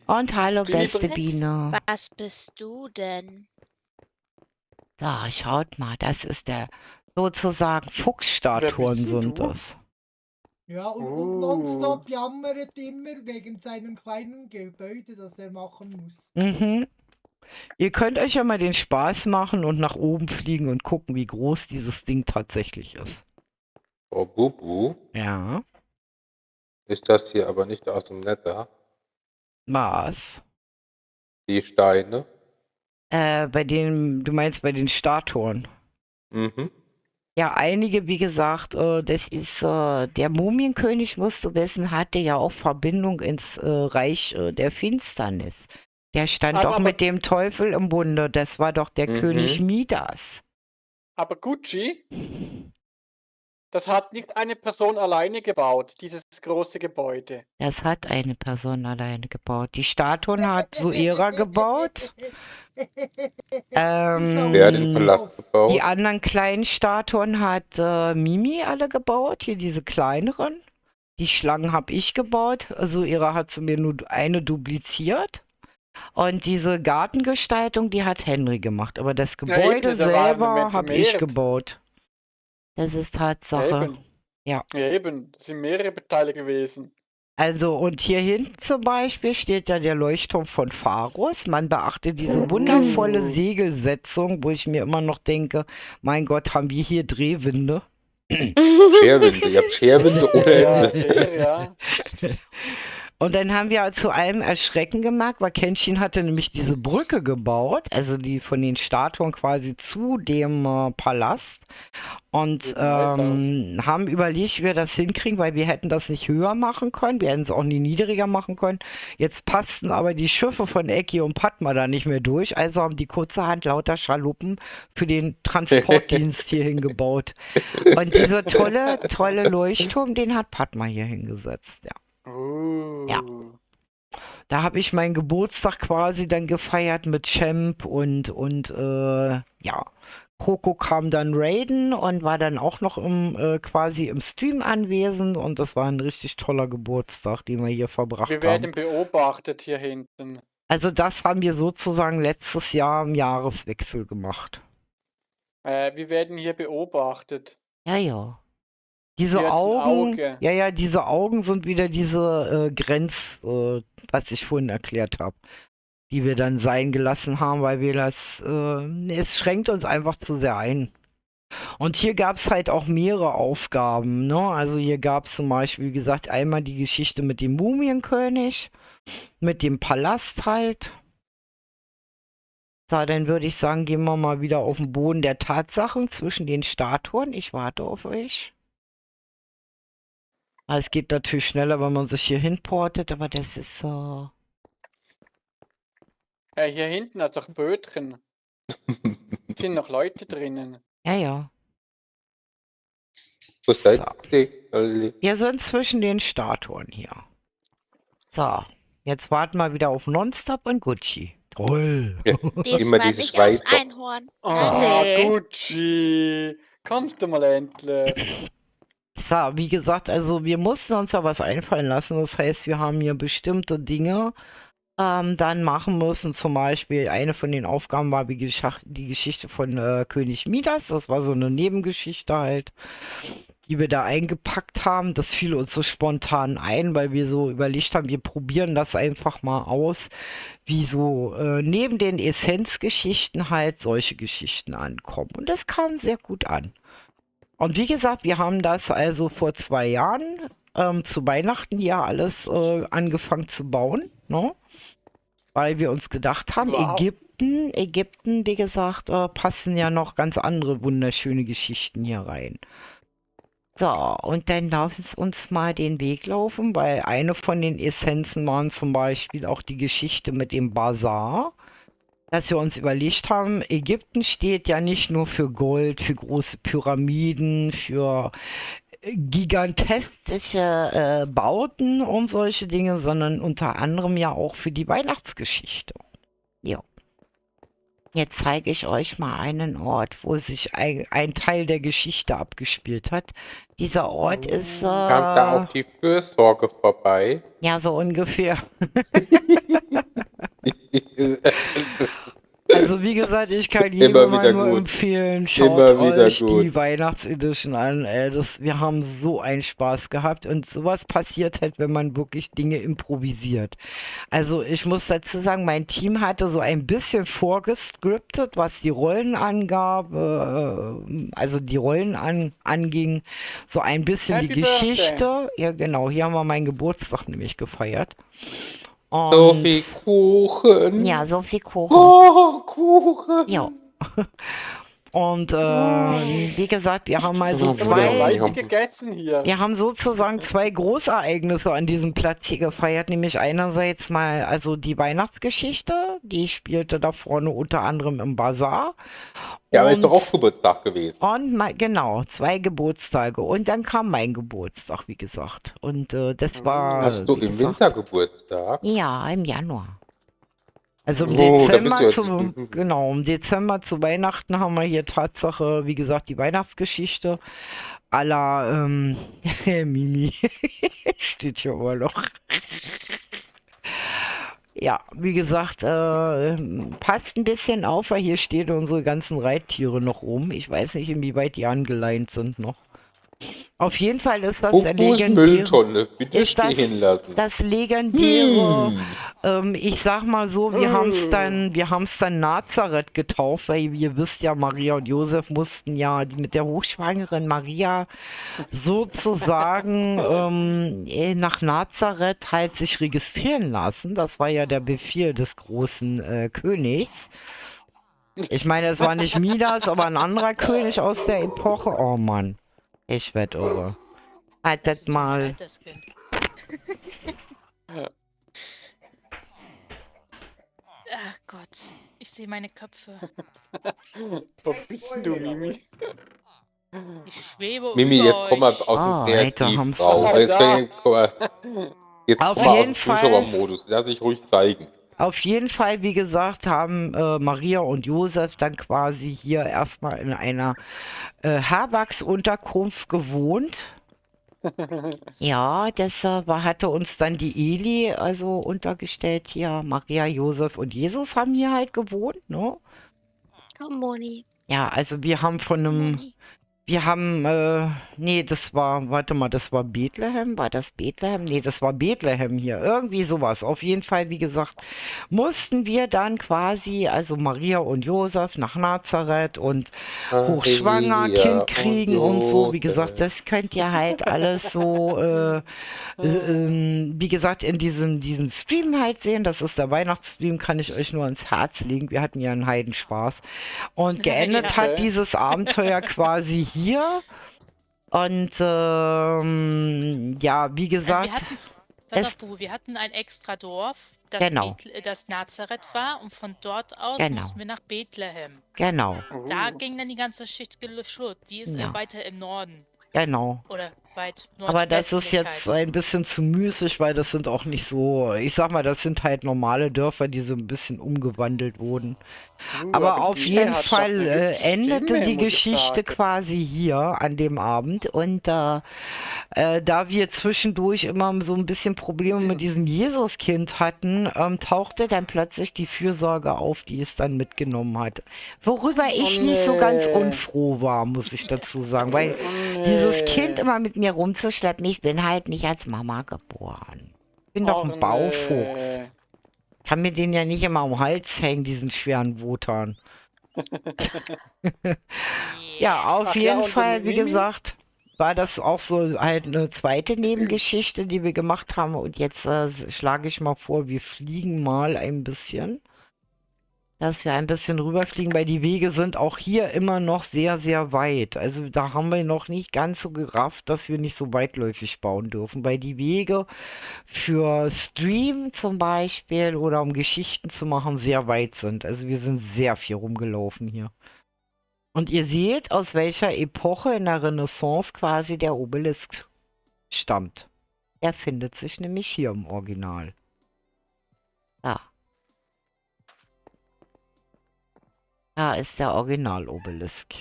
Und hallo, Bibi beste bringt's? Biene. Was bist du denn? Da, schaut mal, das ist der sozusagen Fuchsstatuen Wer bist denn sind du? das. Ja, und nonstop jammert immer wegen seinem kleinen Gebäude, das er machen muss. Mhm. Ihr könnt euch ja mal den Spaß machen und nach oben fliegen und gucken, wie groß dieses Ding tatsächlich ist. Oh, Bubu. Ja, Ist das hier aber nicht aus dem Nether? was? Die Steine? Du meinst bei den Statuen. Mhm. Ja, einige, wie gesagt, das ist der Mumienkönig, musst du wissen, hatte ja auch Verbindung ins Reich der Finsternis. Der stand doch Aber mit dem Teufel im Bunde. Das war doch der König Midas. Aber Gucci, das hat nicht eine Person alleine gebaut, dieses große Gebäude. Das hat eine Person alleine gebaut. Die Statuen hat Suera gebaut. Wer hat den Palast Die gebaut? anderen kleinen Statuen hat Mimi alle gebaut, hier diese kleineren. Die Schlangen habe ich gebaut. Suera hat zu mir nur eine dupliziert. Und diese Gartengestaltung, die hat Henry gemacht. Aber das Gebäude eben, da waren selber Momente habe ich mehr. gebaut. Das ist Tatsache. Eben. Ja. Ja, eben, es sind mehrere Beteiligte gewesen. Also, und hier hinten zum Beispiel steht ja der Leuchtturm von Pharos. Man beachte diese wundervolle Segelsetzung, wo ich mir immer noch denke, mein Gott, haben wir hier Drehwinde? Scherwinde. Ihr habt Scherwinde oder Ja, Hände. sehr, ja. Und dann haben wir zu allem Erschrecken gemerkt, weil Kenshin hatte nämlich diese Brücke gebaut, also die von den Statuen quasi zu dem Palast. Und Sieht nice aus. haben überlegt, wie wir das hinkriegen, weil wir hätten das nicht höher machen können, wir hätten es auch nie niedriger machen können. Jetzt passten aber die Schiffe von Eki und Padma da nicht mehr durch, also haben die kurzerhand lauter Schaluppen für den Transportdienst hier hingebaut. Und dieser tolle Leuchtturm, den hat Padma hier hingesetzt, ja. Ja. Da habe ich meinen Geburtstag quasi dann gefeiert mit Champ und ja, Coco kam dann raiden und war dann auch noch quasi im Stream anwesend und das war ein richtig toller Geburtstag, den wir hier verbracht Wir haben. werden beobachtet hier hinten. Also das haben wir sozusagen letztes Jahr im Jahreswechsel gemacht. Wir werden hier beobachtet. Ja, ja. Diese Hier hat's ein Augen, Auge. ja, diese Augen sind wieder diese was ich vorhin erklärt habe, die wir dann sein gelassen haben, weil wir es schränkt uns einfach zu sehr ein. Und hier gab es halt auch mehrere Aufgaben, ne? Also hier gab es zum Beispiel, wie gesagt, einmal die Geschichte mit dem Mumienkönig, mit dem Palast halt. So, dann würde ich sagen, gehen wir mal wieder auf den Boden der Tatsachen zwischen den Statuen. Ich warte auf euch. Es geht natürlich schneller, wenn man sich hier hinportet, aber das ist so. Hier hinten hat doch Bötchen. Sind noch Leute drinnen. Ja, ja. So seid ihr alle. Wir sind zwischen den Statuen hier. So, jetzt warten wir wieder auf Nonstop und Gucci. Toll. Ja, Diesmal diese nicht aufs Schweizer. Einhorn. Ah, Nee. Gucci. Kommst du mal endlich? So, wie gesagt, also wir mussten uns da was einfallen lassen. Das heißt, wir haben hier bestimmte Dinge dann machen müssen. Zum Beispiel eine von den Aufgaben war die Geschichte von König Midas. Das war so eine Nebengeschichte halt, die wir da eingepackt haben. Das fiel uns so spontan ein, weil wir so überlegt haben, wir probieren das einfach mal aus, wie so neben den Essenzgeschichten halt solche Geschichten ankommen. Und das kam sehr gut an. Und wie gesagt, wir haben das also vor 2 Jahren zu Weihnachten ja alles angefangen zu bauen, ne? Weil wir uns gedacht haben, Wow. Ägypten, wie gesagt, passen ja noch ganz andere wunderschöne Geschichten hier rein. So, und dann lassen wir uns mal den Weg laufen, weil eine von den Essenzen waren zum Beispiel auch die Geschichte mit dem Bazar. Dass wir uns überlegt haben, Ägypten steht ja nicht nur für Gold, für große Pyramiden, für gigantische Bauten und solche Dinge, sondern unter anderem ja auch für die Weihnachtsgeschichte. Ja. Jetzt zeige ich euch mal einen Ort, wo sich ein Teil der Geschichte abgespielt hat. Dieser Ort ist, Kam da auch die Fürsorge vorbei? ja, so ungefähr. Also wie gesagt, ich kann jedem Immer mal wieder nur gut. empfehlen, schaut Immer wieder euch gut. die Weihnachtsedition an. Wir haben so einen Spaß gehabt und sowas passiert halt, wenn man wirklich Dinge improvisiert. Also ich muss dazu sagen, mein Team hatte so ein bisschen vorgescriptet, was die Rollenangabe, also die Rollen anging, so ein bisschen die Happy Birthday. Geschichte. Ja genau, hier haben wir meinen Geburtstag nämlich gefeiert. So Und viel Kuchen. ja, so viel Kuchen. Oh, Kuchen. Ja. Und wie gesagt, wir haben also Ja, Da wurde ja Zwei- leicht gegessen hier. wir haben sozusagen zwei Großereignisse an diesem Platz hier gefeiert, nämlich einerseits mal also die Weihnachtsgeschichte, die spielte da vorne unter anderem im Bazar. Ja, aber ist doch Und- auch Geburtstag gewesen. Und genau, 2 Geburtstage. Und dann kam mein Geburtstag, wie gesagt. Und das war. Hast du wie im gesagt, Winter Geburtstag? Ja, im Januar. Also im Oh, da bist Dezember du ja- zu, genau, im Dezember zu Weihnachten haben wir hier Tatsache, wie gesagt, die Weihnachtsgeschichte à la Mimi. Steht hier immer noch. Ja, wie gesagt, passt ein bisschen auf, weil hier stehen unsere ganzen Reittiere noch rum. Ich weiß nicht, inwieweit die angeleint sind noch. Auf jeden Fall ist das der Fokus legendäre, Mülltonne, bitte ist das- stehen lassen. das legendäre, Hm. ich sag mal so, wir haben's dann Nazareth getauft, weil ihr wisst ja, Maria und Josef mussten ja mit der hochschwangeren Maria sozusagen nach Nazareth halt sich registrieren lassen. Das war ja der Befehl des großen Königs. Ich meine, es war nicht Midas, aber ein anderer König aus der Epoche. Oh Mann, ich werd irre. Haltet tut mir mal. leid, das Kind. Ach Gott, ich sehe meine Köpfe. Wo bist denn du, Mimi? Ich schwebe Mimi, über jetzt komm mal euch. aus Ah, dem alter Kreativraum. Hamster. Jetzt Auf komm mal aus jeden dem Fall- Zuschauermodus. Lass dich ruhig zeigen. Auf jeden Fall, wie gesagt, haben Maria und Josef dann quasi hier erstmal in einer Herbergsunterkunft gewohnt. Ja, das hatte uns dann die Eli also untergestellt hier. Maria, Josef und Jesus haben hier halt gewohnt, ne? Komm, Moni. Ja, also wir haben von einem, wir haben, nee, das war, warte mal, das war Bethlehem, war das Bethlehem? Nee, das war Bethlehem hier, irgendwie sowas. Auf jeden Fall, wie gesagt, mussten wir dann quasi, also Maria und Josef nach Nazareth und hochschwanger, Maria Kind kriegen und so. Wie Josef. gesagt, das könnt ihr halt alles so, wie gesagt, in diesem Stream halt sehen. Das ist der Weihnachtsstream, kann ich euch nur ans Herz legen. Wir hatten ja einen Heidenspaß. Und geendet Ja. hat dieses Abenteuer quasi hier. Und ja, wie Also gesagt, wir hatten, pass es- auf, Bubu, wir hatten ein extra Dorf, das, Genau. das Nazareth war, und von dort aus Genau. mussten wir nach Bethlehem. genau, Da ging dann die ganze Schicht los. Die ist Ja. weiter im Norden. genau. Oder weit Aber das ist nordwestlich jetzt halt. ein bisschen zu müßig, weil das sind auch nicht so, ich sag mal, das sind halt normale Dörfer, die so ein bisschen umgewandelt wurden. Aber auf die jeden hat doch Fall eine hübsche endete Stimme, die muss ich Geschichte sagen. quasi hier an dem Abend. Und da wir zwischendurch immer so ein bisschen Probleme mit diesem Jesuskind hatten, tauchte dann plötzlich die Fürsorge auf, die es dann mitgenommen hat. Worüber ich nicht so ganz nee. unfroh war, muss ich dazu sagen, weil dieses Kind immer mit mir rumzuschleppen, ich bin halt nicht als Mama geboren. Ich bin doch ein Baufuchs. Kann mir den ja nicht immer am Hals hängen, diesen schweren Wotan. Ja, auf Ach ja, jeden und Fall, wie Mimi? gesagt, war das auch so halt eine zweite Nebengeschichte, die wir gemacht haben. Und jetzt schlage ich mal vor, wir fliegen mal ein bisschen. Dass wir ein bisschen rüberfliegen, weil die Wege sind auch hier immer noch sehr, sehr weit. Also da haben wir noch nicht ganz so gerafft, dass wir nicht so weitläufig bauen dürfen, weil die Wege für Stream zum Beispiel oder um Geschichten zu machen sehr weit sind. Also wir sind sehr viel rumgelaufen hier. Und ihr seht, aus welcher Epoche in der Renaissance quasi der Obelisk stammt. Er findet sich nämlich hier im Original. Da. Da ist der Original-Obelisk.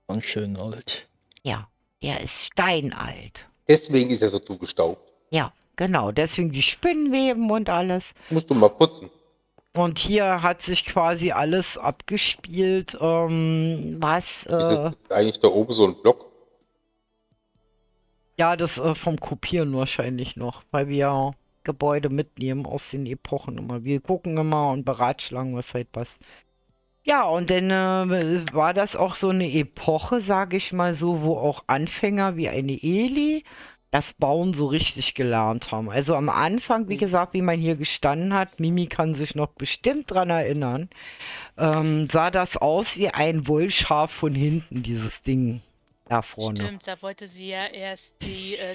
Und schön alt. Ja, der ist steinalt. Deswegen ist er so zugestaubt. Ja, genau. Deswegen die Spinnweben und alles. Musst du mal putzen. Und hier hat sich quasi alles abgespielt, was, Ist das eigentlich da oben so ein Block? ja, das vom Kopieren wahrscheinlich noch, weil wir Gebäude mitnehmen aus den Epochen immer. Wir gucken immer und beratschlagen, was halt was. Ja, und dann war das auch so eine Epoche, sage ich mal so, wo auch Anfänger wie eine Eli das Bauen so richtig gelernt haben. Also am Anfang, wie gesagt, wie man hier gestanden hat, Mimi kann sich noch bestimmt dran erinnern, sah das aus wie ein Wollschaf von hinten, dieses Ding da vorne. Stimmt, da wollte sie ja erst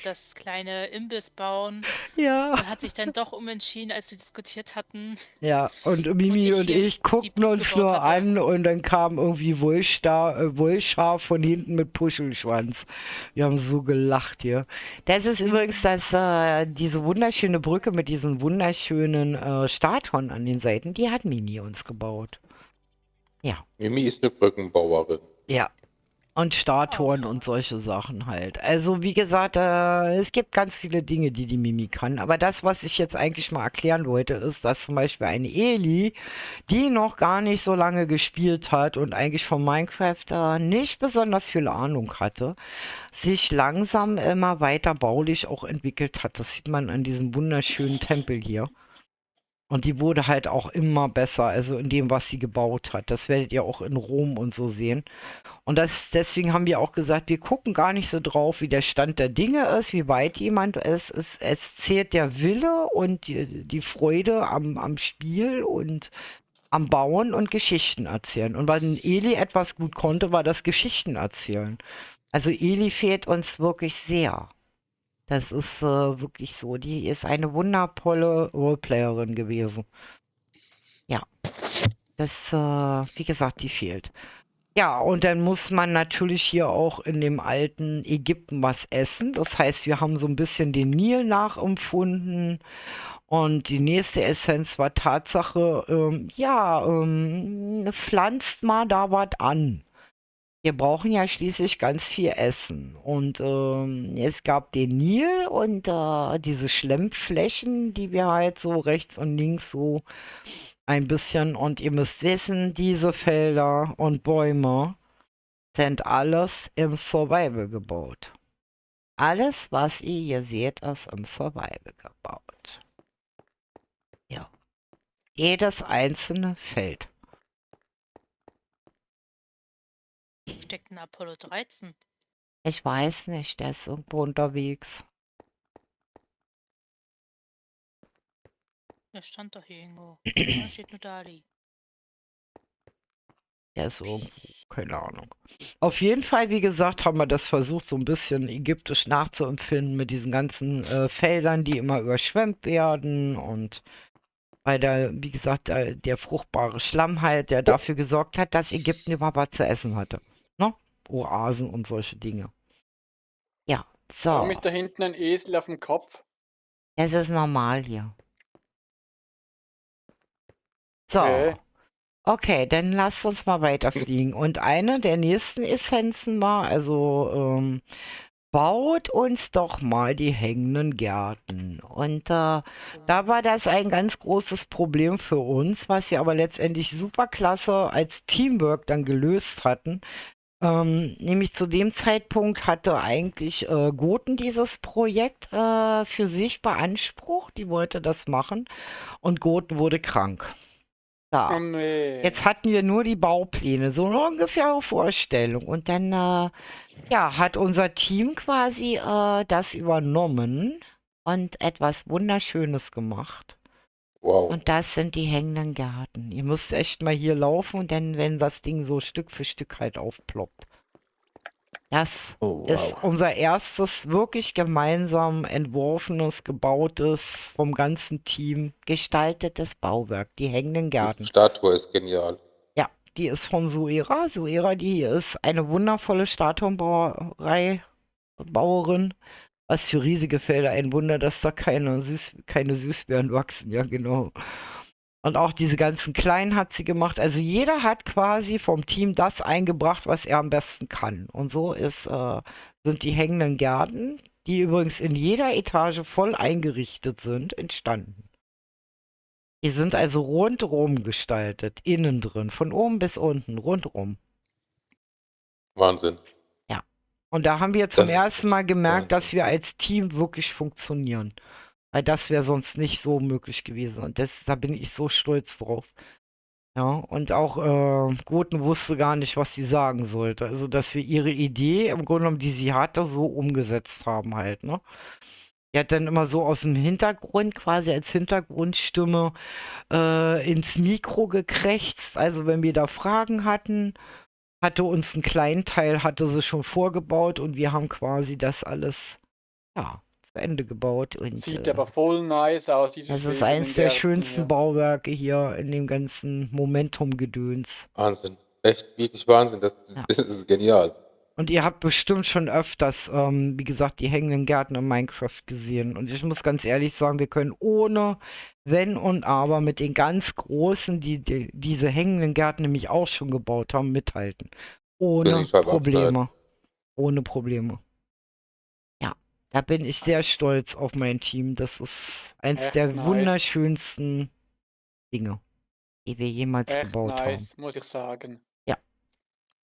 das kleine Imbiss bauen Ja, und hat sich dann doch umentschieden, als wir diskutiert hatten. ja, und Mimi ich und hier ich guckten die uns gebaut nur hatte. an und dann kam irgendwie Wollschaf von hinten mit Puschelschwanz. Wir haben so gelacht hier. Das ist übrigens diese wunderschöne Brücke mit diesen wunderschönen Statuen an den Seiten, die hat Mimi uns gebaut. Mimi ist eine Brückenbauerin. Ja. Und Statuen und solche Sachen halt. Also wie gesagt, es gibt ganz viele Dinge, die die Mimi kann. Aber das, was ich jetzt eigentlich mal erklären wollte, ist, dass zum Beispiel eine Eli, die noch gar nicht so lange gespielt hat und eigentlich von Minecraft nicht besonders viel Ahnung hatte, sich langsam immer weiter baulich auch entwickelt hat. Das sieht man an diesem wunderschönen Tempel hier. Und die wurde halt auch immer besser, also in dem, was sie gebaut hat. Das werdet ihr auch in Rom und so sehen. Und deswegen haben wir auch gesagt, wir gucken gar nicht so drauf, wie der Stand der Dinge ist, wie weit jemand ist. Es zählt der Wille und die Freude am Spiel und am Bauen und Geschichten erzählen. Und weil Eli etwas gut konnte, war das Geschichten erzählen. Also Eli fehlt uns wirklich sehr. Das ist wirklich so. Die ist eine wundervolle Roleplayerin gewesen. Ja, das, wie gesagt, die fehlt. Ja, und dann muss man natürlich hier auch in dem alten Ägypten was essen. Das heißt, wir haben so ein bisschen den Nil nachempfunden. Und die nächste Essenz war Tatsache, pflanzt mal da was an. Wir brauchen ja schließlich ganz viel Essen. Und es gab den Nil und diese Schlemmflächen, die wir halt so rechts und links so ein bisschen. Und ihr müsst wissen, diese Felder und Bäume sind alles im Survival gebaut. Alles, was ihr hier seht, ist im Survival gebaut. Ja. Jedes einzelne Feld. Steckt ein Apollo 13. Ich weiß nicht, der ist irgendwo unterwegs. Der stand doch hier irgendwo. Da steht nur Dali. Der ist irgendwo, keine Ahnung. Auf jeden Fall, wie gesagt, haben wir das versucht, so ein bisschen ägyptisch nachzuempfinden mit diesen ganzen Feldern, die immer überschwemmt werden und weil da, wie gesagt, der fruchtbare Schlamm halt, der dafür gesorgt hat, dass Ägypten überhaupt was zu essen hatte. Ne? Oasen und solche Dinge. Ja, Warum so. ist da hinten ein Esel auf dem Kopf? Das ist normal hier. So. Okay. Okay, dann lasst uns mal weiterfliegen. Und eine der nächsten Essenzen war, also baut uns doch mal die hängenden Gärten. Und da war das ein ganz großes Problem für uns, was wir aber letztendlich super klasse als Teamwork dann gelöst hatten. Nämlich zu dem Zeitpunkt hatte eigentlich Goten dieses Projekt für sich beansprucht. Die wollte das machen und Goten wurde krank. Oh So. nee. Jetzt hatten wir nur die Baupläne, so eine ungefähre Vorstellung. Und dann hat unser Team quasi das übernommen und etwas Wunderschönes gemacht. Wow. Und das sind die hängenden Gärten. Ihr müsst echt mal hier laufen und dann, wenn das Ding so Stück für Stück halt aufploppt. Das ist unser erstes wirklich gemeinsam entworfenes, gebautes, vom ganzen Team gestaltetes Bauwerk, die hängenden Die Gärten. Statue ist genial. Ja, die ist von Suera. Suera, die ist eine wundervolle Statuenbauerin. Was für riesige Felder. Ein Wunder, dass da keine Süßbeeren wachsen. Ja, genau. Und auch diese ganzen Kleinen hat sie gemacht. Also jeder hat quasi vom Team das eingebracht, was er am besten kann. Und so sind die hängenden Gärten, die übrigens in jeder Etage voll eingerichtet sind, entstanden. Die sind also rundherum gestaltet, innen drin, von oben bis unten, rundherum. Wahnsinn. Ja. Und da haben wir zum Das ist ersten Mal gemerkt, Wahnsinn. dass wir als Team wirklich funktionieren. Weil das wäre sonst nicht so möglich gewesen. Und da bin ich so stolz drauf. Ja, und auch Goten wusste gar nicht, was sie sagen sollte. Also, dass wir ihre Idee, im Grunde genommen, die sie hatte, so umgesetzt haben halt, ne? Die hat dann immer so aus dem Hintergrund, quasi als Hintergrundstimme, ins Mikro gekrächzt. Also, wenn wir da Fragen hatten, hatte uns einen kleinen Teil, hatte sie schon vorgebaut und wir haben quasi das alles, ja, zu Ende gebaut. Und Sieht aber voll nice aus, diese das ist schwebenden eins der Gärten schönsten hier. Bauwerke hier in dem ganzen Momentum-Gedöns. Wahnsinn. Echt, wirklich Wahnsinn. Das Ja. ist genial. Und ihr habt bestimmt schon öfters, wie gesagt, die hängenden Gärten in Minecraft gesehen. Und ich muss ganz ehrlich sagen, wir können ohne Wenn und Aber mit den ganz Großen, die diese hängenden Gärten nämlich auch schon gebaut haben, mithalten. Ohne Die Scheibe Probleme. Ohne Probleme. Ja, da bin ich sehr stolz auf mein Team. Das ist eins Echt der nice. wunderschönsten Dinge, die wir jemals Echt gebaut haben. nice, muss ich sagen.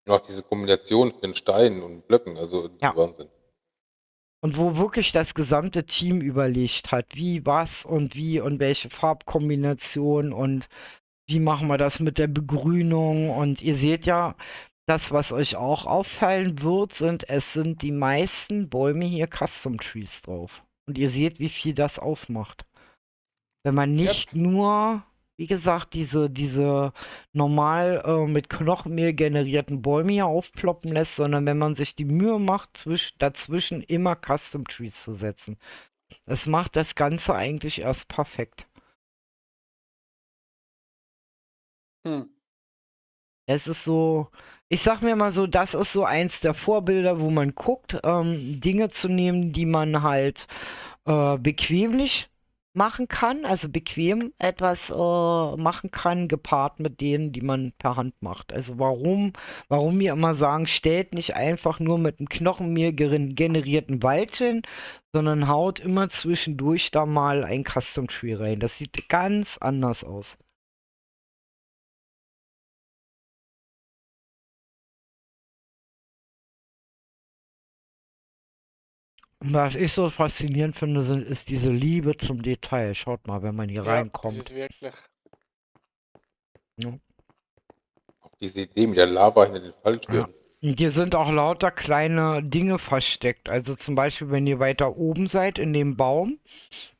Und auch diese Kombination von Steinen und Blöcken, also Ja. Wahnsinn. Und wo wirklich das gesamte Team überlegt hat, wie, was und wie und welche Farbkombination und wie machen wir das mit der Begrünung. Und ihr seht ja, das, was euch auch auffallen wird, es sind die meisten Bäume hier Custom Trees drauf. Und ihr seht, wie viel das ausmacht. Wenn man nicht nur, wie gesagt, diese normal mit Knochenmehl generierten Bäume hier aufploppen lässt, sondern wenn man sich die Mühe macht, dazwischen immer Custom Trees zu setzen. Das macht das Ganze eigentlich erst perfekt. Es ist so, ich sag mir mal so, das ist so eins der Vorbilder, wo man guckt, Dinge zu nehmen, die man halt bequemlich machen kann, also bequem etwas machen kann, gepaart mit denen, die man per Hand macht. Also warum wir immer sagen, stellt nicht einfach nur mit einem Knochenmehl generierten Wald hin, sondern haut immer zwischendurch da mal ein Custom Tree rein. Das sieht ganz anders aus. Und was ich so faszinierend finde, ist diese Liebe zum Detail. Schaut mal, wenn man hier Ja, das reinkommt. ist wirklich. Auch diese Idee mit der Lava hinter den Falltüren. Und hier sind auch lauter kleine Dinge versteckt. Also zum Beispiel, wenn ihr weiter oben seid in dem Baum,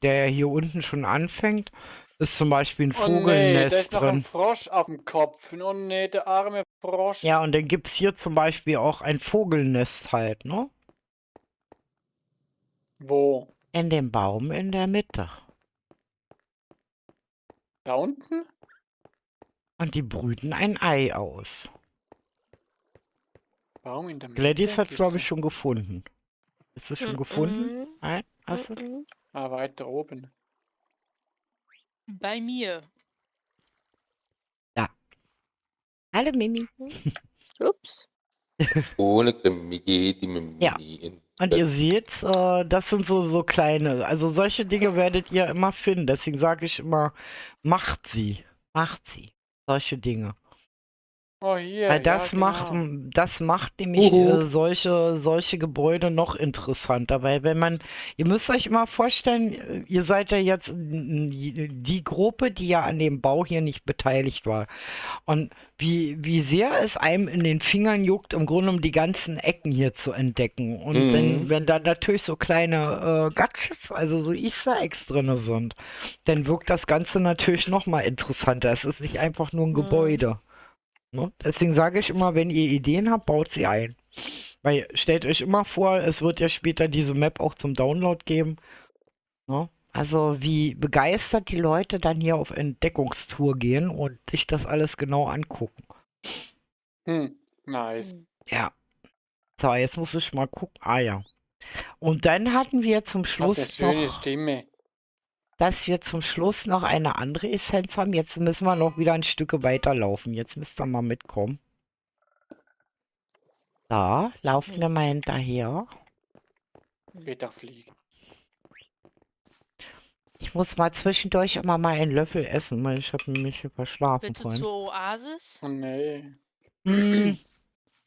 der hier unten schon anfängt, ist zum Beispiel ein Oh nee, da Vogelnest ist noch ein drin. Frosch auf dem Kopf. Oh nee, der arme Frosch. Ja, und dann gibt es hier zum Beispiel auch ein Vogelnest halt, ne? Wo? In dem Baum in der Mitte. Da unten? Und die brüten ein Ei aus. Baum in der Mitte? Gladys hat es, glaube ich, Gibt's schon gefunden. Ist es schon gefunden? Nein? Hast du? Mhm. Ah, weiter oben. Bei mir. Hallo Mimi. Ups. Ohne Krimi geht die Mimi Ja. in. Und ihr seht, das sind so kleine, also solche Dinge werdet ihr immer finden. Deswegen sage ich immer, macht sie, solche Dinge. Oh hier, Weil das ja, genau. das macht nämlich solche Gebäude noch interessanter. Weil wenn man, ihr müsst euch immer vorstellen, ihr seid ja jetzt die Gruppe, die ja an dem Bau hier nicht beteiligt war. Und wie sehr es einem in den Fingern juckt, im Grunde um die ganzen Ecken hier zu entdecken. Und wenn da natürlich so kleine Gatches, also so Easter Eggs drin sind, dann wirkt das Ganze natürlich nochmal interessanter. Es ist nicht einfach nur ein Gebäude. Ne? Deswegen sage ich immer, wenn ihr Ideen habt, baut sie ein. Weil stellt euch immer vor, es wird ja später diese Map auch zum Download geben. Ne? Also wie begeistert die Leute dann hier auf Entdeckungstour gehen und sich das alles genau angucken. Nice. Ja. So, jetzt muss ich mal gucken. Ah ja. Und dann hatten wir zum Was Schluss eine schöne noch, Stimme. dass wir zum Schluss noch eine andere Essenz haben. Jetzt müssen wir noch wieder ein Stück weiterlaufen. Jetzt müsst ihr mal mitkommen. Da, laufen wir mal hinterher. Wieder fliegen. Ich muss mal zwischendurch immer mal einen Löffel essen, weil ich habe mich hier verschlafen Willst du vorhin. zur Oasis? Oh nee.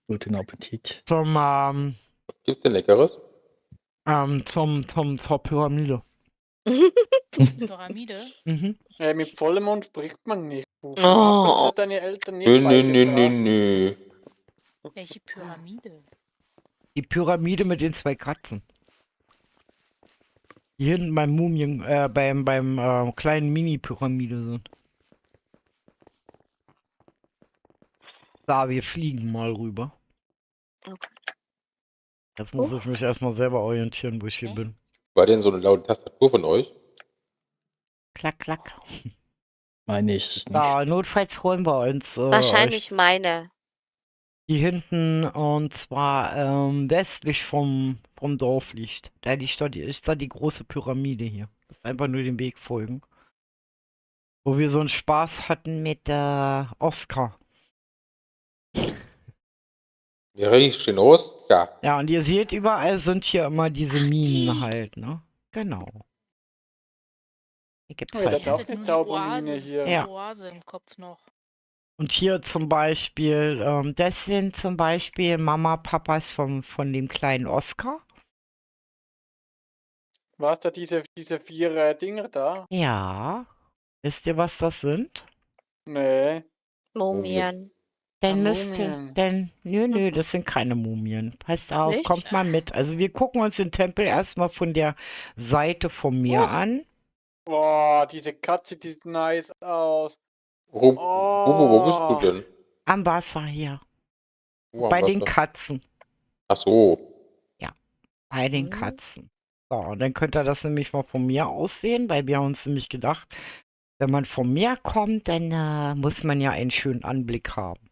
Guten Appetit. Gibt's denn Leckeres? Zur Pyramide. Pyramide? Mhm. Mit vollem Mund spricht man nicht. Oh. Deine Eltern nicht Nö, nö, nö, nö, beigebracht. nö. Welche Pyramide? Die Pyramide mit den 2 Katzen. Die hinten beim beim kleinen Mini-Pyramide sind. Da, wir fliegen mal rüber. Okay. Jetzt muss ich mich erstmal selber orientieren, wo ich hier bin. War denn so eine laute Tastatur von euch? Klack, klack. Meine ist es nicht. Da, notfalls holen wir uns Wahrscheinlich euch meine. die hinten, und zwar westlich vom Dorf liegt. Da liegt da ist da die große Pyramide hier. Das ist einfach nur den Weg folgen. Wo wir so einen Spaß hatten mit Oscar. Ja, richtig in Oscar. Ja, und ihr seht, überall sind hier immer diese Ach, Minen die. halt, ne? Genau. Hier gibt's Oh, ja, halt das ist auch Hatte eine nur Zaubermine Oase, hier. Ja. Oase im Kopf noch. Und hier zum Beispiel, das sind zum Beispiel Mama, Papas von dem kleinen Oscar. Was da diese 4 Dinger da? Ja. Wisst ihr, was das sind? Nee. Mumien. Denn Mumien. nö, das sind keine Mumien. Passt auf, Nicht? kommt mal mit. Also wir gucken uns den Tempel erstmal von der Seite vom Meer an. Boah, diese Katze sieht nice aus. Wo bist du denn? Am Wasser hier. Wo am Bei den Wasser? Katzen. Ach so. Bei den Mhm. Katzen. So, und dann könnt ihr das nämlich mal von mir aus sehen, weil wir haben uns nämlich gedacht, wenn man vom Meer kommt, dann muss man ja einen schönen Anblick haben.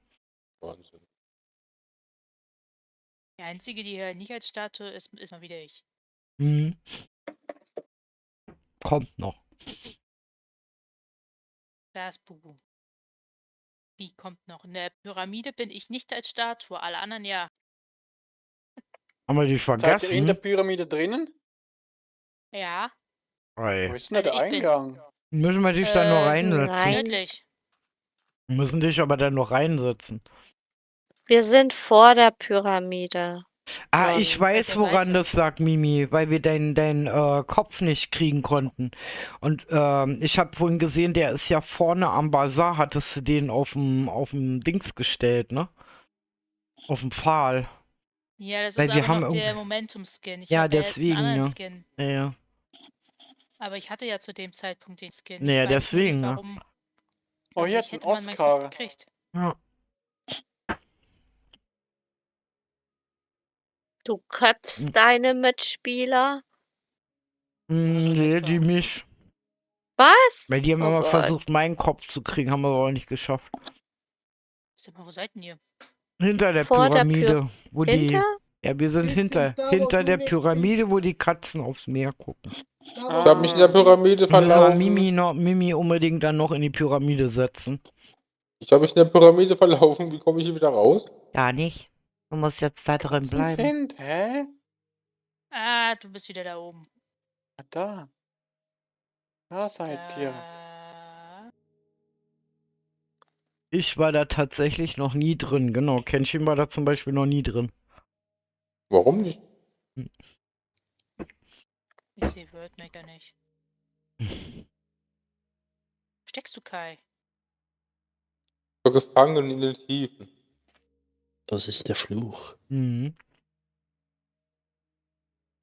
Wahnsinn. Die einzige, die hier nicht als Statue ist, ist mal wieder ich. Hm. Kommt noch. Da ist Bubu. Wie kommt noch? In der Pyramide bin ich nicht als Statue, alle anderen ja. Haben wir die Seid ihr in der vergessen? Pyramide drinnen? Ja, Wo Ey. ist denn da der Also ich bin- Eingang? Müssen wir dich da nur reinsetzen? nein. nördlich. Müssen dich aber dann noch reinsetzen. Wir sind vor der Pyramide. Ah, Ja, ich auf weiß, der woran Seite. das lag, Mimi, weil wir deinen Kopf nicht kriegen konnten. Und ich habe vorhin gesehen, der ist ja vorne am Bazar, hattest du den auf dem Dings gestellt, ne? Auf dem Pfahl. Ja, das Weil ist wir aber haben noch der irgendwie- Momentum-Skin. Ich Ja, habe ja jetzt einen deswegen, anderen ja. Skin. Ja, ja. Aber ich hatte ja zu dem Zeitpunkt den Skin. Naja, Ich weiß nur nicht, deswegen, ne? warum. Oh, Also hier ich ist ein hätte mal meinen Kopf Oscar. gekriegt. Ja. Du köpfst Hm. deine Mitspieler. Nee, die mich. Was? Weil die haben Oh immer Gott. versucht, meinen Kopf zu kriegen, haben wir aber auch nicht geschafft. Sag mal, wo seid denn ihr? Hinter der Vor der Pyramide, wo die. Hinter? Ja, wir sind Wir hinter sind da, wo hinter du der nicht Pyramide, bist. wo die Katzen aufs Meer gucken. Da, Ich habe mich in der Pyramide Müssen wir verlaufen. Mimi unbedingt dann noch in die Pyramide setzen. Ich habe mich in der Pyramide verlaufen. Wie komme ich hier wieder raus? Gar nicht. Du musst jetzt da drin Katzen bleiben. sind, hä? Ah, du bist wieder da oben. Ah, da. Da seid ihr. Da. Ich war da tatsächlich noch nie drin. Genau, Kenshin war da zum Beispiel noch nie drin. Warum nicht? Ich sehe Worldmaker nicht. Steckst du, Kai? Ich war gefangen in den Tiefen. Das ist der Fluch. Mhm.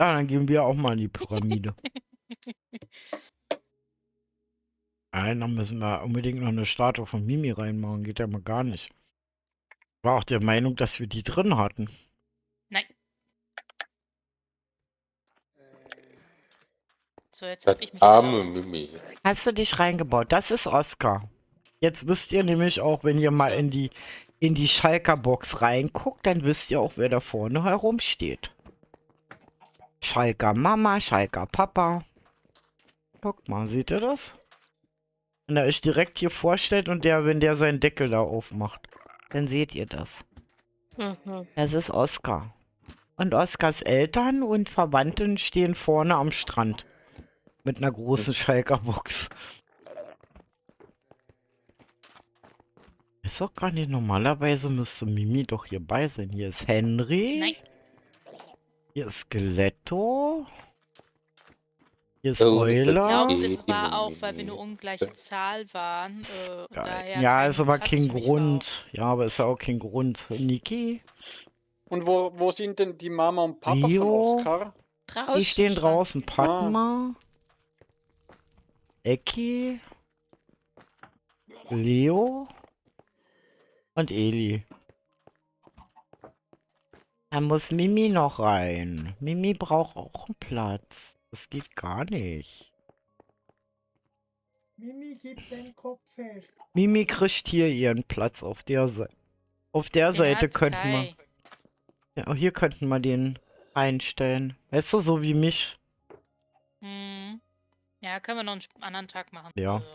Ja, dann gehen wir auch mal in die Pyramide. Nein, dann müssen wir unbedingt noch eine Statue von Mimi reinmachen. Geht ja mal gar nicht. War auch der Meinung, dass wir die drin hatten. Nein. So, jetzt Das hab ich mich arme verlaufen. Mimi. Hast du dich reingebaut? Das ist Oscar. Jetzt wisst ihr nämlich auch, wenn ihr mal So. in die Schalker Box reinguckt, dann wisst ihr auch, wer da vorne herumsteht. Schalker Mama, Schalker Papa. Guckt mal, seht ihr das? Wenn er euch direkt hier vorstellt und wenn der seinen Deckel da aufmacht, dann seht ihr das. Mhm. Das ist Oscar. Und Oscars Eltern und Verwandten stehen vorne am Strand. Mit einer großen Schalker Box. Ist doch gar nicht. Normalerweise müsste Mimi doch hierbei sein. Hier ist Henry. Nein. Hier ist Skeletto. Hier ist Oh, Eule. Ich glaube, geht es war die auch, weil wir eine Mumie. ungleiche Zahl waren. Und Geil. daher Ja, kein ist aber Platz kein für mich war Grund. auch. Ja, aber ist ja auch kein Grund. Niki, Und wo sind denn die Mama und Papa von Leo, Oskar? die Draußen stehen schon. draußen. Padma, Eki, Leo und Eli. Da muss Mimi noch rein. Mimi braucht auch einen Platz. Das geht gar nicht. Mimi, gib den Kopf her. Mimi kriegt hier ihren Platz auf der Seite. Auf der Den Seite hat könnten wir. Kai. Ja, auch hier könnten wir den einstellen. Weißt du, so wie mich. Hm. Ja, können wir noch einen anderen Tag machen. Ja. Also,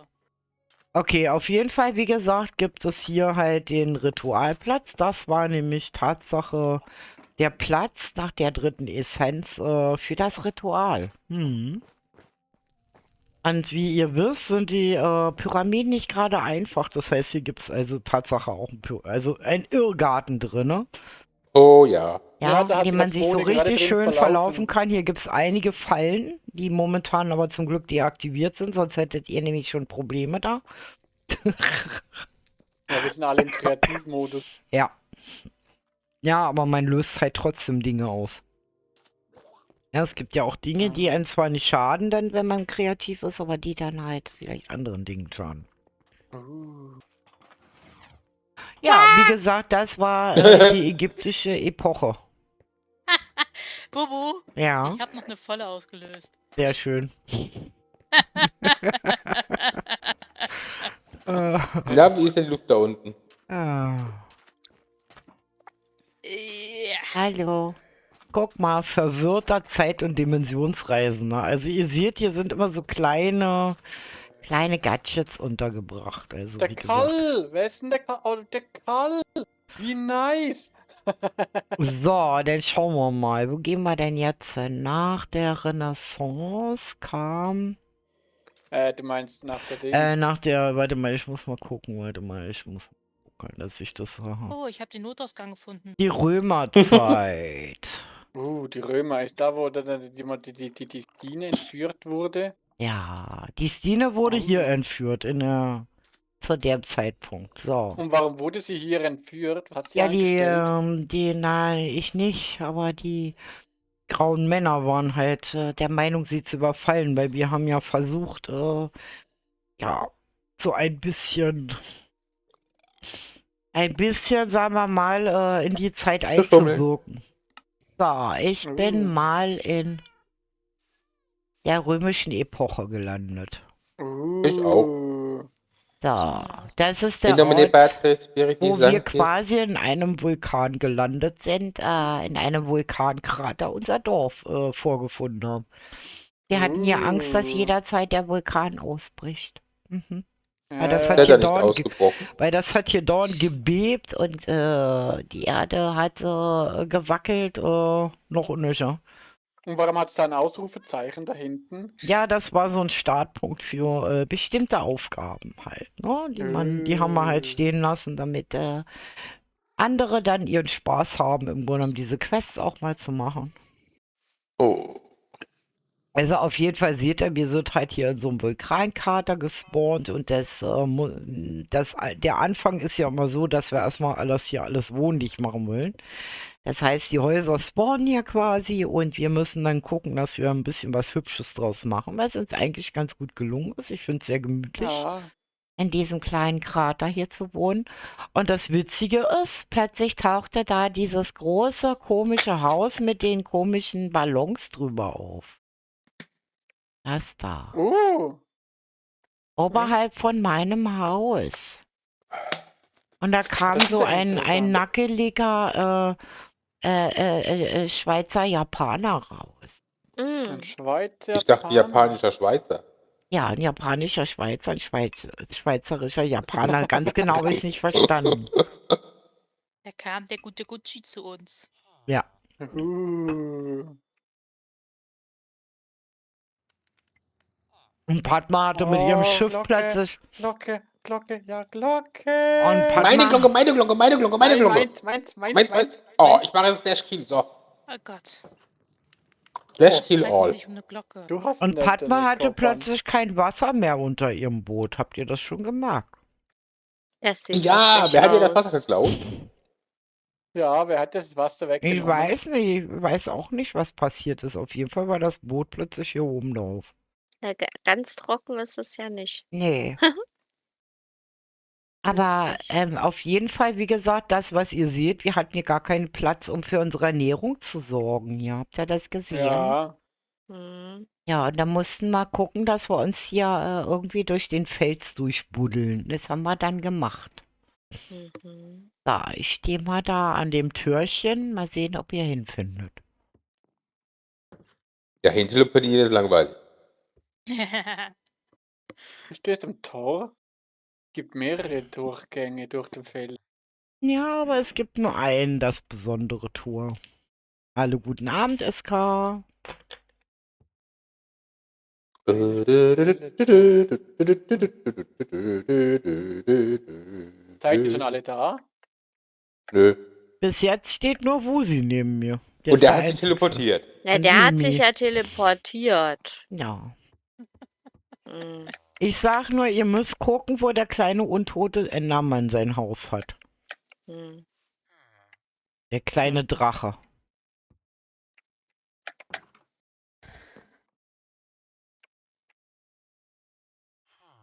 Okay, auf jeden Fall, wie gesagt, gibt es hier halt den Ritualplatz. Das war nämlich Tatsache der Platz nach der dritten Essenz für das Ritual. Und wie ihr wisst, sind die Pyramiden nicht gerade einfach. Das heißt, hier gibt es also Tatsache auch ein Irrgarten drin. Oh ja. Ja, da in hat dem sich man das sich so Moni gerade richtig drin schön verlaufen verlaufen. kann. Hier gibt es einige Fallen, die momentan aber zum Glück deaktiviert sind, sonst hättet ihr nämlich schon Probleme da. Ja, wir sind alle im Kreativmodus. Ja. Ja, aber man löst halt trotzdem Dinge aus. Ja, es gibt ja auch Dinge, die einem zwar nicht schaden, dann, wenn man kreativ ist, aber die dann halt vielleicht anderen Dingen schaden. Ja, wie gesagt, das war die ägyptische Epoche. Bubu, Ja, ich habe noch eine volle ausgelöst. sehr schön. Na, wie ist denn die Luft da unten? Ja. Hallo. Guck mal, verwirrter Zeit- und Dimensionsreisender. Also ihr seht, hier sind immer so kleine Gadgets untergebracht. Also Der wie gesagt. Karl! Wer ist denn der Karl? Oh, der Karl! Wie nice! So, dann schauen wir mal. Wo gehen wir denn jetzt hin? Nach der Renaissance kam... Du meinst nach der Ding? nach der... Warte mal, ich muss mal gucken. Ich muss mal gucken, dass ich das... Oh, ich habe den Notausgang gefunden. Die Römerzeit. Die Römer. Ist da, wo die Stine entführt wurde? Ja, die Stine wurde hier entführt, zu dem Zeitpunkt. So. Und warum wurde sie hier entführt? Was hat sie Ja, angestellt? nein, ich nicht, aber die grauen Männer waren halt der Meinung, sie zu überfallen, weil wir haben ja versucht, ja, so ein bisschen, sagen wir mal, in die Zeit einzuwirken. So, ich bin mal in der römischen Epoche gelandet. Ich auch. So, das ist der In nomine Ort, Patris, Spiritus wo wir Sancti. quasi in einem Vulkan gelandet sind, in einem Vulkankrater unser Dorf vorgefunden haben. Wir hatten ja Angst, dass jederzeit der Vulkan ausbricht. Weil das hat Der hier ist da nicht dauernd ausgebrochen. Weil das hat hier dauernd gebebt und die Erde hat gewackelt, noch unnöcher. Und warum hat es da ein Ausrufezeichen da hinten? Ja, das war so ein Startpunkt für bestimmte Aufgaben halt, ne? Die haben wir halt stehen lassen, damit andere dann ihren Spaß haben, im Grunde genommen diese Quests auch mal zu machen. Oh. Also auf jeden Fall seht ihr, wir sind halt hier in so einem Vulkankrater gespawnt und der Anfang ist ja immer so, dass wir erstmal alles wohnlich machen wollen. Das heißt, die Häuser spawnen hier quasi und wir müssen dann gucken, dass wir ein bisschen was Hübsches draus machen, weil es uns eigentlich ganz gut gelungen ist. Ich finde es sehr gemütlich, in diesem kleinen Krater hier zu wohnen. Und das Witzige ist, plötzlich tauchte da dieses große, komische Haus mit den komischen Ballons drüber auf. Das da. Oberhalb von meinem Haus. Und da kam Das ist so ja ein interessant. nackeliger Schweizer Japaner raus. Ein Schweizer. Ich dachte japanischer Schweizer. Ja, ein japanischer Schweizer, ein schweizerischer Japaner. Ganz genau habe ich es nicht verstanden. Da kam der gute Gucci zu uns. Ja. Und Padma hatte mit ihrem Schiff Glocke, plötzlich... Glocke, ja, Glocke. Und Padma... Meine Glocke, meine Glocke, meine Glocke, meine Glocke. Meins. Meins. Oh, ich mache jetzt Dash Kill, so. Oh Gott. Flash kill Streiten all. sich um eine Glocke. Du hast Und nette Padma hatte Kopfhand. plötzlich kein Wasser mehr unter ihrem Boot. Habt ihr das schon gemerkt? Das sieht Ja, lustig wer hat dir das Wasser aus. geklaut? Ja, wer hat das Wasser Ich weggenommen? weiß nicht, ich weiß auch nicht, was passiert ist. Auf jeden Fall war das Boot plötzlich hier oben drauf. Ja, ganz trocken ist es ja nicht. Nee. Aber Lustig. auf jeden Fall, wie gesagt, das, was ihr seht, wir hatten hier gar keinen Platz, um für unsere Ernährung zu sorgen. Hier, habt ihr das gesehen? Ja, Hm. Ja, und da mussten wir gucken, dass wir uns hier irgendwie durch den Fels durchbuddeln. Das haben wir dann gemacht. Mhm. So, ich stehe mal da an dem Türchen. Mal sehen, ob ihr hinfindet. Ja, hinteleportieren ist langweilig. du stehst am Tor. Gibt mehrere Durchgänge durch den Feld. Ja, aber es gibt nur ein, das besondere Tor. Hallo, guten Abend, SK. Seid ihr schon alle da? Nö. Bis jetzt steht nur Wusi neben mir. Und ist der der hat sich Einzige. teleportiert. Ja, Und der hat Mimi. sich ja teleportiert. Ja. Hm. Ich sag nur, ihr müsst gucken, wo der kleine untote Endermann sein Haus hat. Hm. Der kleine Drache.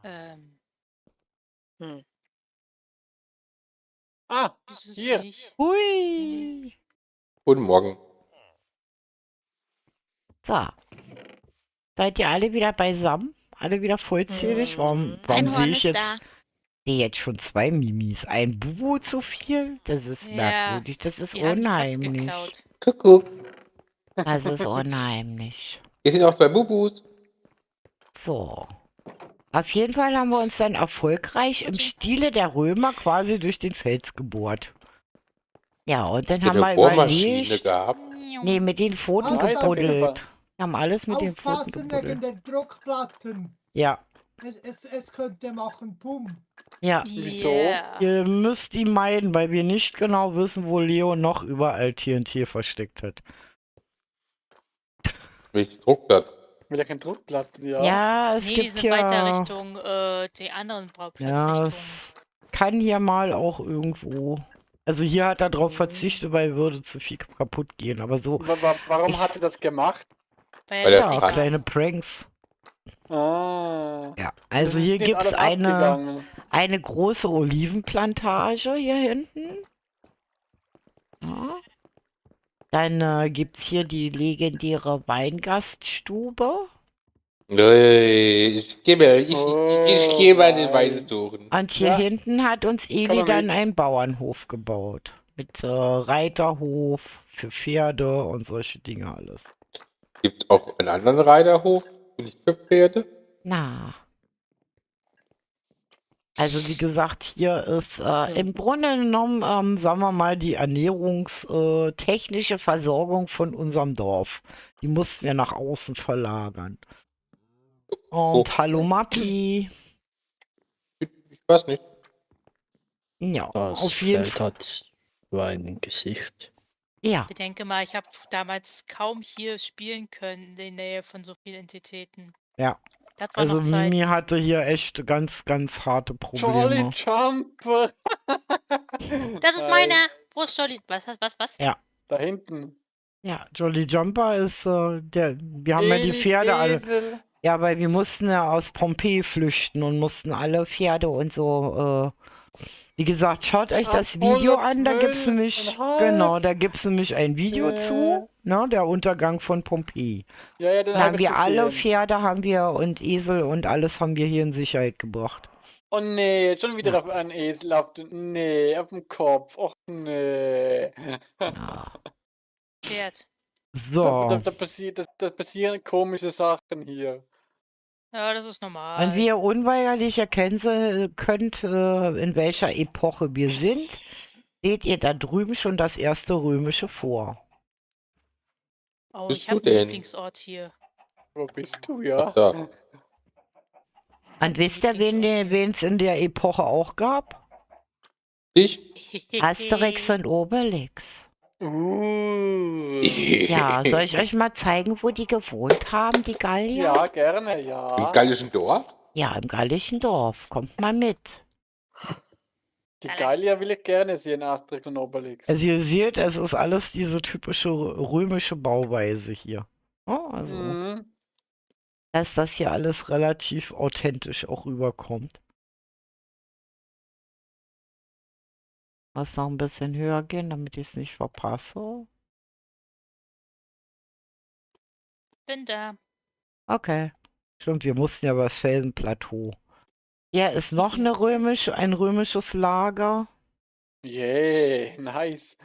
ähm, Hm. Ah, das ist hier. nicht. Hui. Guten Morgen. So. Seid ihr alle wieder beisammen? Alle wieder vollzählig? Warum Einhorn sehe ich ist jetzt, da. sehe jetzt schon zwei Mimis? Ein Bubu zu viel? Das ist Ja, merkwürdig. Das ist Die haben die Köpfe unheimlich. geklaut. Kuckuck. Das ist unheimlich. Hier sind auch zwei Bubus. So. Auf jeden Fall haben wir uns dann erfolgreich im Stile der Römer quasi durch den Fels gebohrt. Ja, und dann haben Eine wir Bohrmaschine überlegt, gehabt. nee, mit den Pfoten Also, gebuddelt. Wir haben alles mit den Pfoten Aufpassen wegen gebuddelt. den Druckplatten. Ja, Es könnte machen Pum. ja. Wieso? Yeah. Ihr müsst die meiden, weil wir nicht genau wissen, wo Leo noch überall TNT versteckt hat. Welches Druckblatt? Will ja kein Druckplatten, ja. Ja, es Nee, die gibt sind weiter hier... Richtung die anderen Ja, Bauplatzrichtungen. es kann hier mal auch irgendwo... Also hier hat er drauf verzichtet, weil würde zu viel kaputt gehen. Aber so, Warum Ich- hat er das gemacht? Weil Weil er das lustig ja, kann. war. kleine Pranks. Ah. Ja, also Das hier ist nicht gibt es alles eine abgegangen. große Olivenplantage hier hinten. Ja. Dann gibt es hier die legendäre Weingaststube. Ich gehe mal den Wein nein. suchen. Und hier Ja. hinten hat uns Eli man dann mit. einen Bauernhof gebaut. Mit Reiterhof für Pferde und solche Dinge alles. Gibt es auch einen anderen Reiterhof? Nicht für Pferde? Na. Also wie gesagt, hier ist im Grunde genommen, sagen wir mal, die ernährungstechnische Versorgung von unserem Dorf. Die mussten wir nach außen verlagern. Und Oh. hallo Mappi. Ich weiß nicht. Ja, Das auf jeden Feld Fall. hat so ein Gesicht. Ja, Bedenke mal, ich habe damals kaum hier spielen können in der Nähe von so vielen Entitäten. ja. Das war Also noch Zeit. Mimi hatte hier echt ganz, ganz harte Jolly Probleme. Jumper. Das ist meine. Wo ist Jolly? Was? Ja. Da hinten. Ja, Jolly Jumper ist wir haben ja die Elis Pferde alle. Esel. Ja, weil wir mussten ja aus Pompeji flüchten und mussten alle Pferde und so, wie gesagt, schaut euch das Video an, da gibt's nämlich, 12,5. genau, da gibt's nämlich ein Video Ja. zu, ne, der Untergang von Pompeji. Ja, den Da hab haben ich wir alle gesehen. Pferde, haben wir und Esel und alles haben wir hier in Sicherheit gebracht. Oh nee, schon wieder Ja. auf einen Esel. Nee, auf dem Kopf. Och nee. Ja. Pferd. So, Da passieren komische Sachen hier. Ja, das ist normal. und wie ihr unweigerlich erkennen könnt, in welcher Epoche wir sind, seht ihr da drüben schon das erste römische Fort. Oh, Bist ich du habe einen denn? Lieblingsort hier. Wo bist du, ja? Ach, da. Und wisst ihr, wen es in der Epoche auch gab? Ich? Asterix und Obelix. Ja, soll ich euch mal zeigen, wo die gewohnt haben, die Gallier? Ja, gerne, Im ja. gallischen Dorf? Ja, im gallischen Dorf. Kommt mal mit. Die Gallier will ich gerne sehen, Asterix und Obelix. Also ihr seht, es ist alles diese typische römische Bauweise hier. Oh, also, Mhm. dass das hier alles relativ authentisch auch rüberkommt. Muss noch ein bisschen höher gehen, damit ich es nicht verpasse. Bin da. Okay. Stimmt, wir mussten ja über das Felsenplateau. Hier ist noch ein römisches Lager. Yeah, nice.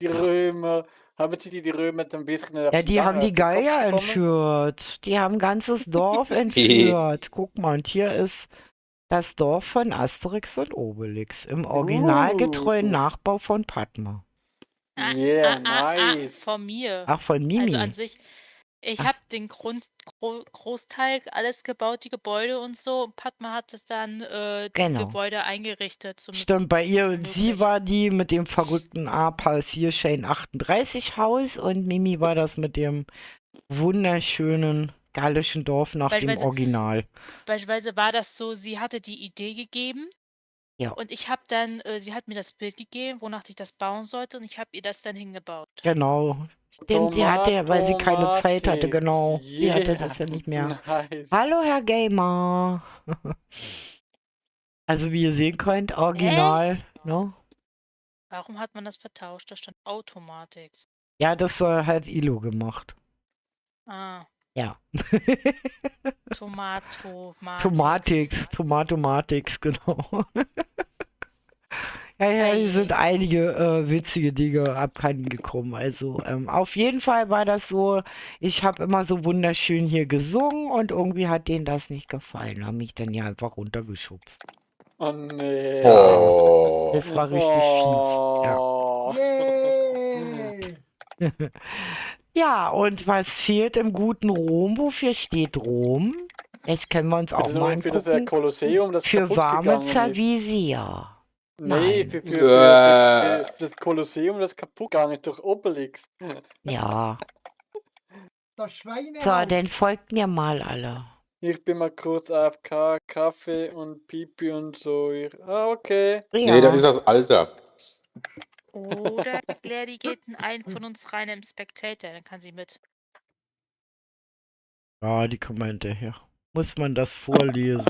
Die Römer. Haben Sie die Römer dann ein bisschen auf Ja, die haben die auf den Kopf Gallier bekommen? entführt. Die haben ein ganzes Dorf entführt. Guck mal, und hier ist das Dorf von Asterix und Obelix. Im originalgetreuen Nachbau von Padma. Yeah, nice. Von mir. Ach, von Mimi. Also an sich, ich habe den Großteil alles gebaut, die Gebäude und so. Padma hat es dann die Genau. Gebäude eingerichtet. Stimmt, bei ihr, so sie möglich. war die mit dem verrückten A-Passierschein 38 Haus und Mimi war das mit dem wunderschönen gallischen Dorf nach dem Beispielsweise- Original. Beispielsweise war das so, sie hatte die Idee gegeben. Ja. Und ich habe dann, sie hat mir das Bild gegeben, wonach ich das bauen sollte, und ich habe ihr das dann hingebaut. Genau. Stimmt, sie hatte ja, weil sie keine Zeit hatte, genau. Sie hatte das ja nicht mehr. Nice. Hallo, Herr Gamer. Also, wie ihr sehen könnt, original, ne? Warum hat man das vertauscht? Da stand Automatix. Ja, das hat Ilo gemacht. Ah, Ja. Tomatix, genau. Ja, hier sind einige witzige Dinge abhanden gekommen. Also auf jeden Fall war das so, ich habe immer so wunderschön hier gesungen und irgendwie hat denen das nicht gefallen. Haben mich dann ja einfach runtergeschubst. Oh nee. Oh. Das war richtig fies. Ja. Yay! Ja, und was fehlt im guten Rom? Wofür steht Rom? Das können wir uns auch mal Für das angucken. Kolosseum, das Für kaputt warme gegangen ist. Servisia. Nee, Nein. für das Kolosseum, das kaputt gegangen ist durch Obelix. Ja. Das Schweinehaus. So, dann folgt mir mal alle. Ich bin mal kurz AFK, Kaffee und Pipi und so. Okay. Ja. Nee, das ist das Alter. oder Claire, die geht in einen von uns rein im Spectator, dann kann sie mit. Ja, die kommen hinterher. Muss man das vorlesen?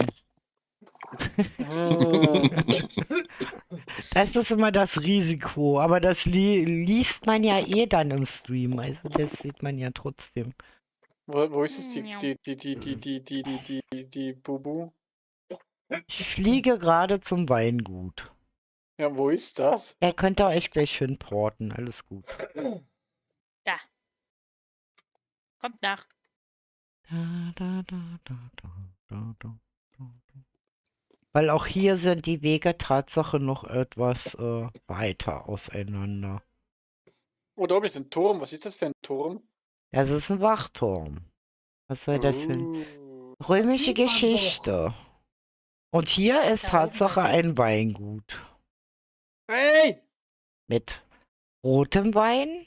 Das ist immer das Risiko, aber das liest man ja eh dann im Stream, also das sieht man ja trotzdem. Wo ist es Ja. die Bubu? Ich fliege gerade zum Weingut. Ja, wo ist das? Er könnte euch gleich hinporten, alles gut. Da. Kommt nach. Weil auch hier sind die Wege Tatsache noch etwas weiter auseinander. Oh, da oben ist ein Turm. Was ist das für ein Turm? Das ist ein Wachturm. Was soll das für ein... Römische sieht man doch. Geschichte. Und hier ist Da oben Tatsache seid ihr. ein Weingut. Hey! Mit rotem Wein,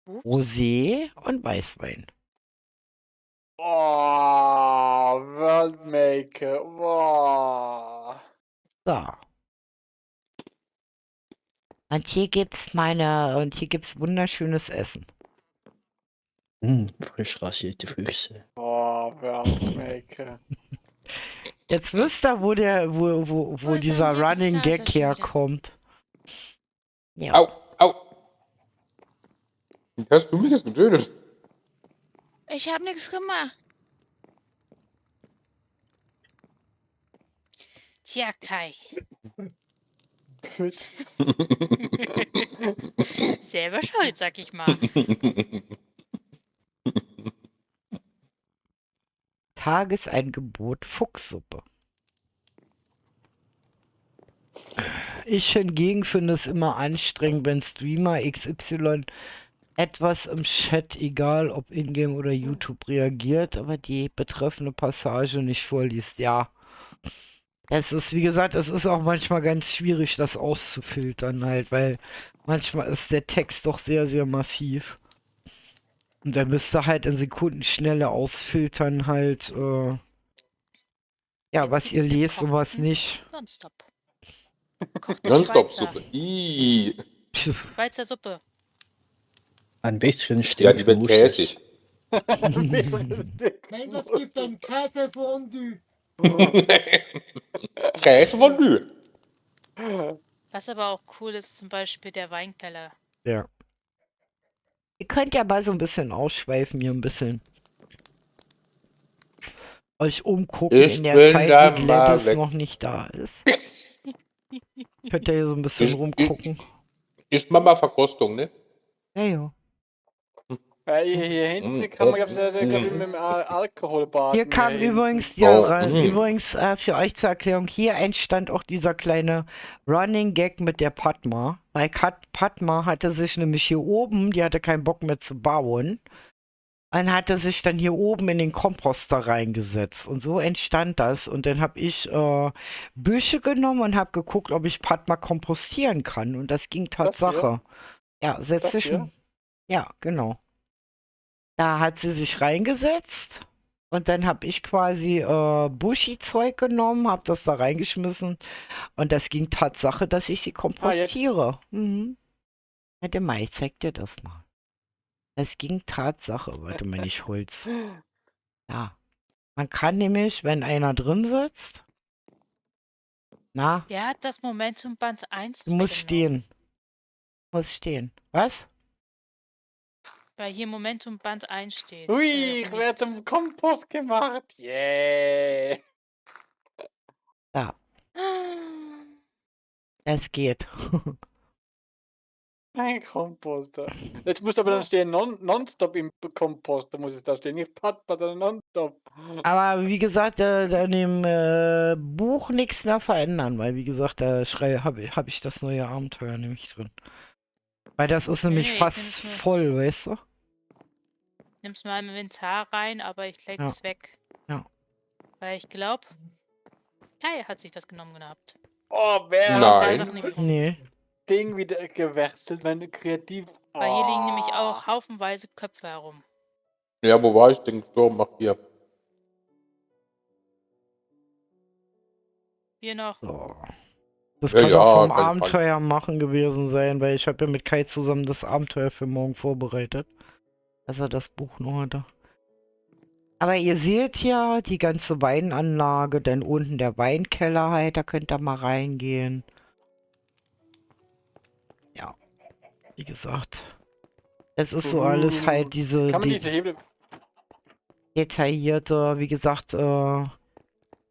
Ups. Rosé und Weißwein. Oh, Worldmaker. Wow. So. Und hier gibt's wunderschönes Essen. Frisch rasierte Füße. Oh, Worldmaker. Jetzt wisst ihr, wo Wo ist dieser denn jetzt Running die Gag Nase schon wieder? herkommt. Ja. Au, au. Hast du mich jetzt getötet? Ich habe nichts gemacht. Tja, Kai. Selber schuld, sag ich mal. Tageseingebot Fuchssuppe. Ich hingegen finde es immer anstrengend, wenn Streamer XY etwas im Chat, egal ob Ingame oder YouTube, reagiert, aber die betreffende Passage nicht vorliest. Ja, es ist, wie gesagt, es ist auch manchmal ganz schwierig, das auszufiltern halt, weil Manchmal ist der Text doch sehr, sehr massiv. Und da müsst ihr halt in Sekundenschnelle ausfiltern halt, ja, Jetzt was ihr gibt's lest und was gekochten nicht. Nonstop. Gekochte Nonstop-Suppe. Schweizer. Ih. Schweizer Suppe. Ein bisschen Ja, die stinkt wird muss es. käsig. Nein, das gibt ein Käsefondue. Käsefondue. Was aber auch cool ist, zum Beispiel der Weinkeller. Ja. Ihr könnt ja mal so ein bisschen ausschweifen hier ein bisschen. Euch umgucken Ich in der bin Zeit, da wo mal Gladys weg. noch nicht da ist. Könnt ihr hier so ein bisschen Ich- rumgucken. Ist Mama-Verkostung, ne? Ja, ja. Hier hinten kann man, glaube ich, mit dem Alkoholbad. Hier kam übrigens, für euch zur Erklärung, hier entstand auch dieser kleine Running Gag mit der Padma. Weil Padma hatte sich nämlich hier oben, die hatte keinen Bock mehr zu bauen, und hatte sich dann hier oben in den Komposter reingesetzt. Und so entstand das. Und dann habe ich Büsche genommen und habe geguckt, ob ich Padma kompostieren kann. Und das ging Tatsache. Ja, setz Das dich. hier? Ja, genau. Da hat sie sich reingesetzt und dann habe ich quasi Buschi-Zeug genommen, habe das da reingeschmissen und das ging Tatsache, dass ich sie kompostiere. Warte mal, ich zeig dir das mal. Das ging Tatsache. Warte mal, nicht Holz. Ja. Man kann nämlich, wenn einer drin sitzt, na, Der hat das Momentum Band 1 du musst weggenommen. stehen. Muss stehen. Was? Weil hier Momentum Band 1 steht. Ui, ich werde zum Kompost gemacht. Yeah. Ja, es geht. Ein Komposter. Jetzt muss aber dann stehen nonstop im Komposter, muss es da stehen. Nicht Padma, sondern nonstop. Aber wie gesagt, in dem Buch nichts mehr verändern, weil wie gesagt, da hab ich das neue Abenteuer nämlich drin. Weil das ist nämlich Nee, ich fast nehm's nur- voll, weißt du? Nimm's mal im Inventar rein, aber ich leg's weg. Ja. Weil ich glaube, Kai hat sich das genommen gehabt. Oh, wer Nein. hat Sachen sein nämlich rum. Nee. Ding wieder gewechselt, meine kreativ. Weil hier liegen nämlich auch haufenweise Köpfe herum. Ja, wo war ich denn gestorben? Ach, hier. Hier noch. So. Das Ja, kann ja, auch vom keine Abenteuer machen gewesen sein, weil ich habe ja mit Kai zusammen das Abenteuer für morgen vorbereitet. Als er das Buch noch hatte. Aber ihr seht ja die ganze Weinanlage, dann unten der Weinkeller halt, da könnt ihr mal reingehen. Ja, wie gesagt. Es ist so alles halt diese Kann man diese Hebel. detaillierte, wie gesagt,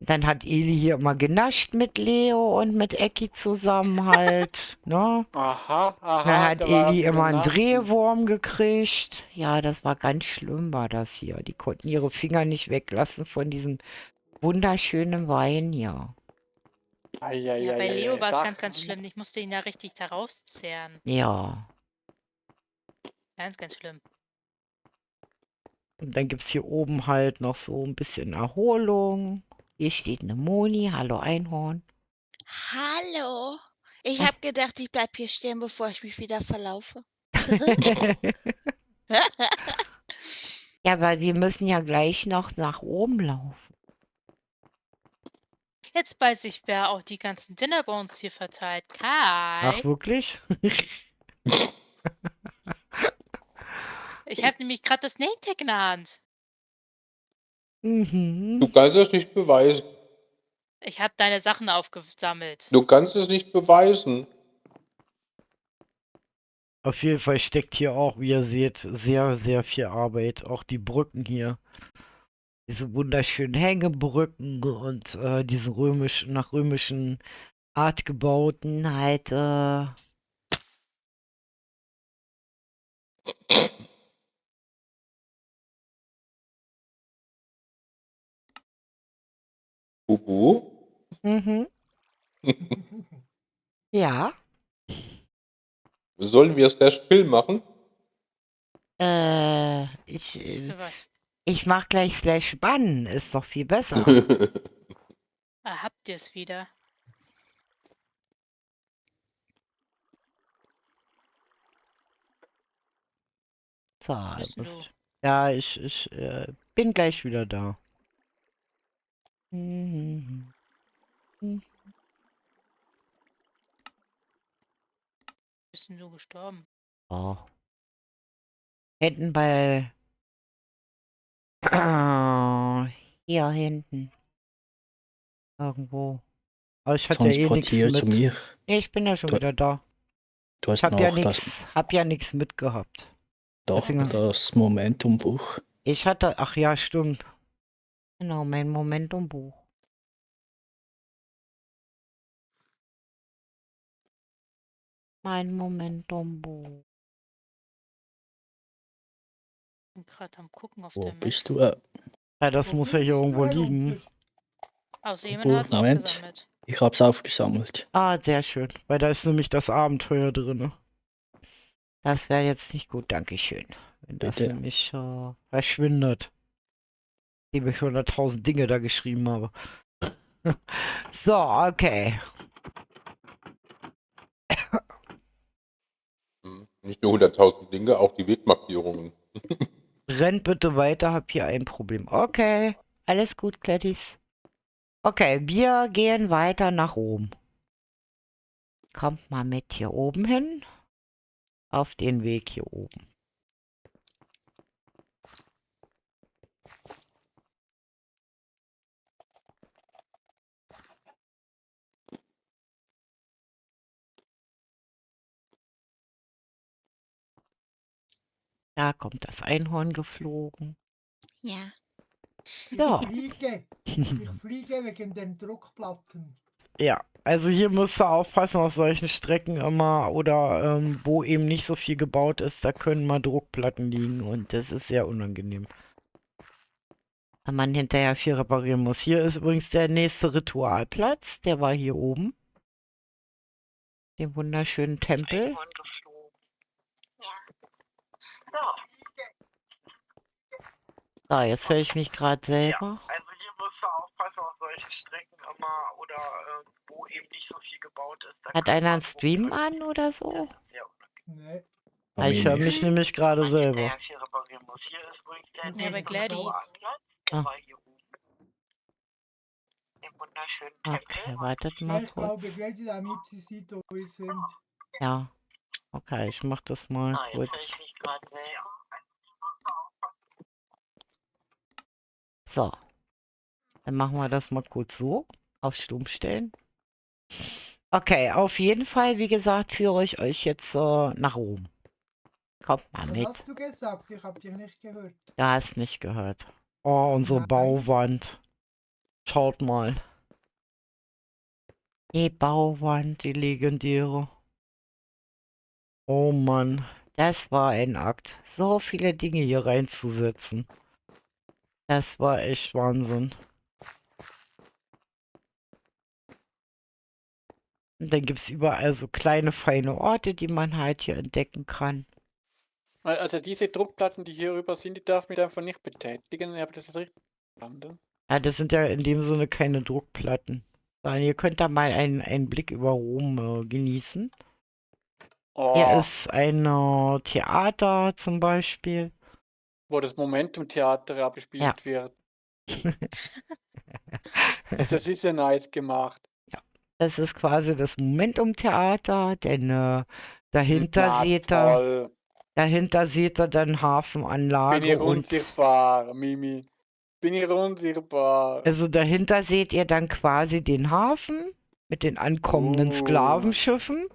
dann hat Eli hier immer genascht mit Leo und mit Ecki zusammen halt, ne? Aha, Dann hat da war Eli das immer einen Nachten. Drehwurm gekriegt. Ja, das war ganz schlimm, war das hier. Die konnten ihre Finger nicht weglassen von diesem wunderschönen Wein hier. Ja, bei Leo war es ganz schlimm. Ich musste ihn ja richtig da rauszehren. Ja. Ganz, ganz schlimm. Und dann gibt es hier oben halt noch so ein bisschen Erholung. Hier steht eine Moni. Hallo Einhorn. Hallo. Ich Was? habe gedacht, ich bleib hier stehen, bevor ich mich wieder verlaufe. Ja, weil wir müssen ja gleich noch nach oben laufen. Jetzt weiß ich, wer auch die ganzen Dinnerbones hier verteilt. Kai. Ach, wirklich? Ich habe nämlich gerade das Name-Tag in der Hand. Mhm. Du kannst es nicht beweisen. Ich habe deine Sachen aufgesammelt. Du kannst es nicht beweisen. Auf jeden Fall steckt hier auch, wie ihr seht, sehr, sehr viel Arbeit. Auch die Brücken hier. Diese wunderschönen Hängebrücken und diese nach römischen Art gebauten halt. Bubu? Mhm. Ja. Sollen wir Slash-Kill machen? Für was? Ich mach gleich /ban, ist doch viel besser. Ah, habt ihr es wieder? So, Bist muss du? ich. Ja, ich bin gleich wieder da. Bist du gestorben? Oh. Hinten bei. Hier hinten. Irgendwo. Aber ich hatte ja eh nichts Transportier zu mit. mir. Nee, ich bin ja schon Du, wieder da. du Ich hast noch hab ja nichts mitgehabt. Deswegen- das Momentumbuch. Ich hatte, ach ja, stimmt. Genau, mein Momentumbuch. Mein Momentumbuch. Ich bin gerade am gucken auf Wo der Map. bist du? Ja, das Wo muss ja hier findest du irgendwo herunter? liegen. Aus Oh, Emen hat's Moment. aufgesammelt. Ich hab's aufgesammelt. Ah, sehr schön. Weil da ist nämlich das Abenteuer drin. Das wäre jetzt nicht gut, Dankeschön. Wenn das Bitte. nämlich verschwindet. Die ich 100.000 Dinge da geschrieben habe. So, okay. Nicht nur 100.000 Dinge, auch die Wegmarkierungen. Rennt bitte weiter, hab hier ein Problem. Okay, alles gut, Klettys. Okay, wir gehen weiter nach oben. Kommt mal mit hier oben hin. Auf den Weg hier oben. Da kommt das Einhorn geflogen. Ja. Ja. Ich fliege wegen den Druckplatten. Ja, also hier musst du aufpassen auf solchen Strecken immer oder wo eben nicht so viel gebaut ist, da können mal Druckplatten liegen und das ist sehr unangenehm. Wenn man hinterher viel reparieren muss. Hier ist übrigens der nächste Ritualplatz, der war hier oben. Den wunderschönen Tempel. So, jetzt höre ich mich gerade selber. Also hier musst du aufpassen auf solchen Strecken immer oder wo eben nicht so viel gebaut ist. Hat einer einen Stream an oder so? Nee. Ja, ich höre mich nämlich gerade selber. Viel reparieren muss. Hier ist übrigens der Ja, bei Glady. Ah. war hier oben. Im wunderschönen Okay, wartet Ja, mal ich kurz. glaube, gleich damit sie sieht, wo wir sind. Ja. Okay, ich mach das mal kurz. Jetzt höre ich mich gerade selber. So. Dann machen wir das mal kurz so. Auf Stumm stellen. Okay, auf jeden Fall, wie gesagt, führe ich euch jetzt nach oben. Kommt mal Was mit. hast du gesagt? Ich habe dich nicht gehört. Du hast nicht gehört. Oh, unsere Nein. Bauwand. Schaut mal. Die Bauwand, die legendäre. Oh Mann, das war ein Akt. So viele Dinge hier reinzusetzen. Das war echt Wahnsinn. Und dann gibt es überall so kleine, feine Orte, die man halt hier entdecken kann. Also diese Druckplatten, die hier rüber sind, die darf mich einfach nicht betätigen. Ich habe das richtig verstanden. Ja, das sind ja in dem Sinne keine Druckplatten. Sondern ihr könnt da mal einen Blick über Rom genießen. Oh, Hier ist ein Theater zum Beispiel. wo das Momentum-Theater abgespielt Ja. wird. Also das ist ja nice gemacht. Das ist quasi das Momentum-Theater, denn dahinter Na seht ihr, toll. dann Hafenanlage Bin ich und unsichtbar, Mimi. Bin ich unsichtbar. also dahinter seht ihr dann quasi den Hafen mit den ankommenden Sklavenschiffen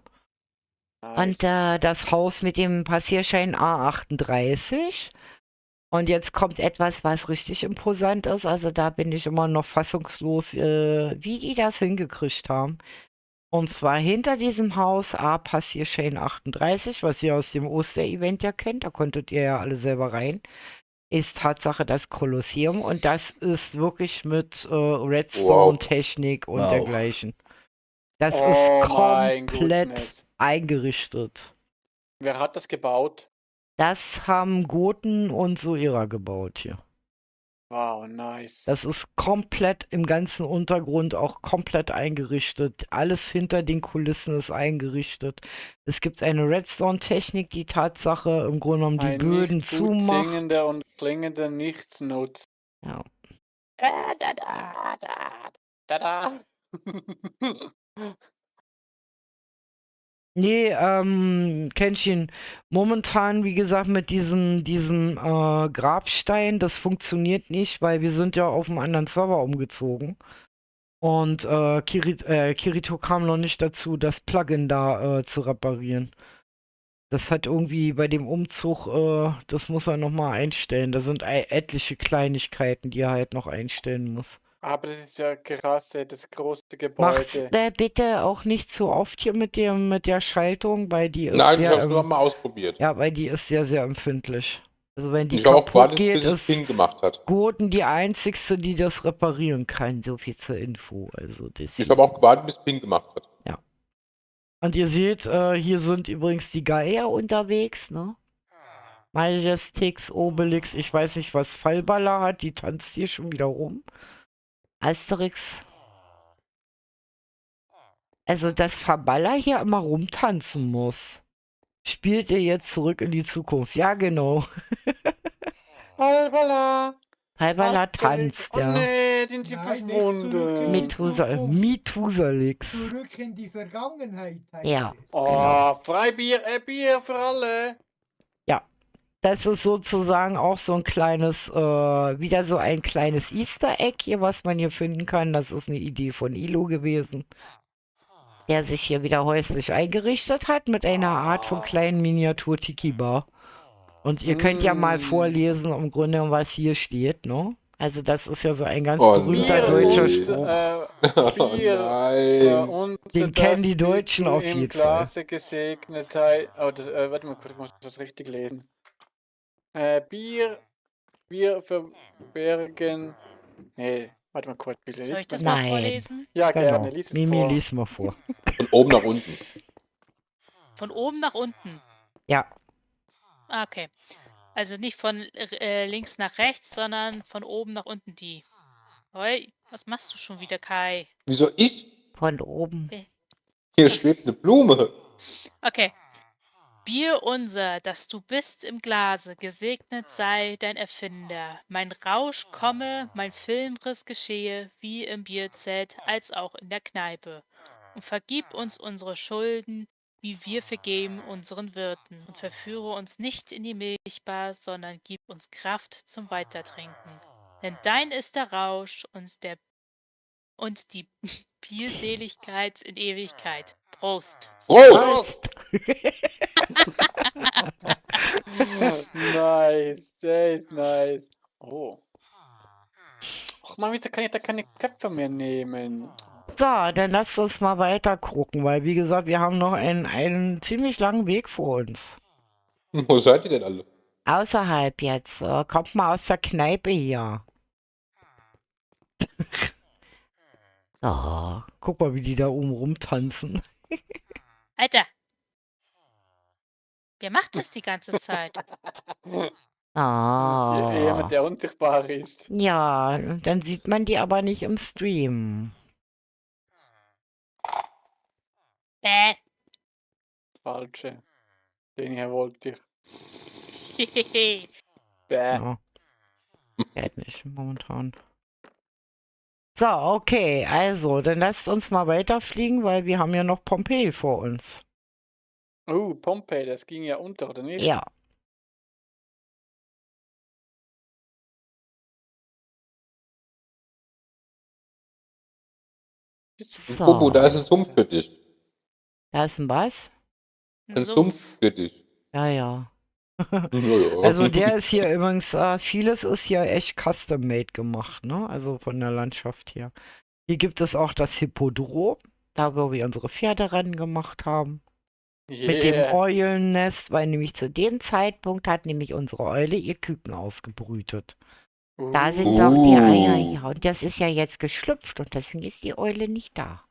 und Nice. das Haus mit dem Passierschein A38. Und jetzt kommt etwas, was richtig imposant ist. Also da bin ich immer noch fassungslos, wie die das hingekriegt haben. Und zwar hinter diesem Haus Passierschein 38, was ihr aus dem Oster-Event ja kennt, da konntet ihr ja alle selber rein, ist Tatsache das Kolosseum und das ist wirklich mit Redstone-Technik und Wow. dergleichen. Das Oh ist mein komplett goodness. eingerichtet. Wer hat das gebaut? Das haben Goten und Soera gebaut hier. Wow, nice. Das ist komplett im ganzen Untergrund auch komplett eingerichtet. Alles hinter den Kulissen ist eingerichtet. Es gibt eine Redstone-Technik, die Tatsache im Grunde genommen die Ein Böden nicht gut zumacht. singender und klingender Nichtsnutz. Ja. Da. Nee, Kenshin, momentan, wie gesagt, mit diesem Grabstein, das funktioniert nicht, weil wir sind ja auf einen anderen Server umgezogen. Und Kirito kam noch nicht dazu, das Plugin da zu reparieren. Das hat irgendwie bei dem Umzug, das muss er nochmal einstellen. Da sind etliche Kleinigkeiten, die er halt noch einstellen muss. Aber das ist ja krass, das große Macht's Gebäude. bitte auch nicht zu oft hier mit der Schaltung, weil die ist Nein, ich sehr, habe es nur mal ausprobiert. ja, weil die ist sehr, sehr empfindlich. Also wenn die Ich habe auch kaputt gewartet, geht, bis es ist Ping gemacht hat. Gordon die einzigste, die das reparieren kann. So viel zur Info. Also Ich deswegen. habe auch gewartet, bis Ping gemacht hat. Und ihr seht, hier sind übrigens die Gaia unterwegs, ne? Majestix, Obelix, ich weiß nicht, was Fallballer hat, die tanzt hier schon wieder rum. Asterix. Also, dass Fallballer hier immer rumtanzen muss. Spielt ihr jetzt zurück in die Zukunft? Ja, genau. Fallballer. Fallballer tanzt, Oh ja. nee, sind sie Nein, nicht zurück in verschwunden. die Zukunft. Methusalix. Zurück in die Vergangenheit heißt Ja. es. Oh, Freibier, Bier für alle. Das ist sozusagen auch so ein kleines, wieder so ein kleines Easter Egg hier, was man hier finden kann. Das ist eine Idee von Ilo gewesen, der sich hier wieder häuslich eingerichtet hat mit einer Art von kleinen Miniatur-Tiki-Bar. Und ihr könnt ja mal vorlesen, im Grunde, was hier steht, ne? Also das ist ja so ein ganz Oh berühmter nein. deutscher und, Spruch. Oh Bier, nein. und Den das kennen die bist Deutschen du auf im jeden Fall. Glase gesegnet sei. Oh, das, warte mal kurz, ich muss das richtig lesen. Bier verbergen. Nee, warte mal kurz, bitte. Soll ich liest das man mal Nein. vorlesen? Ja, Genau. gerne, lies es Mimi, vor. lies mal vor. Von oben nach unten. Von oben nach unten. Ja, Ah, okay. Also nicht von links nach rechts, sondern von oben nach unten die. Hoi, was machst du schon wieder, Kai? Wieso ich? von oben. Hier schwebt eine Blume. Okay. Bier unser, das du bist im Glase, gesegnet sei dein Erfinder. Mein Rausch komme, mein Filmriss geschehe, wie im Bierzelt, als auch in der Kneipe. Und vergib uns unsere Schulden, wie wir vergeben unseren Wirten. Und verführe uns nicht in die Milchbar, sondern gib uns Kraft zum Weitertrinken. Denn dein ist der Rausch und die Bierseligkeit in Ewigkeit. Prost! Prost! Nice, sehr nice. Oh. Ach man, wieso kann ich da keine Köpfe mehr nehmen? So, dann lasst uns mal weiter gucken, weil wie gesagt, wir haben noch einen ziemlich langen Weg vor uns. Wo seid ihr denn alle? Außerhalb jetzt. Kommt mal aus der Kneipe hier. So, guck mal, wie die da oben rumtanzen. Alter! Wer macht das die ganze Zeit? Jemand, Ah. der unsichtbar ist. Ja, dann sieht man die aber nicht im Stream. Bäh. Falsche. Den hier wollte ich. Hehehe. Bäh. Ja. Geht nicht momentan. So, okay, also, dann lasst uns mal weiterfliegen, weil wir haben ja noch Pompeji vor uns. Pompeii, das ging ja unter, oder nicht? Ja. Bobo, da ist ein Sumpf für dich. Da ist ein was? Ein Ein Sumpf. Sumpf für dich. Ja, ja. Ja, ja. Also der ist hier übrigens, vieles ist hier echt custom-made gemacht, ne? Also von der Landschaft hier. Hier gibt es auch das Hippodrom, da wo wir unsere Pferderennen gemacht haben. Mit dem Yeah. Eulennest, weil nämlich zu dem Zeitpunkt hat nämlich unsere Eule ihr Küken ausgebrütet. Da sind doch die Eier hier. Und das ist ja jetzt geschlüpft und deswegen ist die Eule nicht da.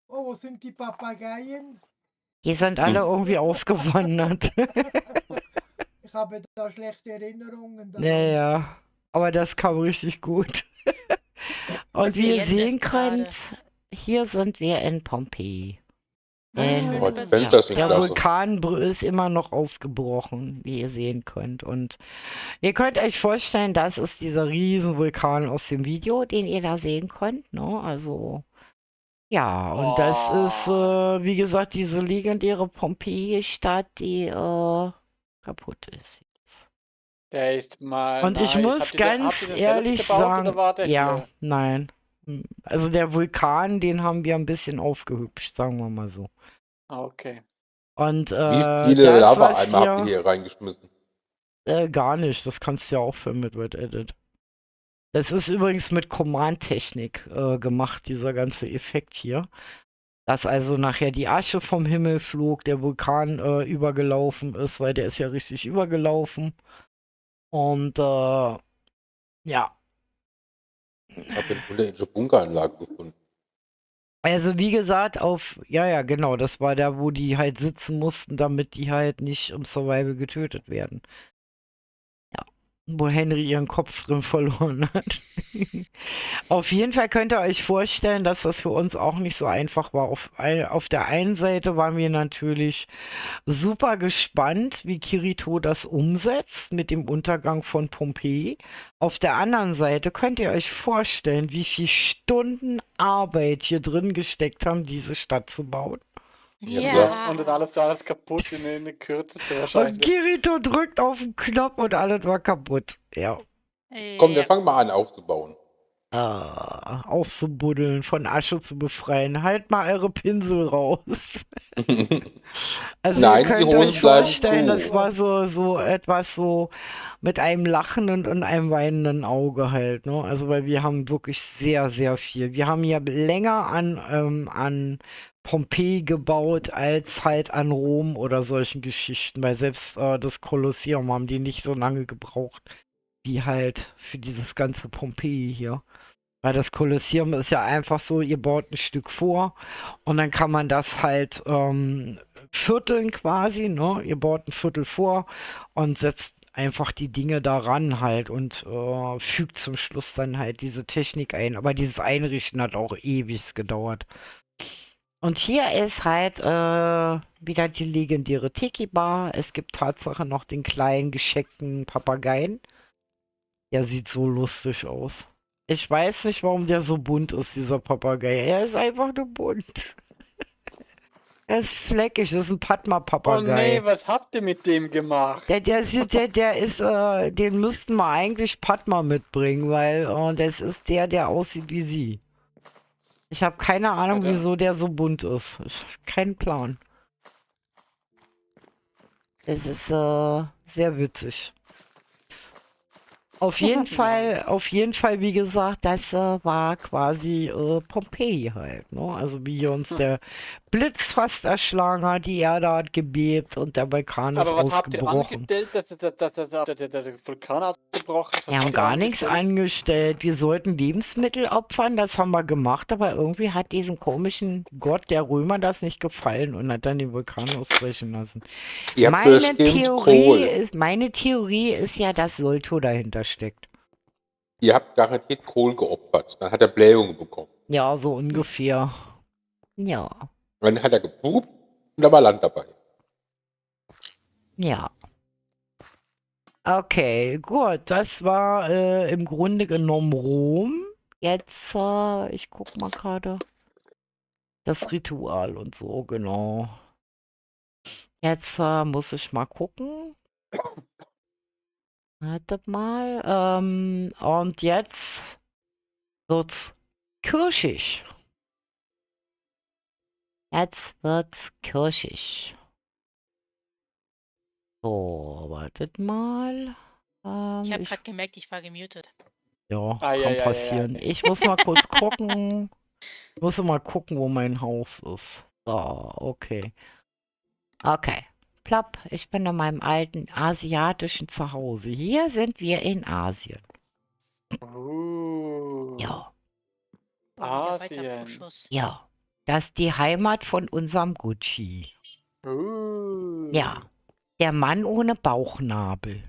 Oh, wo sind die Papageien? Die sind alle irgendwie ausgewandert. Ich habe da schlechte Erinnerungen daran. Naja. Aber das kam richtig gut. Und wie sehe ihr jetzt sehen erst gerade. könnt, hier sind wir in Pompeji. Schöne Oh, die Version. Fenster sind Der klasse. Vulkan ist immer noch ausgebrochen, wie ihr sehen könnt. Und ihr könnt euch vorstellen, das ist dieser riesen Vulkan aus dem Video, den ihr da sehen könnt. Ne? Also, ja, und das ist, wie gesagt, diese legendäre Pompeji-Stadt, die kaputt ist. Der ist mal Und ich nice. muss Habt ihr ganz den selbst ehrlich gebaut sagen, oder war der ja, hier? nein. Also der Vulkan, den haben wir ein bisschen aufgehübscht, sagen wir mal so. Ah, okay. Und Wie viele das, was Lava-Eimer habt ihr hier, hier reingeschmissen? gar nicht, das kannst du ja auch filmen mit Edit. Das ist übrigens mit Command-Technik gemacht, dieser ganze Effekt hier. Dass also nachher die Asche vom Himmel flog, der Vulkan übergelaufen ist, weil der ist ja richtig übergelaufen. Und ja. Ich habe eine unterirdische Bunkeranlage gefunden. Also wie gesagt, ja, genau, das war da, wo die halt sitzen mussten, damit die halt nicht im Survival getötet werden. Ja, wo Henry ihren Kopf drin verloren hat. Auf jeden Fall könnt ihr euch vorstellen, dass das für uns auch nicht so einfach war. Auf der einen Seite waren wir natürlich super gespannt, wie Kirito das umsetzt mit dem Untergang von Pompeji. Auf der anderen Seite könnt ihr euch vorstellen, wie viele Stunden Arbeit hier drin gesteckt haben, diese Stadt zu bauen. Ja. Und dann alles kaputt in der kürzeste Und wahrscheinlich. Kirito drückt auf den Knopf und alles war kaputt. Ja. Komm, wir Ja. fangen mal an aufzubauen. Auszubuddeln, von Asche zu befreien. Halt mal eure Pinsel raus. Also Nein, ihr die könnt Hosen euch bleiben vorstellen, zu. das war so etwas so mit einem lachenden und einem weinenden Auge halt, ne? Also weil wir haben wirklich sehr, sehr viel. Wir haben ja länger an Pompeji gebaut als halt an Rom oder solchen Geschichten, weil selbst das Kolosseum haben die nicht so lange gebraucht wie halt für dieses ganze Pompeji hier. Weil das Kolosseum ist ja einfach so, ihr baut ein Stück vor und dann kann man das halt vierteln quasi, ne? Ihr baut ein Viertel vor und setzt einfach die Dinge daran halt und fügt zum Schluss dann halt diese Technik ein. Aber dieses Einrichten hat auch ewig gedauert. Und hier ist halt wieder die legendäre Tiki-Bar. Es gibt Tatsache noch den kleinen gescheckten Papageien. Der sieht so lustig aus. Ich weiß nicht, warum der so bunt ist, dieser Papagei. Er ist einfach nur bunt. Er ist fleckig, das ist ein Oh Padma-Papagei. nee, was habt ihr mit dem gemacht? Den müssten wir eigentlich Padma mitbringen, weil das ist der aussieht wie sie. Ich habe keine Ahnung, Ja, wieso der so bunt ist. Kein Plan. Das ist sehr witzig. Auf jeden Fall, wie gesagt, das war quasi Pompeji halt, ne? Also wie hier uns der Blitz fast erschlagen hat, die Erde hat gebebt und der Vulkan ist Aber was habt ihr ausgebrochen. angestellt, dass der Vulkan ausgebrochen ist? Was Wir haben habt ihr gar nichts angestellt? angestellt. Wir sollten Lebensmittel opfern, das haben wir gemacht, aber irgendwie hat diesem komischen Gott der Römer das nicht gefallen und hat dann den Vulkan ausbrechen lassen. Ihr habt bestimmt Kohl. Meine Theorie ist ja, dass Solto dahinter steckt. Ihr habt garantiert Kohl geopfert. Dann hat er Blähungen bekommen. Ja, so ungefähr. Ja, Und dann hat er gepupt und da war Land dabei. ja. Okay, gut. Das war im Grunde genommen Rom. Jetzt, ich guck mal gerade. Das Ritual und so, genau. Jetzt muss ich mal gucken. Wartet mal. Und jetzt wird's kirschig. Jetzt wird's kirschig. So, wartet mal. Ich habe gerade gemerkt, ich war gemutet. Ja, Ah, ja, kann ja, passieren. ja. Ich muss mal kurz gucken. Ich muss mal gucken, wo mein Haus ist. So, okay. Okay. Plopp, ich bin in meinem alten asiatischen Zuhause. Hier sind wir in Asien. Ja, Oh, wieder weiter Asien. Vorschuss. ja. Das ist die Heimat von unserem Gucci. Ja, der Mann ohne Bauchnabel.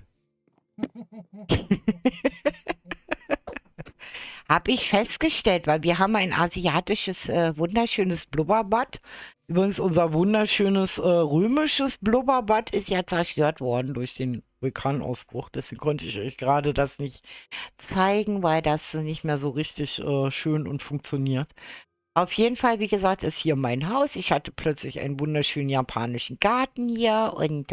Habe ich festgestellt, weil wir haben ein asiatisches, wunderschönes Blubberbad. Übrigens, unser wunderschönes römisches Blubberbad ist ja zerstört worden durch den Vulkanausbruch. Deswegen konnte ich euch gerade das nicht zeigen, weil das nicht mehr so richtig schön und funktioniert. Auf jeden Fall, wie gesagt, ist hier mein Haus. Ich hatte plötzlich einen wunderschönen japanischen Garten hier und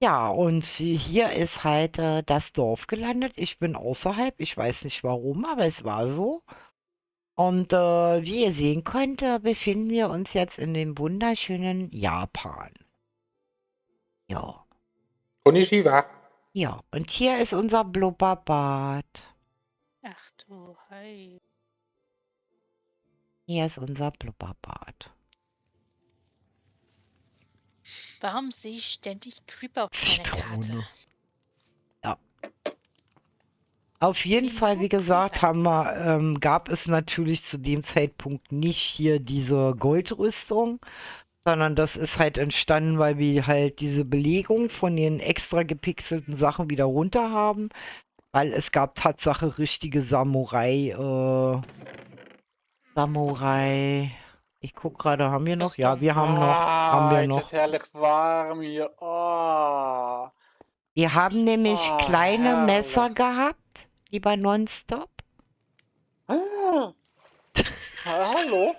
ja, und hier ist halt das Dorf gelandet. Ich bin außerhalb, ich weiß nicht warum, aber es war so. Und wie ihr sehen könnt, befinden wir uns jetzt in dem wunderschönen Japan. Ja, Konnichiwa. ja, und hier ist unser Blubberbad. Ach du, hi. Hier ist unser Blubberbad. Warum sehe ich ständig Creeper auf meiner Karte? Zitrone. Ja. Auf jeden Sie Fall, wie nur gesagt, Creeper. gab es natürlich zu dem Zeitpunkt nicht hier diese Goldrüstung, sondern das ist halt entstanden, weil wir halt diese Belegung von den extra gepixelten Sachen wieder runter haben, weil es gab Tatsache richtige Samurai. Ich guck gerade, haben wir noch? Ja, wir haben wir jetzt noch. ist herrlich warm hier. Oh. Wir haben nämlich Ah, kleine Messer herrlich. gehabt, lieber Nonstop. Ah. Hallo?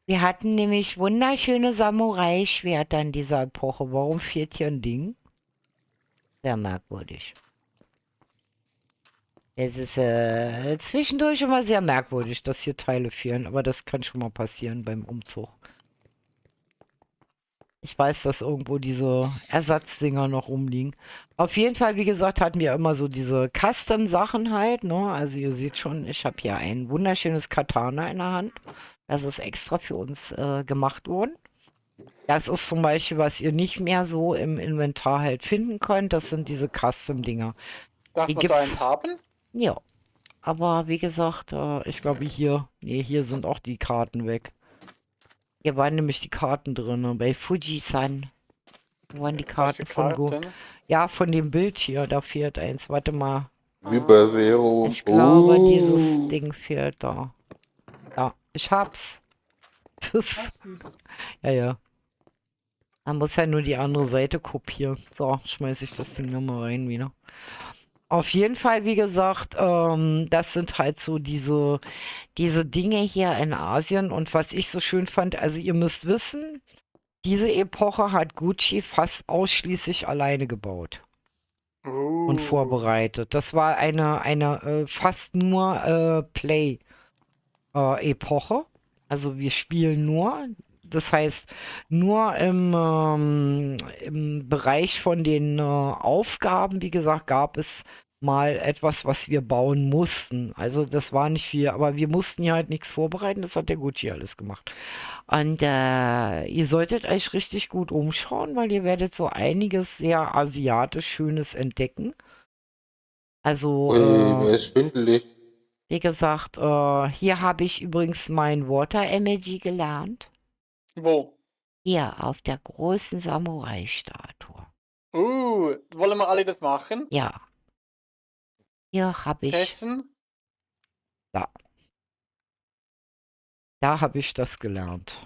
Wir hatten nämlich wunderschöne Samurai-Schwerter in dieser Epoche. Warum fehlt hier ein Ding? Sehr merkwürdig. Es ist zwischendurch immer sehr merkwürdig, dass hier Teile fehlen, aber das kann schon mal passieren beim Umzug. Ich weiß, dass irgendwo diese Ersatzdinger noch rumliegen. Auf jeden Fall, wie gesagt, hatten wir immer so diese Custom-Sachen halt, ne? Also ihr seht schon, ich habe hier ein wunderschönes Katana in der Hand. Das ist extra für uns gemacht worden. Das ist zum Beispiel, was ihr nicht mehr so im Inventar halt finden könnt. Das sind diese Custom-Dinger. Darf Die man so gibt's. einen haben? Ja. Aber wie gesagt, ich glaube hier, nee, hier sind auch die Karten weg. Hier waren nämlich die Karten drin, bei Fuji-san. Da waren die Was für Karten von Go. Karten? Ja, von dem Bild hier, da fehlt eins. Warte mal. Über Serum. Ich glaube, dieses Ding fehlt da. Ja, ich hab's. Das, Was ist? ja. Man muss ja nur die andere Seite kopieren. So, schmeiße ich das Ding nochmal rein wieder. Auf jeden Fall, wie gesagt, das sind halt so diese Dinge hier in Asien. Und was ich so schön fand, also ihr müsst wissen, diese Epoche hat Gucci fast ausschließlich alleine gebaut und vorbereitet. Das war eine fast nur Play-Epoche. Also wir spielen nur. Das heißt, nur im Bereich von den Aufgaben, wie gesagt, gab es mal etwas, was wir bauen mussten. Also das war nicht viel, aber wir mussten ja halt nichts vorbereiten, das hat der Gucci alles gemacht. Und ihr solltet euch richtig gut umschauen, weil ihr werdet so einiges sehr asiatisch Schönes entdecken. Also, Ui, ist schwindelig. wie gesagt, hier habe ich übrigens mein Water Emoji gelernt. Wo? Hier, auf der großen Samurai-Statue. Wollen wir alle das machen? Ja. Hier habe ich, Testen? da habe ich das gelernt.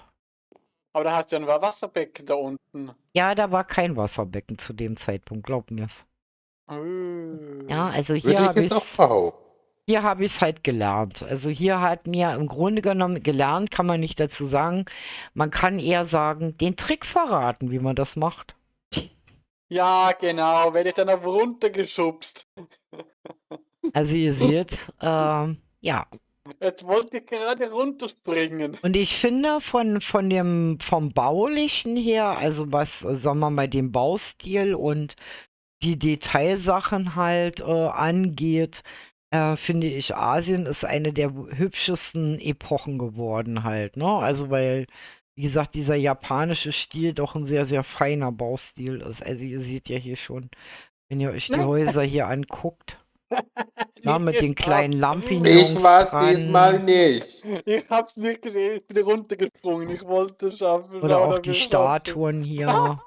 Aber da hat ja ein Wasserbecken da unten. Ja, da war kein Wasserbecken zu dem Zeitpunkt, glaub mir's. Ja, also hier Würde ich habe jetzt auch ich's, behaupten. hier habe ich's halt gelernt. Also hier hat mir im Grunde genommen gelernt, kann man nicht dazu sagen. Man kann eher sagen, den Trick verraten, wie man das macht. Ja, genau, werde ich dann auch runtergeschubst. Also ihr seht, ja. Jetzt wollte ich gerade runterspringen. Und ich finde vom Baulichen her, also was, sagen wir mal, den Baustil und die Detailsachen halt angeht, finde ich, Asien ist eine der hübschesten Epochen geworden halt, ne? Also weil, wie gesagt, dieser japanische Stil doch ein sehr, sehr feiner Baustil ist. Also ihr seht ja hier schon, wenn ihr euch die Häuser hier anguckt. Na, mit den kleinen Ich Lampignons war's dran. diesmal nicht. Ich hab's nicht gesehen, ich bin runtergesprungen. Ich wollte es schaffen. Oder schauen, auch ob die ich's schaffe. Statuen hier.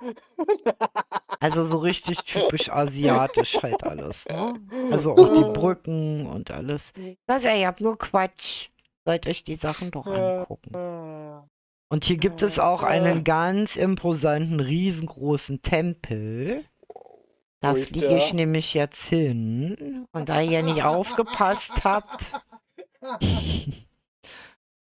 Also so richtig typisch asiatisch halt alles, ne? Also auch die Brücken und alles. Das ist ja nur Quatsch. Sollt euch die Sachen doch angucken. Und hier gibt es auch einen ganz imposanten, riesengroßen Tempel. Da Wo ist fliege ich der? nämlich jetzt hin. Und da ihr nicht aufgepasst habt,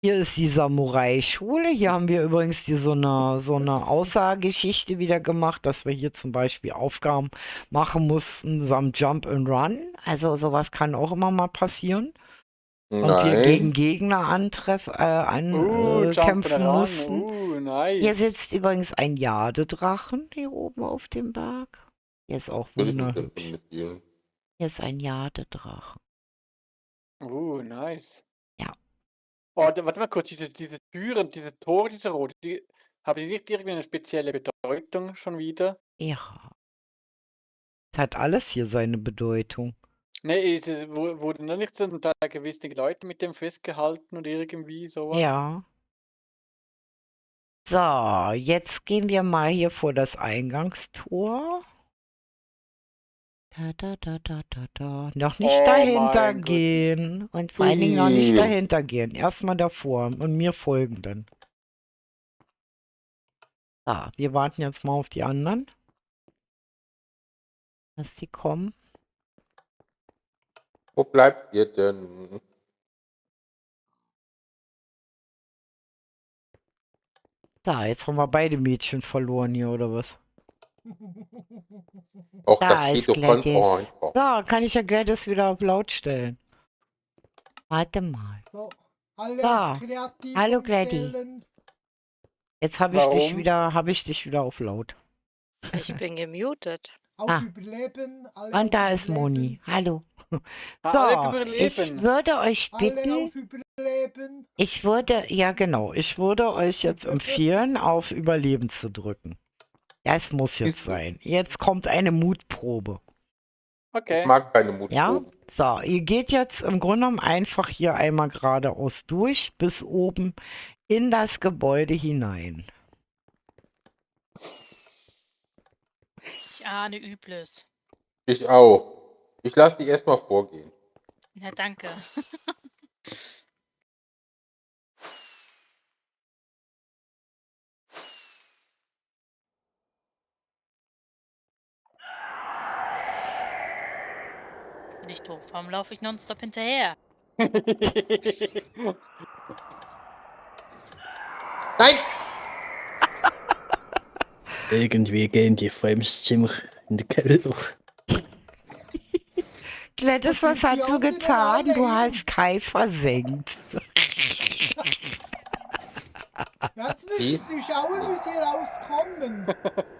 hier ist die Samurai-Schule. Hier haben wir übrigens so eine Aussagegeschichte wieder gemacht, dass wir hier zum Beispiel Aufgaben machen mussten samt Jump and Run. Also sowas kann auch immer mal passieren. Und wir gegen Nein. Gegner Jump kämpfen ran. mussten. Nice. Hier sitzt übrigens ein Jadedrachen hier oben auf dem Berg. Hier ist auch Will ich nicht wunderhübsch. kämpfen mit dir. Hier ist ein Jadedrachen. Nice. Ja. Oh, warte mal kurz, diese Türen, diese Tore, diese roten, haben die nicht irgendeine spezielle Bedeutung schon wieder? Ja. Es hat alles hier seine Bedeutung. Ne, wurden da nicht zum Teil gewisse Leute mit dem festgehalten und irgendwie sowas? Ja. So, jetzt gehen wir mal hier vor das Eingangstor. Noch nicht Oh dahinter mein Gott. gehen. Und vor allen Dingen noch nicht Ui. dahinter gehen. Erstmal davor und mir folgen dann. So, wir warten jetzt mal auf die anderen. Dass die kommen. Wo bleibt ihr denn? Da, jetzt haben wir beide Mädchen verloren hier, oder was? Och, Da das ist geht doch ganz Gladys. einfach. So, kann ich ja Gladys wieder auf laut stellen. Warte mal. So, alle So. auf kreativ Hallo, Gladys. umstellen. Jetzt habe ich dich Warum? wieder auf laut. Ich bin gemutet. Auf Ah. Überleben. Alle Und auf da ist Überleben. Moni. Hallo. Alle So, ich überleben. würde euch Alle bitten, auf Überleben. ich würde euch jetzt empfehlen, auf Überleben zu drücken. Das muss jetzt sein. Jetzt kommt eine Mutprobe. Ich Okay. mag keine Ja? Mutproben. So, ihr geht jetzt im Grunde genommen einfach hier einmal geradeaus durch, bis oben in das Gebäude hinein. Ich ahne Übles. Ich auch. Ich lasse dich erstmal vorgehen. Ja, danke. Bin ich doof? Warum laufe ich nonstop hinterher? Nein! Irgendwie gehen die Frames ziemlich in den Keller. Gladys, Was was sind die hast du anderen getan? Du alle? hast Kai versenkt. Jetzt müsst ihr schauen, wie sie rauskommen.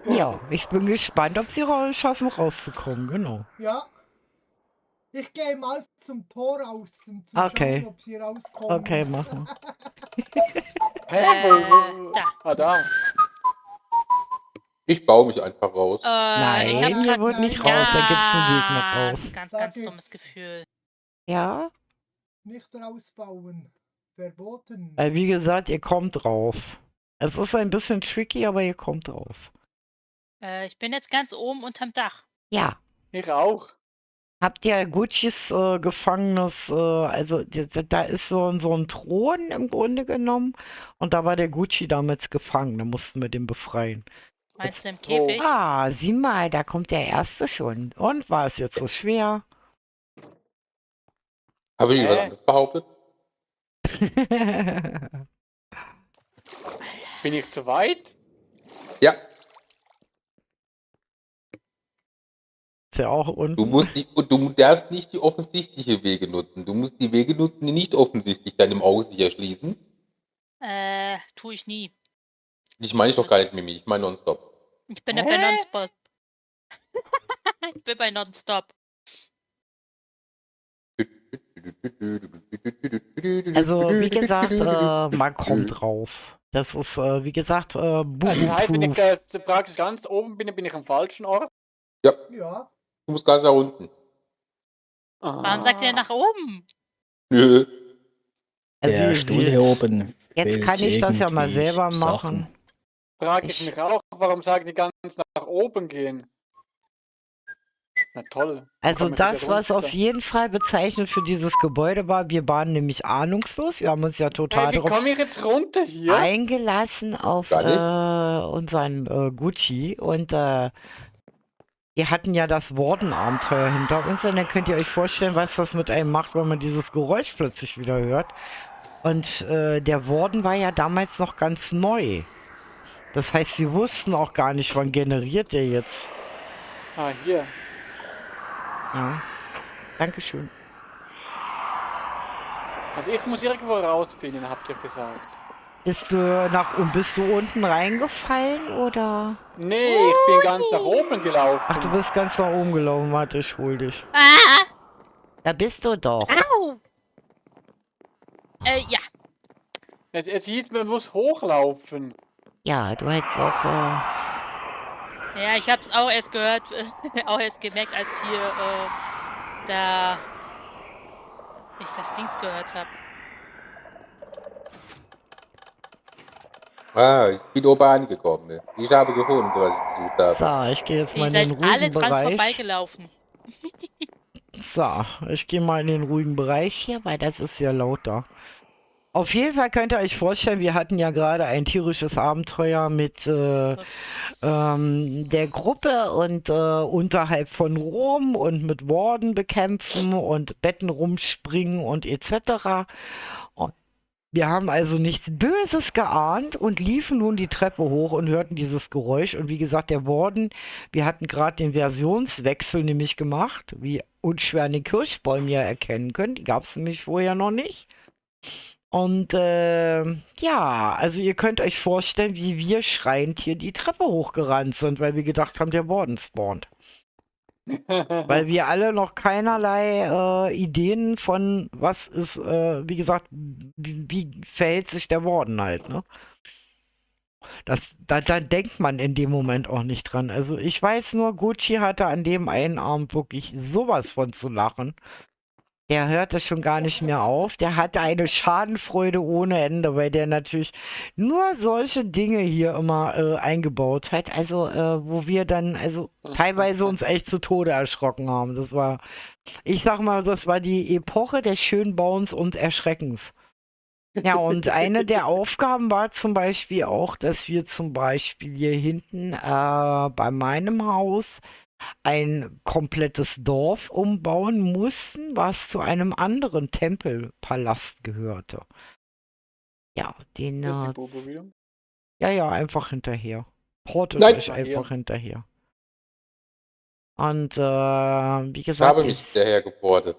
Ja, ich bin gespannt, ob sie schaffen rauszukommen, genau. Ja. Ich gehe mal zum Tor außen, zu Okay. schauen, ob sie rauskommen. Okay, machen. Da. Da. Ich baue mich einfach raus. Ich hab Nein, hier grad wird nicht nein, raus, da gibt's einen Weg nach raus. ganz Da dummes gibt's- Gefühl. Ja, Nicht rausbauen. Verboten. weil wie gesagt, ihr kommt raus. Es ist ein bisschen tricky, aber ihr kommt raus. Ich bin jetzt ganz oben unterm Dach. Ja. Ich auch. Habt ihr Guccis Gefangenes, also da ist so ein Thron im Grunde genommen und da war der Gucci damals gefangen, da mussten wir den befreien. Meinst du im Oh. Käfig? Ah, sieh mal, da kommt der Erste schon. Und war es jetzt so schwer? Habe ich was anderes behauptet? Bin ich zu weit? Ja. Ist ja auch unten. Du darfst nicht die offensichtlichen Wege nutzen. Du musst die Wege nutzen, die nicht offensichtlich deinem Auge sich erschließen. Tue ich nie. Ich meine doch gar nicht Mimi, ich meine nonstop. Ich bin ja bei Nonstop. Ich bin bei Nonstop. Also, wie gesagt, man kommt raus. Das ist, wie gesagt, Das heißt, wenn ich Buhu-proof. praktisch ganz oben bin, bin ich am falschen Ort. Ja, Ja. du musst ganz nach unten. Warum sagt ihr nach oben? Nö. Also Der ihr Stuhl seht, hier oben. jetzt fehlt kann ich das ja mal irgendwie selber Sachen. machen. Frage ich mich auch, warum sagen die ganz nach oben gehen? Na toll. wo Also kommen wir wieder das, was auf runter? jeden Fall bezeichnet für dieses Gebäude war, wir waren nämlich ahnungslos. Wir haben uns ja total Wie darauf komme ich jetzt runter hier? eingelassen auf Gar nicht. unseren Gucci und wir hatten ja das Warden-Abenteuer hinter uns und dann könnt ihr euch vorstellen, was das mit einem macht, wenn man dieses Geräusch plötzlich wieder hört. Und der Warden war ja damals noch ganz neu. Das heißt, wir wussten auch gar nicht, wann generiert der jetzt. Ah, hier. Ja, Dankeschön. Also ich muss irgendwo rausfinden, habt ihr gesagt. Bist du unten reingefallen oder? Nee, ich bin ganz nach oben gelaufen. Ach, du bist ganz nach oben gelaufen. Warte, ich hol dich. Ah! Da bist du doch. Au! Ja. Es hieß, man muss hochlaufen. Ja, du hättest auch. Ja, ich hab's auch erst gehört, auch erst gemerkt, als hier, da ich das Dings gehört habe. Ah, ich bin oben angekommen. Ne? Ich habe gefunden, was ich gesucht habe. So, ich gehe jetzt mal Ihr in den seid alle ruhigen dran Bereich. vorbeigelaufen. So, ich gehe mal in den ruhigen Bereich hier, weil das ist ja lauter. Auf jeden Fall könnt ihr euch vorstellen, wir hatten ja gerade ein tierisches Abenteuer mit Ups. der Gruppe und unterhalb von Rom und mit Warden bekämpfen und Betten rumspringen und etc. Und wir haben also nichts Böses geahnt und liefen nun die Treppe hoch und hörten dieses Geräusch. Und wie gesagt, der Warden, wir hatten gerade den Versionswechsel nämlich gemacht, wie unschwer an den Kirschbäumen ja erkennen könnt. Die gab es nämlich vorher noch nicht. Und ja, also ihr könnt euch vorstellen, wie wir schreiend hier die Treppe hochgerannt sind, weil wir gedacht haben, der Warden spawnt. Weil wir alle noch keinerlei Ideen von was ist, wie gesagt, wie verhält sich der Warden halt, ne? Da denkt man in dem Moment auch nicht dran. Also ich weiß nur, Gucci hatte an dem einen Abend wirklich sowas von zu lachen. Der hörte schon gar nicht mehr auf. Der hatte eine Schadenfreude ohne Ende, weil der natürlich nur solche Dinge hier immer eingebaut hat. Also, wo wir dann, also teilweise uns echt zu Tode erschrocken haben. Das war, ich sag mal, das war die Epoche des Schönbauens und Erschreckens. Ja, und eine der Aufgaben war zum Beispiel auch, dass wir zum Beispiel hier hinten bei meinem Haus ein komplettes Dorf umbauen mussten, was zu einem anderen Tempelpalast gehörte. Ja, den, Das ist die Bobo wieder. ja, einfach hinterher. Portet Nein. euch Ah, einfach hier. hinterher. Und, wie Ich gesagt, habe mich hinterher geportet.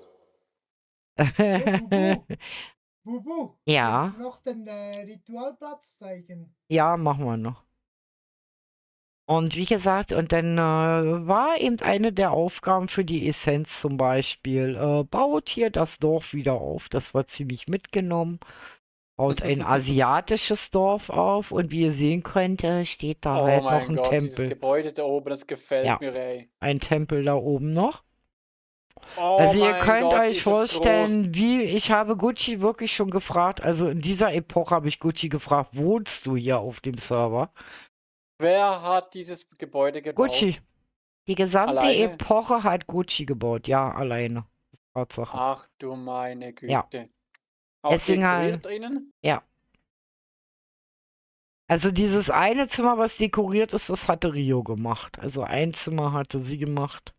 Bubu, Ja. willst du noch den Ritualplatz zeigen? Ja, machen wir noch. Und wie gesagt, und dann war eben eine der Aufgaben für die Essenz zum Beispiel, baut hier das Dorf wieder auf. Das war ziemlich mitgenommen. Baut ein asiatisches Dorf auf und wie ihr sehen könnt, steht da Oh halt noch mein ein Gott, dieses Tempel. Gebäude da oben, das gefällt Ja. mir, ey. Ein Tempel da oben noch. Oh Also ihr mein könnt Gott, euch ist das groß. vorstellen, wie ich habe Gucci wirklich schon gefragt, also in dieser Epoche habe ich Gucci gefragt, wohnst du hier auf dem Server? Wer hat dieses Gebäude gebaut? Gucci. Die gesamte Alleine? Epoche hat Gucci gebaut, ja, alleine. Tatsache. Ach du meine Güte. Ja. Auch Deswegen halt- dekoriert drinnen? Ja. Also dieses eine Zimmer, was dekoriert ist, das hatte Rio gemacht. Also ein Zimmer hatte sie gemacht.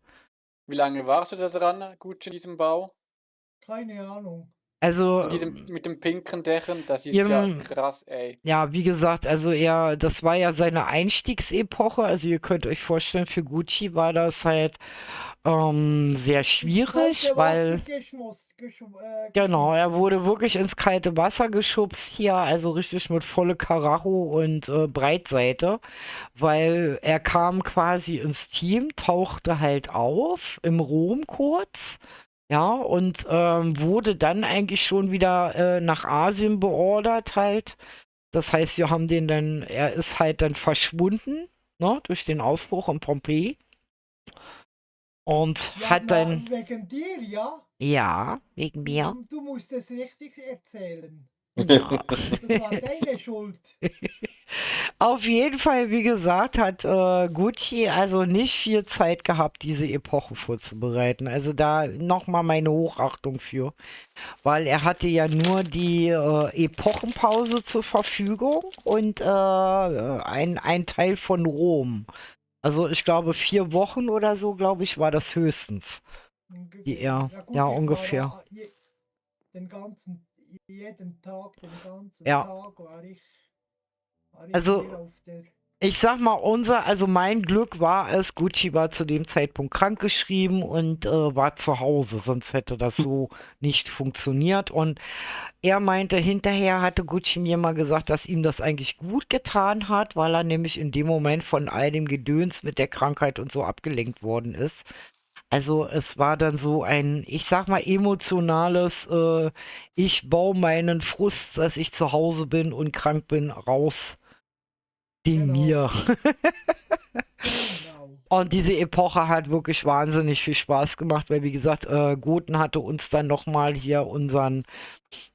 Wie lange warst du da dran, Gucci, in diesem Bau? Keine Ahnung. Also, In diesem, mit den pinken Dächern, das ist Ja, ja krass, ey. ja, wie gesagt, also das war ja seine Einstiegsepoche. Also ihr könnt euch vorstellen, für Gucci war das halt sehr schwierig, Kalte weil... Wasser Genau, er geschmissen. wurde wirklich ins kalte Wasser geschubst hier, also richtig mit volle Karacho und Breitseite, weil er kam quasi ins Team, tauchte halt auf im Rom kurz, ja, und wurde dann eigentlich schon wieder nach Asien beordert halt. Das heißt, wir haben er ist halt dann verschwunden, ne, durch den Ausbruch in Pompeji. Und Ja, hat na, dann, wegen dir, ja? ja, wegen mir. Du musst es richtig erzählen. Ja. Das war deine Schuld. Auf jeden Fall, wie gesagt, hat Gucci also nicht viel Zeit gehabt, diese Epoche vorzubereiten. Also da nochmal meine Hochachtung für. Weil er hatte ja nur die Epochenpause zur Verfügung und ein Teil von Rom. Also ich glaube 4 Wochen oder so, glaube ich, war das höchstens. Die er, Ja gut, ja, ich war ungefähr. da jeden Tag, den ganzen Ja. Tag war ich Also hier auf der... ich sag mal, also mein Glück war es, Gucci war zu dem Zeitpunkt krankgeschrieben und war zu Hause, sonst hätte das so nicht funktioniert. Und er meinte, hinterher hatte Gucci mir mal gesagt, dass ihm das eigentlich gut getan hat, weil er nämlich in dem Moment von all dem Gedöns mit der Krankheit und so abgelenkt worden ist. Also es war dann so ein, ich sag mal, emotionales, ich baue meinen Frust, dass ich zu Hause bin und krank bin, raus. Ding Genau. mir. Genau. Und diese Epoche hat wirklich wahnsinnig viel Spaß gemacht, weil wie gesagt, Goten hatte uns dann nochmal hier unseren,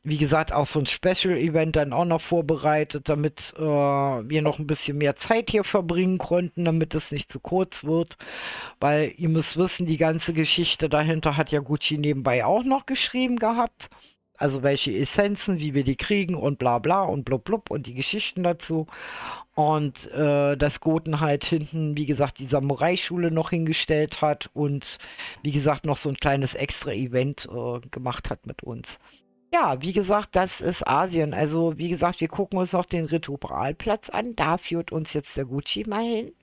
wie gesagt, auch so ein Special-Event dann auch noch vorbereitet, damit wir noch ein bisschen mehr Zeit hier verbringen konnten, damit es nicht zu kurz wird. Weil ihr müsst wissen, die ganze Geschichte dahinter hat ja Gucci nebenbei auch noch geschrieben gehabt. Also welche Essenzen, wie wir die kriegen und bla bla und blub blub und die Geschichten dazu. Und dass Goten halt hinten, wie gesagt, die Samurai-Schule noch hingestellt hat und wie gesagt noch so ein kleines Extra-Event gemacht hat mit uns. Ja, wie gesagt, das ist Asien. Also wie gesagt, wir gucken uns noch den Ritualplatz an. Da führt uns jetzt der Gucci mal hin.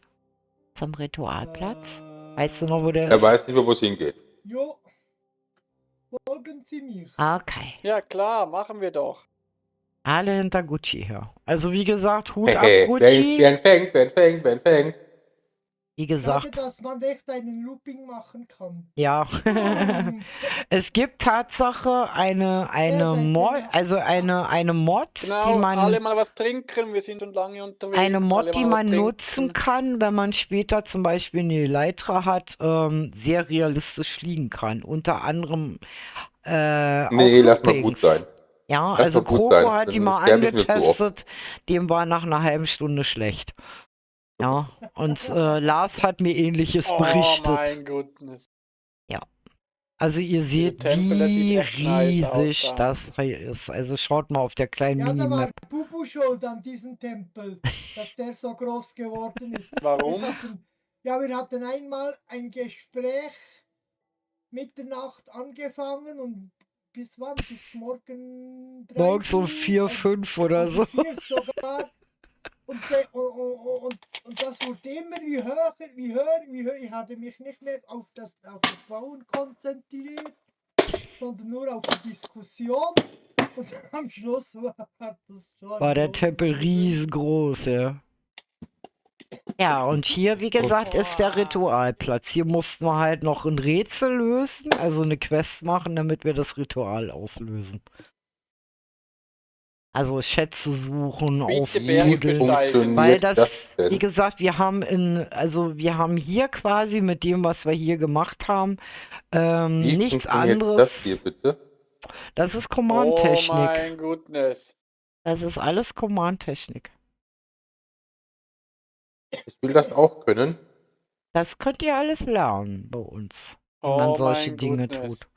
Zum Ritualplatz. Weißt du noch, wo der Er ist? weiß nicht mehr, wo es hingeht. Jo, folgen Sie mir. Okay. Ja klar, machen wir doch. Alle hinter Gucci her. Also wie gesagt, Hut ab, Wer Gucci. fängt, wer fängt, wer fängt. Wie Schade, gesagt, dass man echt einen Looping machen kann. ja. Es gibt Tatsache eine seid Mod, ihr noch? also eine Mod, die Genau, man alle mal was trinken, wir sind schon lange unterwegs. eine Mod, alle die mal was man nutzen trinken. kann, wenn man später zum Beispiel eine Elytra hat, sehr realistisch fliegen kann. Unter anderem auch Nee, lass mal gut Loopings. sein. Ja, Lass also mal gut Kroko sein, hat die dann mal sterbe ich mir zu oft. angetestet, dem war nach einer halben Stunde schlecht. Ja, und Lars hat mir Ähnliches Oh berichtet. mein Goodness. Also ihr seht, Tempel, das sieht wie echt nice aus riesig da. das hier ist. Also schaut mal auf der kleinen Ja, da war Minimap. Bubu schuld an diesem Tempel, dass der so groß geworden ist. Warum? Wir hatten einmal ein Gespräch Mitternacht angefangen und bis wann? Bis morgen 3 Morgens um früh, 4, 5 oder so. 4 sogar. Und das wurde immer wie höher. Ich hatte mich nicht mehr auf das Bauen konzentriert, sondern nur auf die Diskussion. Und am Schluss war das schon War der großes Tempel Problem. riesengroß, ja. Ja, und hier, wie gesagt, ist der Ritualplatz. Hier mussten wir halt noch ein Rätsel lösen, also eine Quest machen, damit wir das Ritual auslösen. Also Schätze suchen, Bitte Berge ausbuddeln. besteigen. Weil Funktioniert das, denn? wie gesagt, wir haben hier quasi mit dem, was wir hier gemacht haben, Wie nichts funktioniert anderes. das hier bitte? Das ist Oh Command-Technik. mein Goodness. Das ist alles Command-Technik. Ich will das auch können. Das könnt ihr alles lernen bei uns, wie man Oh solche mein Dinge Goodness. tut.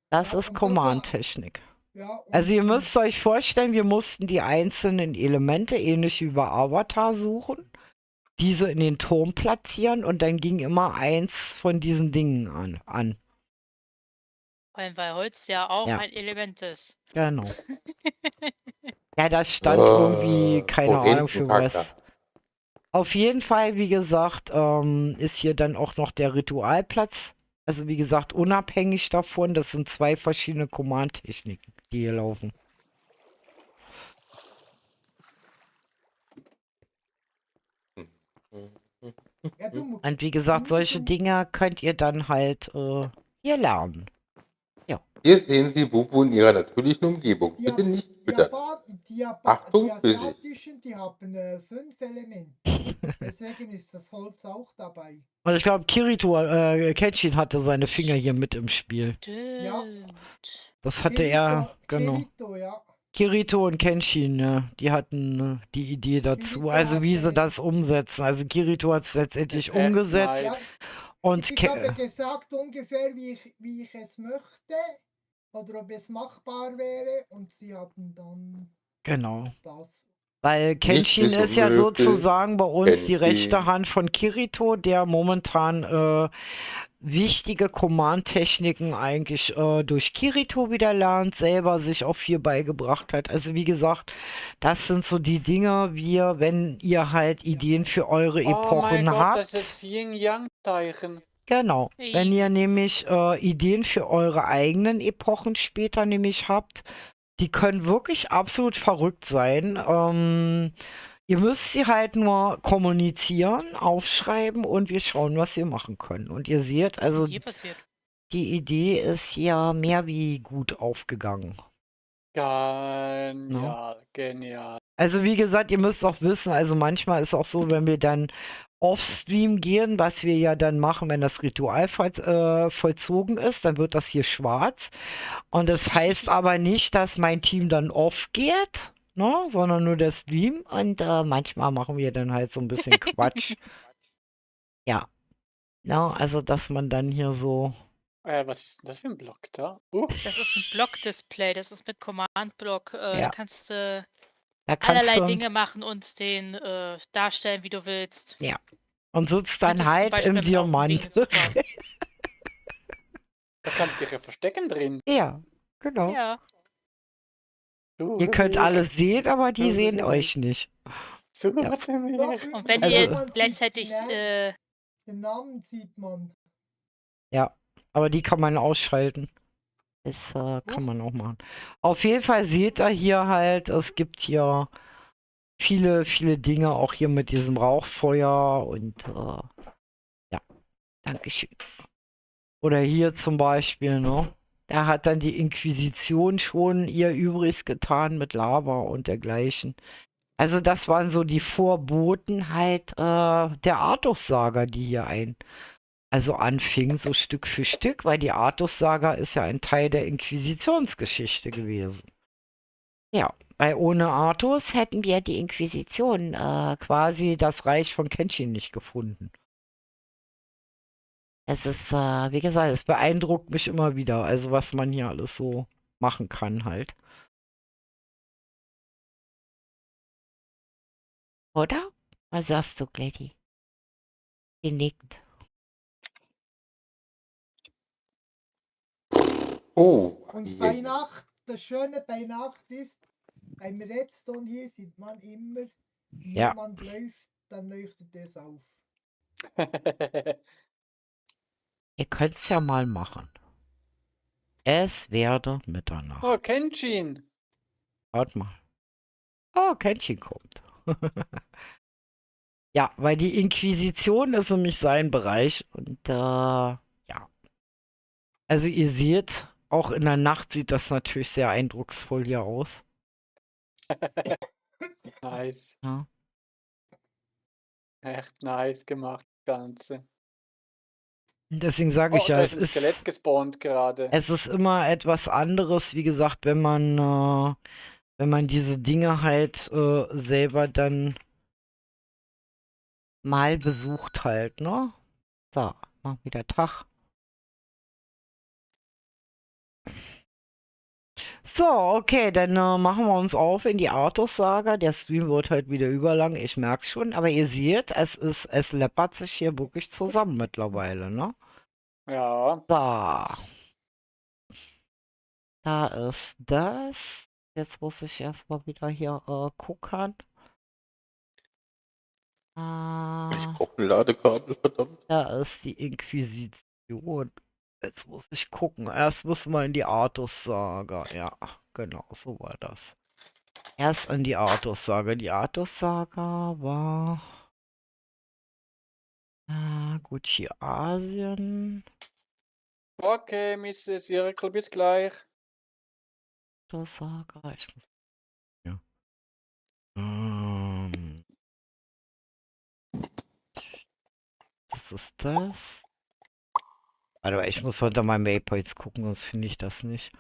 Das Ja, ist und das- Command-Technik. Ja, und, Also ihr müsst euch vorstellen, wir mussten die einzelnen Elemente, ähnlich wie bei Avatar, suchen, diese in den Turm platzieren und dann ging immer eins von diesen Dingen an. Vor allem, weil Holz ja auch Ja. ein Element ist. Genau. Ja, das stand irgendwie, keine Ahnung für Korinthenkacker. was. Auf jeden Fall, wie gesagt, ist hier dann auch noch der Ritualplatz. Also wie gesagt, unabhängig davon, das sind 2 verschiedene Command-Techniken, die hier laufen. ja, Und wie gesagt, solche Dinge könnt ihr dann halt hier lernen. Hier sehen Sie Bubu in ihrer natürlichen Umgebung. Die, Bitte nicht die, füttern. die Achtung, Physik. asiatischen, die haben 5 Elemente. Deswegen ist das Holz auch dabei. Und ich glaube, Kenshin hatte seine Finger hier mit im Spiel. Stimmt. Das hatte er, genau. Kirito, ja. Kirito und Kenshin, ne, die hatten die Idee dazu, Kirito also wie sie hatte das das- umsetzen. Also Kirito hat es letztendlich Ist echt umgesetzt nice. Ja, und ich habe gesagt ungefähr, wie ich es möchte oder ob es machbar wäre und sie hatten dann genau. das. Weil Kenshin Nichts ist ist ja unmöglich. sozusagen bei uns die rechte Kenshin. Hand von Kirito, der momentan wichtige Command-Techniken eigentlich durch Kirito wieder lernt, selber sich auch viel beigebracht hat. Also wie gesagt, das sind so die Dinge, wenn ihr halt Ideen für eure Oh mein Epochen Gott, habt. das ist Yin-Yang-Zeichen. Genau, wenn ihr nämlich Ideen für eure eigenen Epochen später nämlich habt, die können wirklich absolut verrückt sein. Ihr müsst sie halt nur kommunizieren, aufschreiben und wir schauen, was wir machen können. Und ihr seht, Was ist also denn hier passiert? die Idee ist hier mehr wie gut aufgegangen. Genial, genial. Also wie gesagt, ihr müsst auch wissen, also manchmal ist auch so, wenn wir dann off-Stream gehen, was wir ja dann machen, wenn das Ritual vollzogen ist, dann wird das hier schwarz. Und das heißt aber nicht, dass mein Team dann off geht, ne, sondern nur der Stream. Und manchmal machen wir dann halt so ein bisschen Quatsch. Ja. Ne, also dass man dann hier so. Was ist denn das für ein Block da? Das ist ein Block-Display, das ist mit Command-Block. Da Ja. kannst du Da kannst allerlei du, Dinge machen und den darstellen, wie du willst. ja. Und sitzt dann Könntest zum halt Beispiel im mit Augenringen, Diamant. super. Da kannst du dich ja verstecken drin. Ja, genau. Ja. Ihr könnt alles sehen, aber die So sehen will euch nicht. Suche Doch, mir. Und wenn Also- ihr gleichzeitig Den Namen sieht man. Ja, aber die kann man ausschalten. Das kann man auch machen. Auf jeden Fall seht ihr hier halt, es gibt hier viele, viele Dinge, auch hier mit diesem Rauchfeuer und ja, Dankeschön. Oder hier zum Beispiel, ne? Da hat dann die Inquisition schon ihr Übriges getan mit Lava und dergleichen. Also das waren so die Vorboten halt der Artus-Saga, die hier also anfing, so Stück für Stück, weil die Artus-Saga ist ja ein Teil der Inquisitionsgeschichte gewesen. Ja, weil ohne Artus hätten wir die Inquisition quasi das Reich von Kenshin nicht gefunden. Es ist, wie gesagt, es beeindruckt mich immer wieder, also was man hier alles so machen kann halt. Oder? Was sagst du, Gladys? Sie nickt. Oh, Und bei Nacht, das Schöne bei Nacht ist, beim Redstone hier sieht man immer, wenn Ja. jemand läuft, dann leuchtet es auf. Ihr könnt es ja mal machen. Es werde Mitternacht. Oh, Kenshin. Schaut mal. Oh, Kenshin kommt. Ja, weil die Inquisition ist nämlich sein Bereich und ja. Also ihr seht, auch in der Nacht sieht das natürlich sehr eindrucksvoll hier aus. Nice. Ja. Echt nice gemacht, das Ganze. Und deswegen sage ich Oh, ja, da es ist ein Skelett gespawnt gerade. es ist immer etwas anderes, wie gesagt, wenn man diese Dinge halt selber dann mal besucht halt, ne? So, mal wieder Tag. So, okay, dann machen wir uns auf in die Artus-Saga. Der Stream wird halt wieder überlang, ich merke schon. Aber ihr seht, es läppert sich hier wirklich zusammen mittlerweile, ne? Ja. So. Da ist das. Jetzt muss ich erstmal wieder hier gucken. Ich brauche ein Ladekabel, verdammt. Da ist die Inquisition. Jetzt muss ich gucken. Erst müssen wir in die Artus-Saga. Ja, genau, so war das. Erst in die Artus-Saga. Die Artus-Saga war gut hier Asien. Okay, Mrs. Jirkel, bis gleich. Artosager, ich muss. Ja. Das ist das. Warte mal, ich muss unter meinem Waypoints gucken, sonst finde ich das nicht.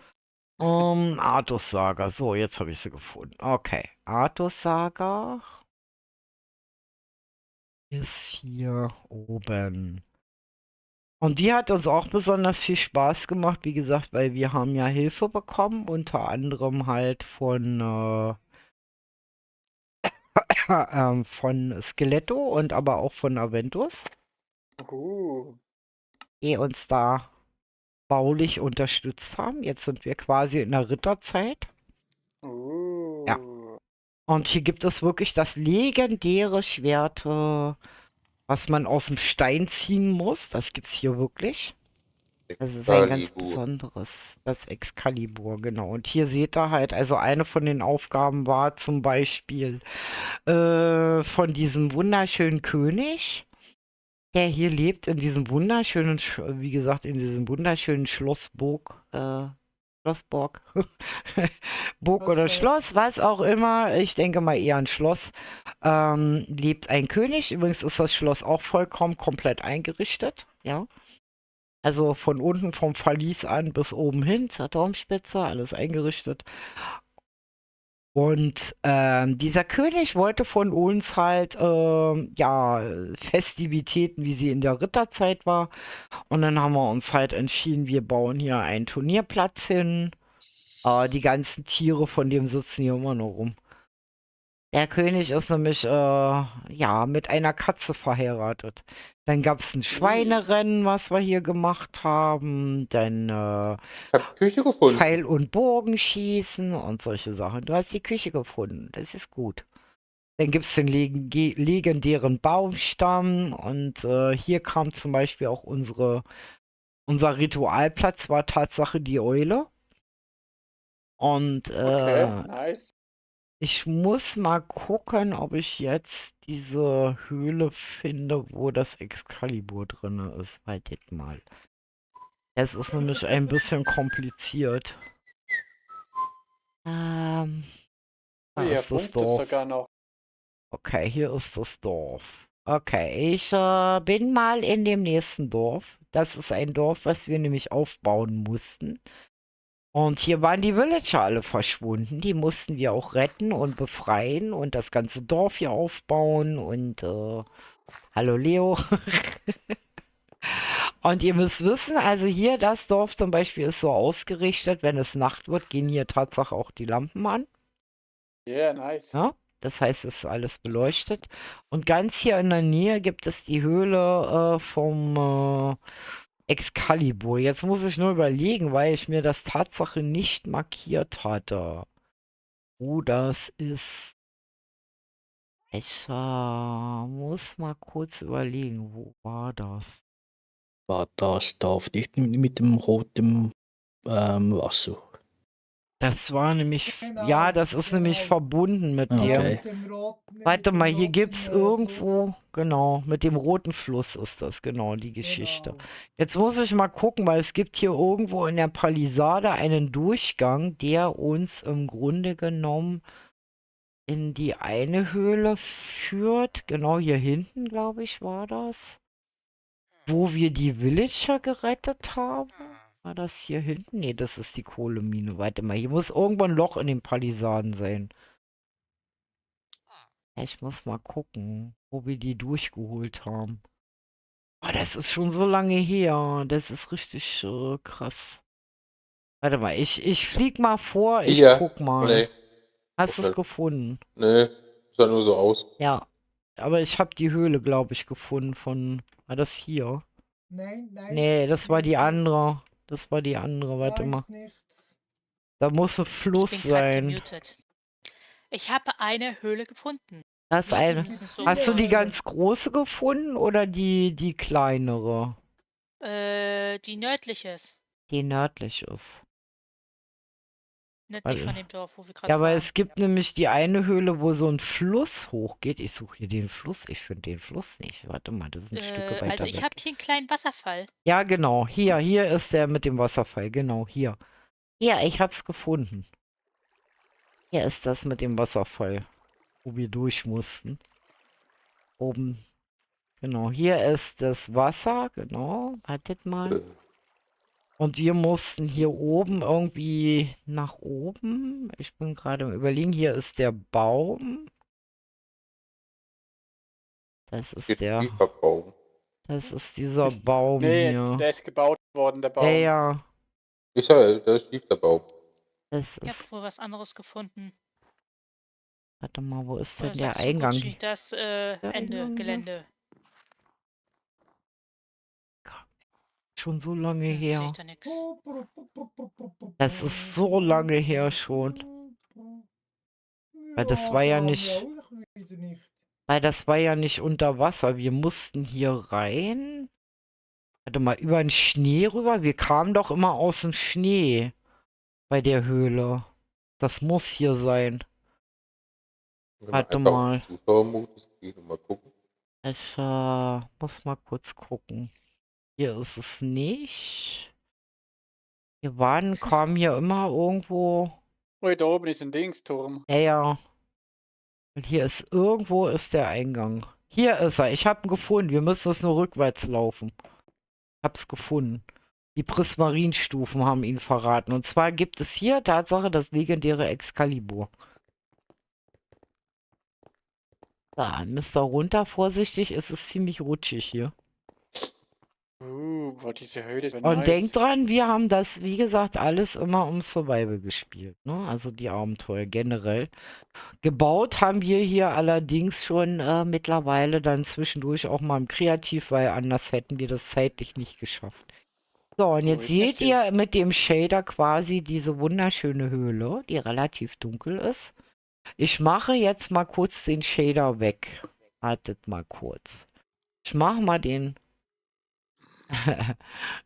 Artus-Saga. So, jetzt habe ich sie gefunden. Okay, Artus-Saga ist hier oben. Und die hat uns auch besonders viel Spaß gemacht, wie gesagt, weil wir haben ja Hilfe bekommen, unter anderem halt von von Skeletto und aber auch von Aventus, die uns da baulich unterstützt haben. Jetzt sind wir quasi in der Ritterzeit. Ja. Und hier gibt es wirklich das legendäre Schwert, was man aus dem Stein ziehen muss. Das gibt's hier wirklich. Das ist ein ganz besonderes, das Excalibur, genau. Und hier seht ihr halt, also eine von den Aufgaben war zum Beispiel von diesem wunderschönen König, der hier lebt, in diesem wunderschönen, wie gesagt, in diesem wunderschönen Schlossburg, Schlossburg, Burg oder Schloss, was auch immer, ich denke mal eher ein Schloss, lebt ein König. Übrigens ist das Schloss auch vollkommen komplett eingerichtet, ja. Also von unten vom Verlies an bis oben hin zur Turmspitze, alles eingerichtet. Und dieser König wollte von uns halt, ja, Festivitäten, wie sie in der Ritterzeit war. Und dann haben wir uns halt entschieden, wir bauen hier einen Turnierplatz hin. Die ganzen Tiere von dem sitzen hier immer noch rum. Der König ist nämlich, ja, mit einer Katze verheiratet. Dann gab es ein Schweinerennen, was wir hier gemacht haben. Dann Ich habe Küche gefunden. Pfeil- und Bogenschießen und solche Sachen. Du hast die Küche gefunden, das ist gut. Dann gibt es den legendären Baumstamm und hier kam zum Beispiel auch unser Ritualplatz, war Tatsache die Eule. Und Okay, nice. ich muss mal gucken, ob ich jetzt diese Höhle finde, wo das Excalibur drin ist. Wartet mal. Es ist nämlich ein bisschen kompliziert. Da Hier, ist das Punkte Dorf. sogar noch. Okay, hier ist das Dorf. Okay, ich bin mal in dem nächsten Dorf. Das ist ein Dorf, was wir nämlich aufbauen mussten. Und hier waren die Villager alle verschwunden. Die mussten wir auch retten und befreien und das ganze Dorf hier aufbauen. Und hallo Leo. Und ihr müsst wissen, also hier das Dorf zum Beispiel ist so ausgerichtet, wenn es Nacht wird, gehen hier Tatsache auch die Lampen an. Yeah, nice. Ja, das heißt, es ist alles beleuchtet. Und ganz hier in der Nähe gibt es die Höhle vom Excalibur. Jetzt muss ich nur überlegen, weil ich mir das Tatsache nicht markiert hatte, wo das ist. Ich muss mal kurz überlegen, wo war das? War das Dorf nicht mit dem roten Wasser? Das war nämlich, Genau, ja, das ist nämlich genau. verbunden mit Okay. dem. Mit dem roten, Warte mit mal, dem hier roten, gibt's irgendwo, Fluss. genau, mit dem roten Fluss ist das, genau, die Geschichte. Genau. Jetzt muss ich mal gucken, weil es gibt hier irgendwo in der Palisade einen Durchgang, der uns im Grunde genommen in die eine Höhle führt. Genau hier hinten, glaube ich, war das. Wo wir die Villager gerettet haben. War das hier hinten? Nee, das ist die Kohlemine. Warte mal, hier muss irgendwo ein Loch in den Palisaden sein. Ich muss mal gucken, wo wir die durchgeholt haben. Oh, das ist schon so lange her. Das ist richtig krass. Warte mal, ich flieg mal vor, ich Hier. guck mal. Nee. Hast du es Okay. gefunden? Nee, sah nur so aus. Ja. Aber ich habe die Höhle, glaube ich, gefunden von... War das hier? Nein, nein. Nee, das war die nichts. andere. Das war die andere, warte Da mal. ist nichts. Da muss ein Ich Fluss bin gerade sein. gemutet. Ich habe eine Höhle gefunden. Das Leute eine. müssen so Hast du die Höhle. ganz große gefunden oder die kleinere? Die nördlich ist. Die nördlich ist. Nicht von dem Dorf, wo wir gerade Ja, aber waren. es gibt nämlich die eine Höhle, wo so ein Fluss hochgeht. Ich suche hier den Fluss. Ich finde den Fluss nicht. Warte mal, das sind Stücke weiter Also ich weg. habe hier einen kleinen Wasserfall. Ja, genau. Hier ist der mit dem Wasserfall. Genau, hier. Ja, ich hab's gefunden. Hier ist das mit dem Wasserfall, wo wir durch mussten. Oben. Genau, hier ist das Wasser. Genau, wartet mal. Und wir mussten hier oben irgendwie nach oben. Ich bin gerade am Überlegen. Hier ist der Baum. Das ist der. Schieferbaum. Das ist dieser Baum Nee, hier. der ist gebaut worden, der Baum. Ja, ja. Ich sage, das ist Schieferbaum. Das Ich habe ist. wohl was anderes gefunden. Warte mal, wo ist Oder denn der sagst du, Eingang? Gucci, das Ende, Eingang hier? Gelände. Schon so lange Da sehe her. ich da nichts. Das ist so lange her schon. Weil das war ja nicht. Weil das war ja nicht unter Wasser. Wir mussten hier rein. Warte mal, über den Schnee rüber. Wir kamen doch immer aus dem Schnee. Bei der Höhle. Das muss hier sein. Warte mal. Zuschauermodus gehen und mal gucken. Ich muss mal kurz gucken. Hier ist es nicht. Wir kamen hier immer irgendwo. Oh, da oben ist ein Dingsturm. Ja. Und hier ist irgendwo ist der Eingang. Hier ist er. Ich habe ihn gefunden. Wir müssen es nur rückwärts laufen. Hab's gefunden. Die Prismarinstufen haben ihn verraten. Und zwar gibt es hier Tatsache das legendäre Excalibur. Da, müsst ihr runter. Vorsichtig, es ist ziemlich rutschig hier. Boah, diese Höhle ist Und nice. denkt dran, wir haben das, wie gesagt, alles immer um Survival gespielt, ne? Also die Abenteuer generell. Gebaut haben wir hier allerdings schon mittlerweile dann zwischendurch auch mal im Kreativ, weil anders hätten wir das zeitlich nicht geschafft. So, und jetzt ist seht das ihr mit dem Shader quasi diese wunderschöne Höhle, die relativ dunkel ist. Ich mache jetzt mal kurz den Shader weg. Wartet mal kurz. Ich mache mal den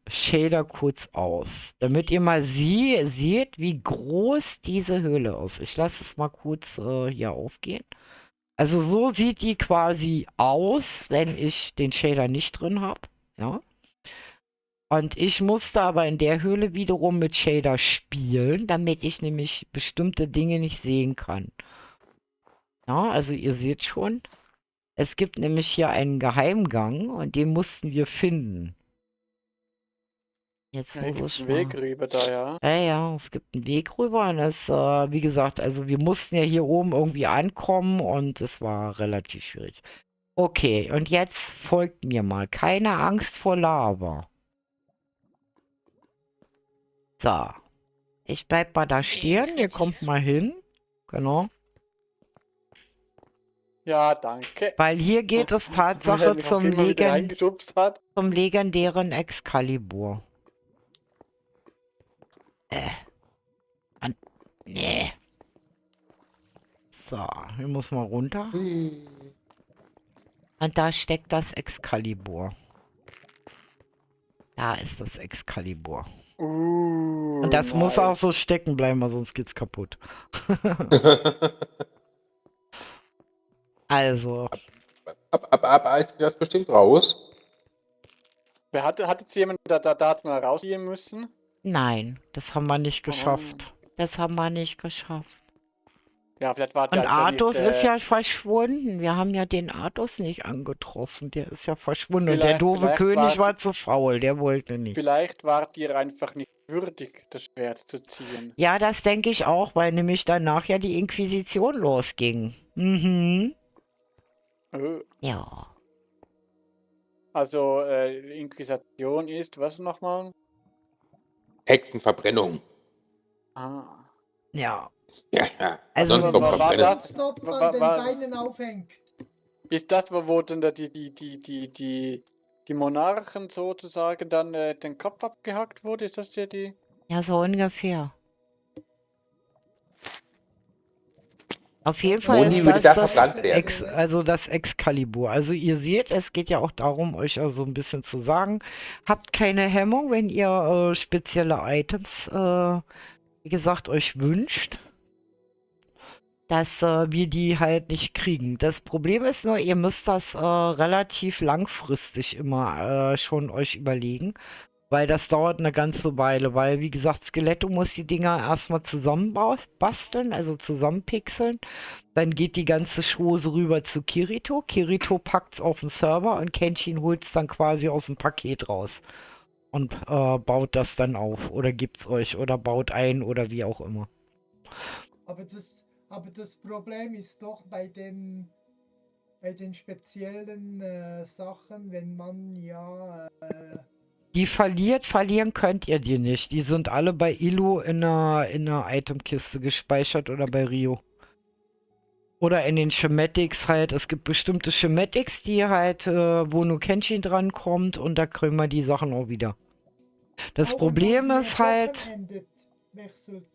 Shader kurz aus, damit ihr mal seht, wie groß diese Höhle ist. Ich lasse es mal kurz hier aufgehen. Also so sieht die quasi aus, wenn ich den Shader nicht drin habe. Ja. Und ich musste aber in der Höhle wiederum mit Shader spielen, damit ich nämlich bestimmte Dinge nicht sehen kann. Ja, also ihr seht schon, es gibt nämlich hier einen Geheimgang und den mussten wir finden. Jetzt Ja, hier muss gibt's ich einen mal. Weg rüber da, ja. Ja, ja, es gibt einen Weg rüber und das, wie gesagt, also wir mussten ja hier oben irgendwie ankommen und es war relativ schwierig. Okay, und jetzt folgt mir mal. Keine Angst vor Lava. So. Ich bleib mal da Das ist eh stehen, ihr kreativ. kommt mal hin. Genau. Ja, danke. Weil hier geht es Wer Tatsache mich auf zum, immer wieder reingeschubst hat. zum legendären Excalibur. Nee. So, hier muss man runter. Und da steckt das Excalibur. Da ist das Excalibur. Und das muss auch so stecken bleiben, weil sonst geht's kaputt. Also. Aber ist das bestimmt raus? Wer hat jetzt jemand da mal rausgehen müssen? Nein, das haben wir nicht geschafft. Das haben wir nicht geschafft. Ja, vielleicht war Und der Artus nicht, ist ja verschwunden. Wir haben ja den Artus nicht angetroffen. Der ist ja verschwunden. Und der doofe vielleicht König war zu faul. Der wollte nicht. Vielleicht wart ihr einfach nicht würdig, das Schwert zu ziehen. Ja, das denke ich auch, weil nämlich danach ja die Inquisition losging. Mhm. Ja. Also, Inquisition ist, was nochmal? Hexenverbrennung. Ah. Ja. Ja. Also, Sonst kommt war Verbrennen. das? Dort an den Beinen aufhängt. Ist das, wo dann da die Monarchen sozusagen dann den Kopf abgehackt wurde? Ist das hier die? Ja, so ungefähr. Auf jeden Fall Moni ist würde das das verbrannt werden. also das Excalibur. Also ihr seht, es geht ja auch darum, euch also ein bisschen zu sagen, habt keine Hemmung, wenn ihr spezielle Items wie gesagt, euch wünscht, dass wir die halt nicht kriegen. Das Problem ist nur, ihr müsst das relativ langfristig immer schon euch überlegen, weil das dauert eine ganze Weile, weil wie gesagt, Skeletto muss die Dinger erstmal zusammenbasteln, also zusammenpixeln. Dann geht die ganze Chose rüber zu Kirito. Kirito packt es auf den Server und Kenshin holt es dann quasi aus dem Paket raus und baut das dann auf oder gibt es euch oder baut ein oder wie auch immer. Aber das Problem ist doch bei den speziellen Sachen, wenn man ja Die verlieren könnt ihr die nicht. Die sind alle bei Illu in einer Itemkiste gespeichert oder bei Rio. Oder in den Schematics halt. Es gibt bestimmte Schematics, die halt, wo nur Kenshin dran kommt und da kriegen wir die Sachen auch wieder. Das Problem ist halt. wechselt.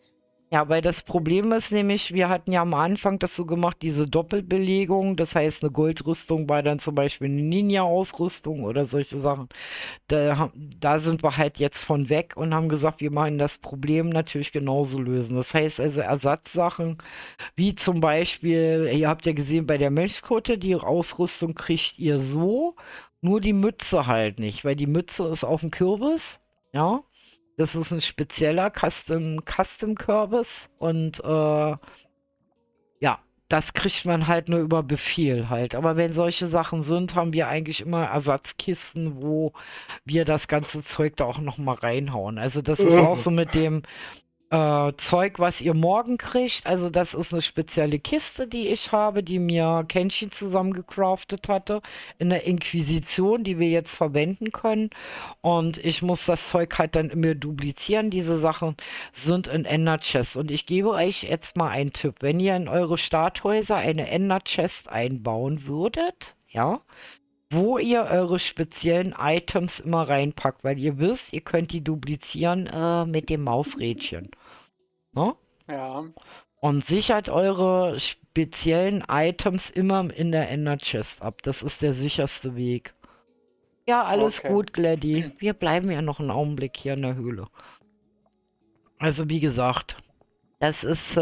Ja, weil das Problem ist nämlich, wir hatten ja am Anfang das so gemacht, diese Doppelbelegung, das heißt eine Goldrüstung war dann zum Beispiel eine Ninja-Ausrüstung oder solche Sachen. Da sind wir halt jetzt von weg und haben gesagt, wir machen das Problem natürlich genauso lösen. Das heißt also Ersatzsachen, wie zum Beispiel, ihr habt ja gesehen bei der Mönchskutte, die Ausrüstung kriegt ihr so, nur die Mütze halt nicht, weil die Mütze ist auf dem Kürbis, ja. Das ist ein spezieller Custom-Kürbis und ja, das kriegt man halt nur über Befehl halt. Aber wenn solche Sachen sind, haben wir eigentlich immer Ersatzkisten, wo wir das ganze Zeug da auch nochmal reinhauen. Also das ist auch so mit dem Zeug, was ihr morgen kriegt. Also das ist eine spezielle Kiste, die ich habe, die mir Kenshin zusammen gecraftet hatte in der Inquisition, die wir jetzt verwenden können. Und ich muss das Zeug halt dann immer duplizieren. Diese Sachen sind in Ender Chest. Und ich gebe euch jetzt mal einen Tipp. Wenn ihr in eure Starthäuser eine Ender Chest einbauen würdet, ja, wo ihr eure speziellen Items immer reinpackt, weil ihr wisst, ihr könnt die duplizieren mit dem Mausrädchen. Ne? Ja. Und sichert eure speziellen Items immer in der Ender Chest ab. Das ist der sicherste Weg. Ja, alles Okay. gut, Gladdy. Wir bleiben ja noch einen Augenblick hier in der Höhle. Also wie gesagt, das ist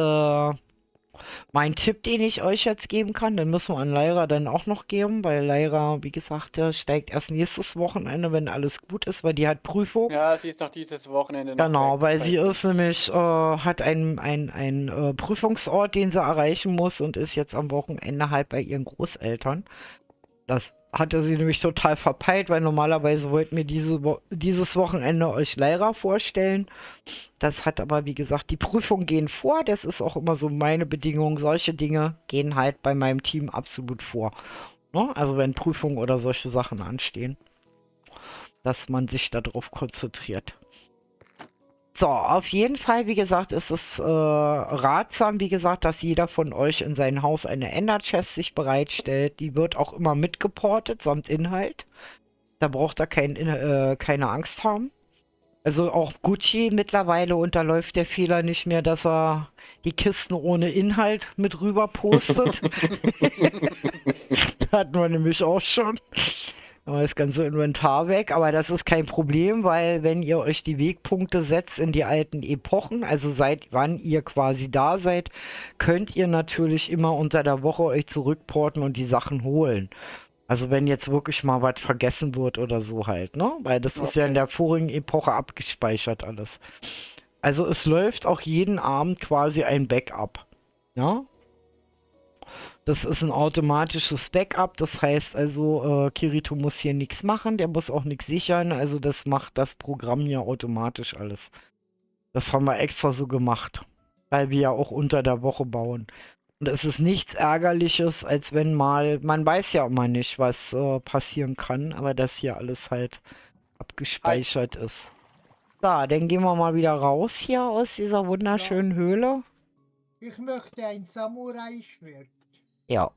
mein Tipp, den ich euch jetzt geben kann. Den müssen wir an Lyra dann auch noch geben, weil Lyra, wie gesagt, der steigt erst nächstes Wochenende, wenn alles gut ist, weil die hat Prüfung. Ja, sie ist noch dieses Wochenende noch Genau, weg. weil sie ist nämlich, hat einen Prüfungsort, den sie erreichen muss und ist jetzt am Wochenende halt bei ihren Großeltern. Das hatte sie nämlich total verpeilt, weil normalerweise wollten wir dieses Wochenende euch Lyra vorstellen. Das hat aber, wie gesagt, die Prüfungen gehen vor. Das ist auch immer so meine Bedingung. Solche Dinge gehen halt bei meinem Team absolut vor. Ne? Also wenn Prüfungen oder solche Sachen anstehen, dass man sich darauf konzentriert. So, auf jeden Fall, wie gesagt, ist es ratsam, wie gesagt, dass jeder von euch in sein Haus eine Ender Chest sich bereitstellt. Die wird auch immer mitgeportet, samt Inhalt. Da braucht er keine Angst haben. Also auch Gucci mittlerweile unterläuft der Fehler nicht mehr, dass er die Kisten ohne Inhalt mit rüber postet. Hatten wir nämlich auch schon. Aber das ganze Inventar weg, aber das ist kein Problem, weil wenn ihr euch die Wegpunkte setzt in die alten Epochen, also seit wann ihr quasi da seid, könnt ihr natürlich immer unter der Woche euch zurückporten und die Sachen holen. Also wenn jetzt wirklich mal was vergessen wird oder so halt, ne? Weil das ist ja in der vorigen Epoche abgespeichert alles. Also es läuft auch jeden Abend quasi ein Backup, ja? Das ist ein automatisches Backup, das heißt also, Kirito muss hier nichts machen, der muss auch nichts sichern, also das macht das Programm hier automatisch alles. Das haben wir extra so gemacht, weil wir ja auch unter der Woche bauen. Und es ist nichts Ärgerliches, als wenn mal, man weiß ja immer nicht, was passieren kann, aber dass hier alles halt abgespeichert ist. So, dann gehen wir mal wieder raus hier aus dieser wunderschönen Höhle. Ich möchte ein Samurai-Schwert. Ja,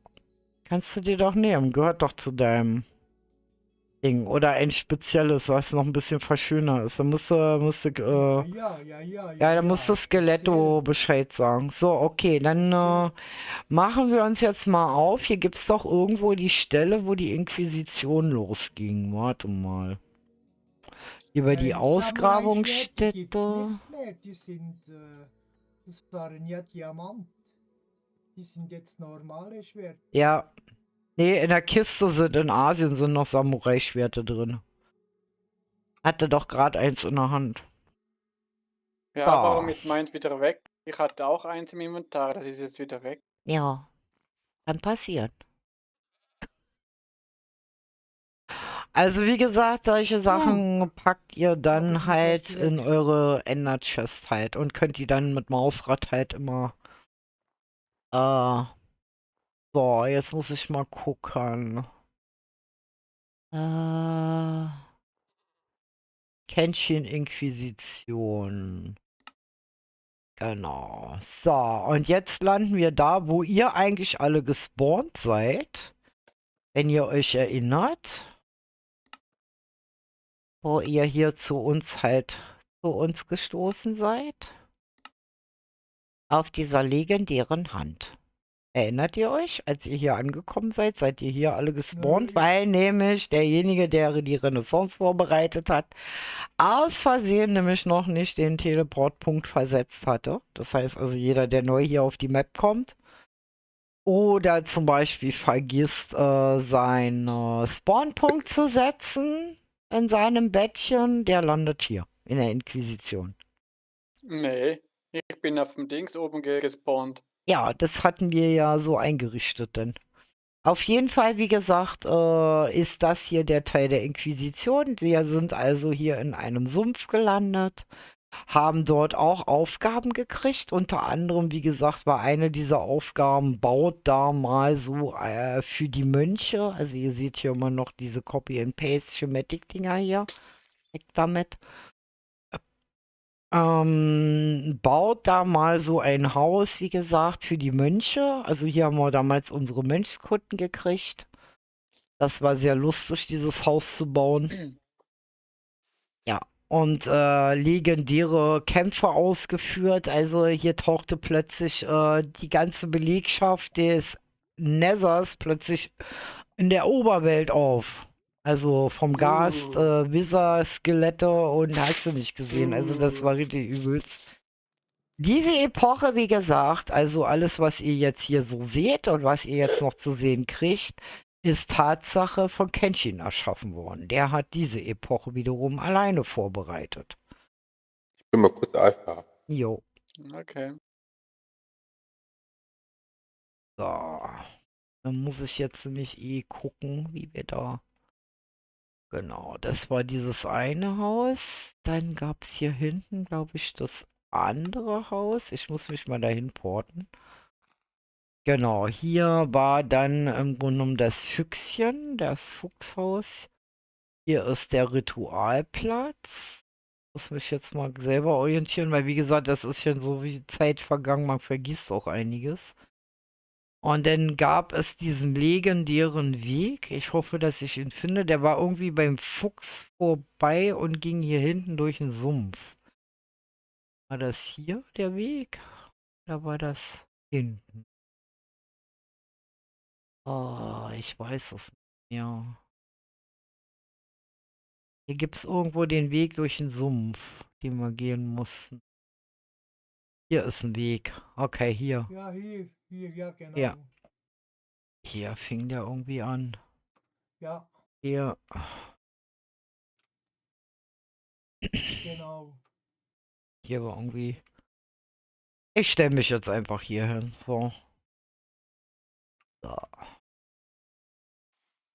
kannst du dir doch nehmen, gehört doch zu deinem Ding. Oder ein spezielles, was noch ein bisschen verschönert ist. Da musst du, da musst du Skeletto Bescheid sagen. So, okay, dann machen wir uns jetzt mal auf. Hier gibt es doch irgendwo die Stelle, wo die Inquisition losging. Warte mal. Über die Ausgrabungsstätte. Die sind Das waren ja Diamant. Die sind jetzt normale Schwerter. Ja. Nee, in der Kiste in Asien sind noch Samurai-Schwerter drin. Hatte doch gerade eins in der Hand. Ja, Ja. warum ist meins wieder weg? Ich hatte auch eins im Inventar, das ist jetzt wieder weg. Ja, kann passieren. Also wie gesagt, solche Sachen packt ihr dann ich halt nicht in direkt. eure Ender-Chest halt und könnt die dann mit Mausrad halt immer. So, jetzt muss ich mal gucken. Kenshin Inquisition. Genau. So, und jetzt landen wir da, wo ihr eigentlich alle gespawnt seid. Wenn ihr euch erinnert. Wo ihr hier zu uns gestoßen seid. Auf dieser legendären Hand. Erinnert ihr euch, als ihr hier angekommen seid, seid ihr hier alle gespawnt, Nö. weil nämlich derjenige, der die Renaissance vorbereitet hat, aus Versehen nämlich noch nicht den Teleportpunkt versetzt hatte. Das heißt also, jeder, der neu hier auf die Map kommt oder zum Beispiel vergisst, seinen Spawnpunkt zu setzen in seinem Bettchen, der landet hier in der Inquisition. Nee, ich bin auf dem Dings oben gespawnt. Ja, das hatten wir ja so eingerichtet denn. Auf jeden Fall, wie gesagt, ist das hier der Teil der Inquisition. Wir sind also hier in einem Sumpf gelandet, haben dort auch Aufgaben gekriegt. Unter anderem, wie gesagt, war eine dieser Aufgaben, baut da mal so für die Mönche. Also ihr seht hier immer noch diese Copy-and-Paste-Schematic-Dinger hier. Weg damit. Baut da mal so ein Haus, wie gesagt, für die Mönche. Also hier haben wir damals unsere Mönchskutten gekriegt. Das war sehr lustig, dieses Haus zu bauen. Ja, und legendäre Kämpfe ausgeführt. Also hier tauchte plötzlich die ganze Belegschaft des Nethers plötzlich in der Oberwelt auf. Also vom Gast, Wizard, Skelette und hast du nicht gesehen. Also das war richtig übelst. Diese Epoche, wie gesagt, also alles, was ihr jetzt hier so seht und was ihr jetzt noch zu sehen kriegt, ist Tatsache von Kenshin erschaffen worden. Der hat diese Epoche wiederum alleine vorbereitet. Ich bin mal kurz Alpha. Jo. Okay. So. Dann muss ich jetzt nämlich gucken, wie wir da... Genau, das war dieses eine Haus. Dann gab es hier hinten, glaube ich, das andere Haus. Ich muss mich mal dahin porten. Genau, hier war dann im Grunde genommen das Füchschen, das Fuchshaus. Hier ist der Ritualplatz. Muss mich jetzt mal selber orientieren, weil wie gesagt, das ist ja so wie Zeit vergangen, man vergisst auch einiges. Und dann gab es diesen legendären Weg. Ich hoffe, dass ich ihn finde. Der war irgendwie beim Fuchs vorbei und ging hier hinten durch den Sumpf. War das hier der Weg? Oder war das hinten? Oh, ich weiß es nicht mehr. Hier gibt es irgendwo den Weg durch den Sumpf, den wir gehen mussten. Hier ist ein Weg. Okay, hier. Ja, hier, ja, genau. Ja. Hier fing der irgendwie an. Ja, Hier. genau. Hier war irgendwie... Ich stelle mich jetzt einfach hier hin. So. So.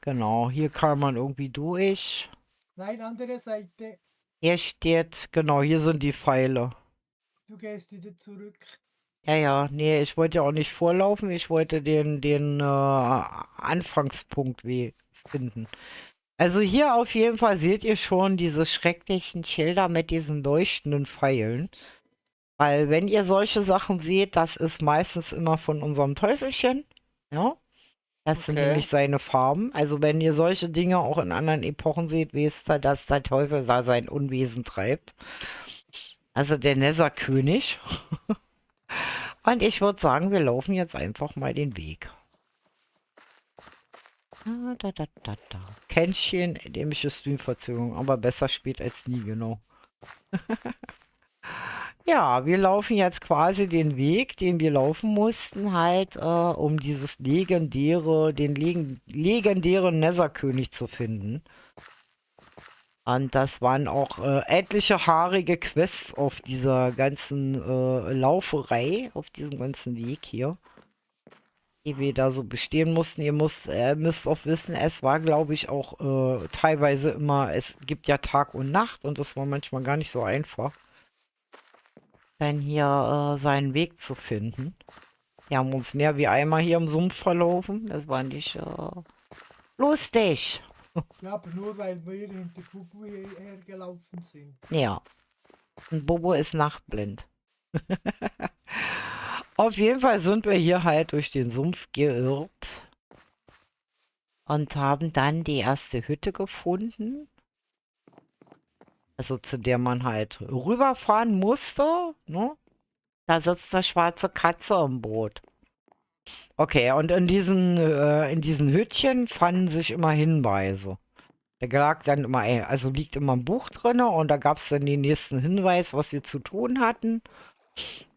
Genau, hier kann man irgendwie durch. Nein, andere Seite. Hier steht, genau, hier sind die Pfeile. Du gehst wieder zurück. Ja, nee, ich wollte ja auch nicht vorlaufen, ich wollte den Anfangspunkt finden. Also hier auf jeden Fall seht ihr schon diese schrecklichen Schilder mit diesen leuchtenden Pfeilen. Weil wenn ihr solche Sachen seht, das ist meistens immer von unserem Teufelchen. Ja. Das sind nämlich seine Farben. Also wenn ihr solche Dinge auch in anderen Epochen seht, wisst ihr, dass der Teufel da sein Unwesen treibt. Also der Nether-König. Und ich würde sagen, wir laufen jetzt einfach mal den Weg. Kenshin, dämliche Streamverzögerung, aber besser spät als nie, genau. Ja, wir laufen jetzt quasi den Weg, den wir laufen mussten, halt, um dieses legendären Netherkönig zu finden. Und das waren auch etliche haarige Quests auf dieser ganzen Lauferei, auf diesem ganzen Weg hier, die wir da so bestehen mussten. Ihr müsst auch wissen, es war, glaube ich, auch teilweise immer, es gibt ja Tag und Nacht und das war manchmal gar nicht so einfach, dann hier seinen Weg zu finden. Wir haben uns mehr wie einmal hier im Sumpf verlaufen. Das war nicht lustig. Ja, aber nur weil wir hinter Bubu hergelaufen sind. Ja. Und Bobo ist nachtblind. Auf jeden Fall sind wir hier halt durch den Sumpf geirrt und haben dann die erste Hütte gefunden. Also zu der man halt rüberfahren musste, ne? Da sitzt eine schwarze Katze im Boot. Okay, und in diesen Hütchen fanden sich immer Hinweise. Da lag dann immer, also liegt immer ein Buch drin und da gab es dann den nächsten Hinweis, was wir zu tun hatten.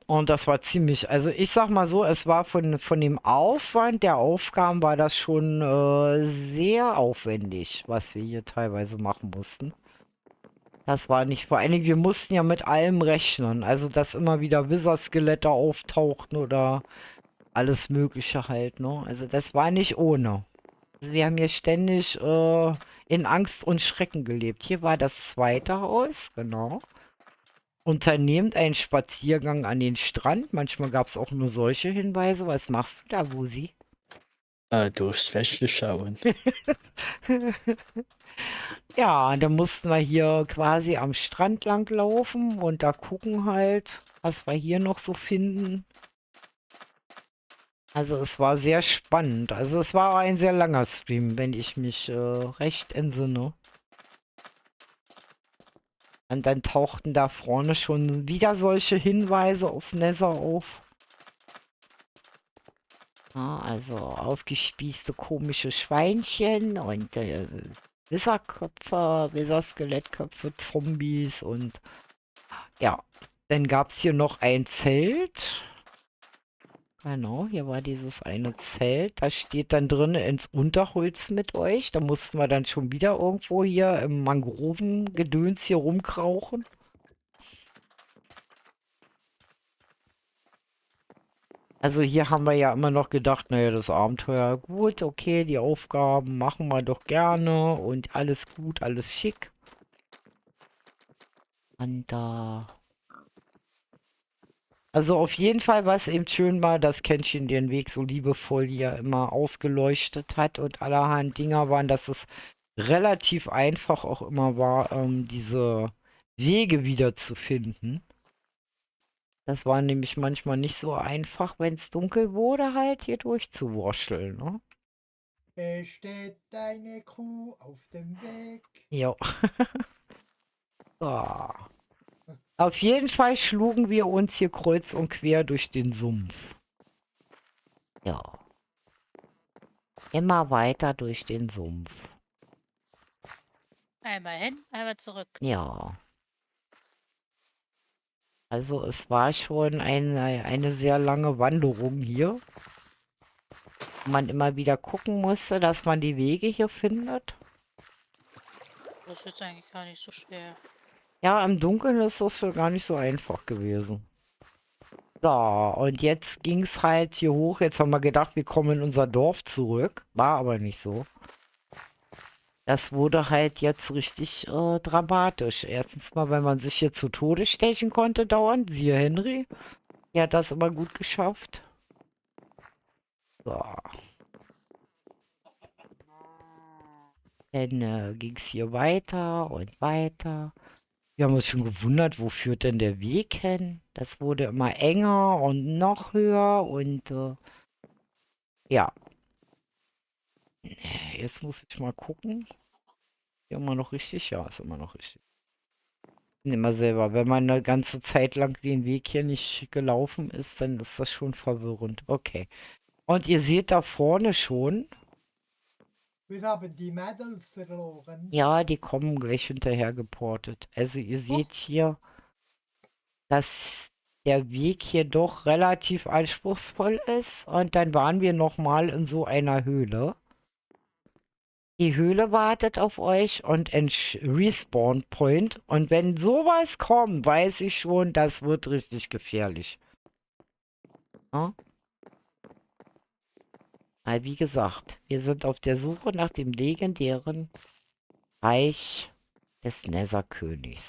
Und das war ziemlich, also ich sag mal so, es war von dem Aufwand der Aufgaben war das schon sehr aufwendig, was wir hier teilweise machen mussten. Das war nicht, vor allen Dingen, wir mussten ja mit allem rechnen, also dass immer wieder Wizard-Skelette auftauchten oder alles Mögliche halt, ne? Also das war nicht ohne. Also wir haben hier ständig in Angst und Schrecken gelebt. Hier war das zweite Haus, genau. Unternehmt einen Spaziergang an den Strand. Manchmal gab es auch nur solche Hinweise. Was machst du da, Wusi? Durchs Fässchen schauen. Ja, da mussten wir hier quasi am Strand lang laufen und da gucken halt, was wir hier noch so finden. Also es war sehr spannend. Also es war ein sehr langer Stream, wenn ich mich recht entsinne. Und dann tauchten da vorne schon wieder solche Hinweise aufs Nether auf. Ja, also aufgespießte komische Schweinchen und Wizardköpfe, Wizard-Skelettköpfe, Zombies und ja, dann gab es hier noch ein Zelt. Genau, hier war dieses eine Zelt. Da steht dann drin ins Unterholz mit euch. Da mussten wir dann schon wieder irgendwo hier im Mangrovengedöns hier rumkrauchen. Also hier haben wir ja immer noch gedacht, naja, das Abenteuer, gut, okay, die Aufgaben machen wir doch gerne und alles gut, alles schick. Und da... Also auf jeden Fall, was eben schön war, dass Kenshin den Weg so liebevoll hier immer ausgeleuchtet hat und allerhand Dinger waren, dass es relativ einfach auch immer war, diese Wege wieder zu finden. Das war nämlich manchmal nicht so einfach, wenn es dunkel wurde, halt hier durchzuwurscheln, ne? Es steht eine Kuh auf dem Weg. Jo. So. Auf jeden Fall schlugen wir uns hier kreuz und quer durch den Sumpf. Ja. Immer weiter durch den Sumpf. Einmal hin, einmal zurück. Ja. Also es war schon eine sehr lange Wanderung hier. Wo man immer wieder gucken musste, dass man die Wege hier findet. Das ist jetzt eigentlich gar nicht so schwer. Ja, im Dunkeln ist das gar nicht so einfach gewesen. So, und jetzt ging es halt hier hoch. Jetzt haben wir gedacht, wir kommen in unser Dorf zurück. War aber nicht so. Das wurde halt jetzt richtig dramatisch. Erstens mal, weil man sich hier zu Tode stechen konnte dauernd. Siehe Henry. Der hat das immer gut geschafft. So. Dann ging es hier weiter und weiter. Wir haben uns schon gewundert, wo führt denn der Weg hin? Das wurde immer enger und noch höher und ja. Jetzt muss ich mal gucken. Hier immer noch richtig? Ja, ist immer noch richtig. Immer selber, wenn man eine ganze Zeit lang den Weg hier nicht gelaufen ist, dann ist das schon verwirrend. Okay. Und ihr seht da vorne schon. Wir haben die Medals verloren. Ja, die kommen gleich hinterher geportet. Also ihr seht hier dass der Weg hier doch relativ anspruchsvoll ist. Und dann waren wir nochmal in so einer Höhle. Die Höhle wartet auf euch und ein Respawn Point. Und wenn sowas kommt, weiß ich schon, das wird richtig gefährlich. Ja? Weil wie gesagt, wir sind auf der Suche nach dem legendären Reich des Netherkönigs.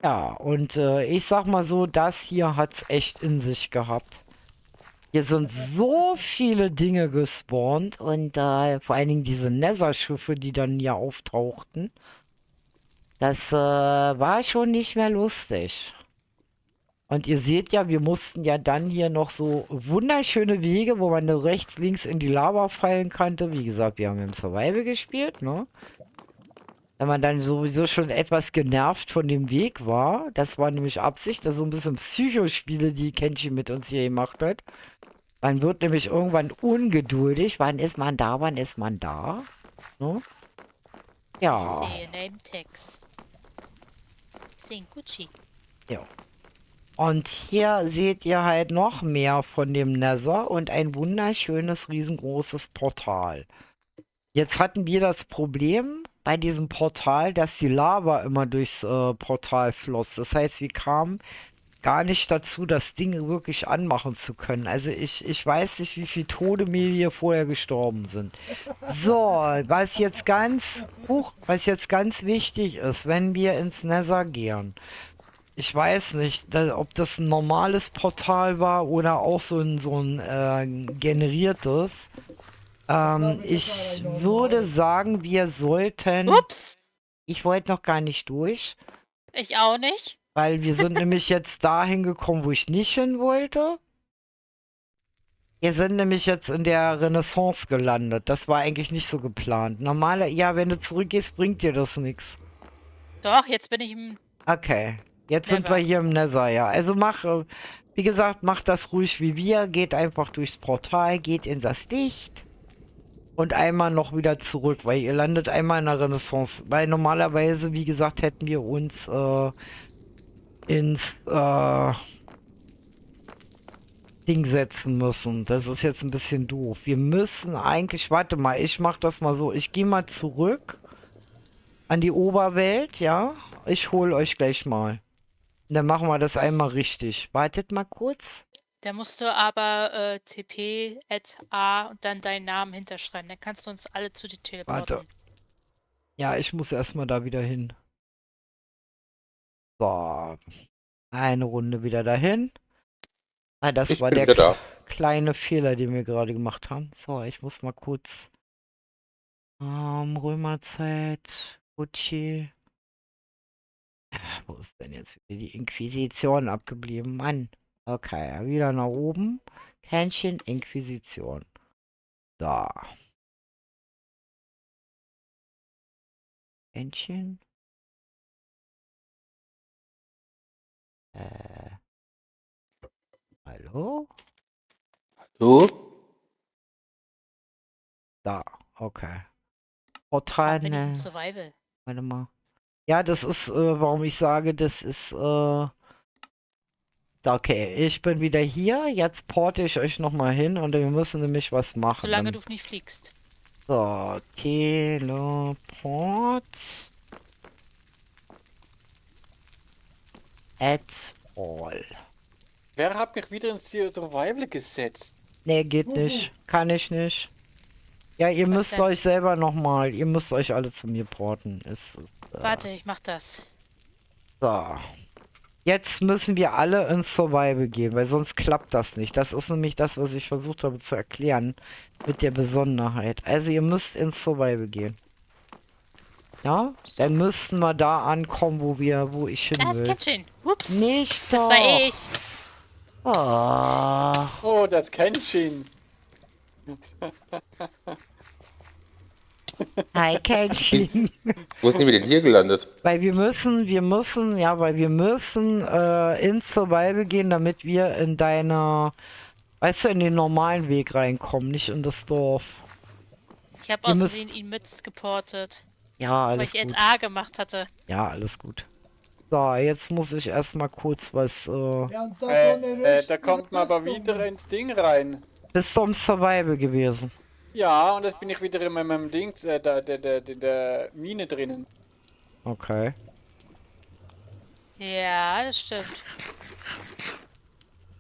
Ja, und ich sag mal so, das hier hat's echt in sich gehabt. Hier sind so viele Dinge gespawnt und vor allen Dingen diese Nether-Schiffe, die dann hier auftauchten. Das war schon nicht mehr lustig. Und ihr seht ja, wir mussten ja dann hier noch so wunderschöne Wege, wo man nur rechts, links in die Lava fallen konnte. Wie gesagt, wir haben im Survival gespielt, ne? Wenn man dann sowieso schon etwas genervt von dem Weg war. Das war nämlich Absicht, das so ein bisschen Psychospiele, die Kenshi mit uns hier gemacht hat. Man wird nämlich irgendwann ungeduldig. Wann ist man da? Wann ist man da? Ne? Ja. Ich sehe Name Tags. Ich sehe ein Gucci. Ja. Und hier seht ihr halt noch mehr von dem Nether und ein wunderschönes, riesengroßes Portal. Jetzt hatten wir das Problem bei diesem Portal, dass die Lava immer durchs Portal floss. Das heißt, wir kamen gar nicht dazu, das Ding wirklich anmachen zu können. Also ich weiß nicht, wie viele Tode mir hier vorher gestorben sind. So, was jetzt ganz wichtig ist, wenn wir ins Nether gehen. Ich weiß nicht, ob das ein normales Portal war oder auch so ein generiertes. Ich würde sagen, wir sollten... Ups! Ich wollte noch gar nicht durch. Ich auch nicht. Weil wir sind nämlich jetzt dahin gekommen, wo ich nicht hin wollte. Wir sind nämlich jetzt in der Renaissance gelandet. Das war eigentlich nicht so geplant. Ja, wenn du zurückgehst, bringt dir das nichts. Doch, jetzt bin ich im... Okay. Jetzt sind wir hier im Nether, ja. Also wie gesagt, macht das ruhig wie wir. Geht einfach durchs Portal, geht in das Licht. Und einmal noch wieder zurück, weil ihr landet einmal in der Renaissance. Weil normalerweise, wie gesagt, hätten wir uns ins Ding setzen müssen. Das ist jetzt ein bisschen doof. Wir müssen eigentlich, warte mal, ich mach das mal so. Ich gehe mal zurück an die Oberwelt, ja. Ich hole euch gleich mal. Und dann machen wir das einmal richtig. Wartet mal kurz. Da musst du aber TP@A und dann deinen Namen hinterschreiben. Dann kannst du uns alle zu dir teleporten. Warte. Ja, ich muss erstmal da wieder hin. So. Eine Runde wieder dahin. Ah, das war der kleine Fehler, den wir gerade gemacht haben. So, ich muss mal kurz Römerzeit, Gucci. Wo ist denn jetzt wieder die Inquisition abgeblieben? Mann. Okay, wieder nach oben. Hähnchen, Inquisition. Da. Hähnchen. Hallo? Hallo? Da, okay. Portal, bin ich im Survival. Warte mal. Ja, das ist, warum ich sage, das ist, okay, ich bin wieder hier. Jetzt porte ich euch nochmal hin und wir müssen nämlich was machen. Solange du nicht fliegst. So, Teleport. At all. Wer hat mich wieder ins Survival gesetzt? Nee, geht nicht. Kann ich nicht. Ja, ihr müsst euch selber nochmal, ihr müsst euch alle zu mir porten. Warte, ich mach das. So. Jetzt müssen wir alle ins Survival gehen, weil sonst klappt das nicht. Das ist nämlich das, was ich versucht habe zu erklären mit der Besonderheit. Also ihr müsst ins Survival gehen. Ja? Dann müssten wir da ankommen, wo ich hin will. Das Kännchen. Ups. Nicht das doch. war ich. Oh, das Kännchen. Hi, Kännchen. Wo sind wir denn hier gelandet? Weil wir müssen ins Survival gehen, damit wir in deiner, weißt du, in den normalen Weg reinkommen, nicht in das Dorf. Ich habe außerdem ihn mitgeportet. Ja, alles weil ich gut. A gemacht hatte. Ja, alles gut. So, jetzt muss ich erstmal kurz was, Ja, und da so eine Da kommt man aber wieder ins Ding rein. bist du im Survival gewesen? Ja, und jetzt bin ich wieder in meinem Dings, der Mine drinnen. Okay. Ja, das stimmt.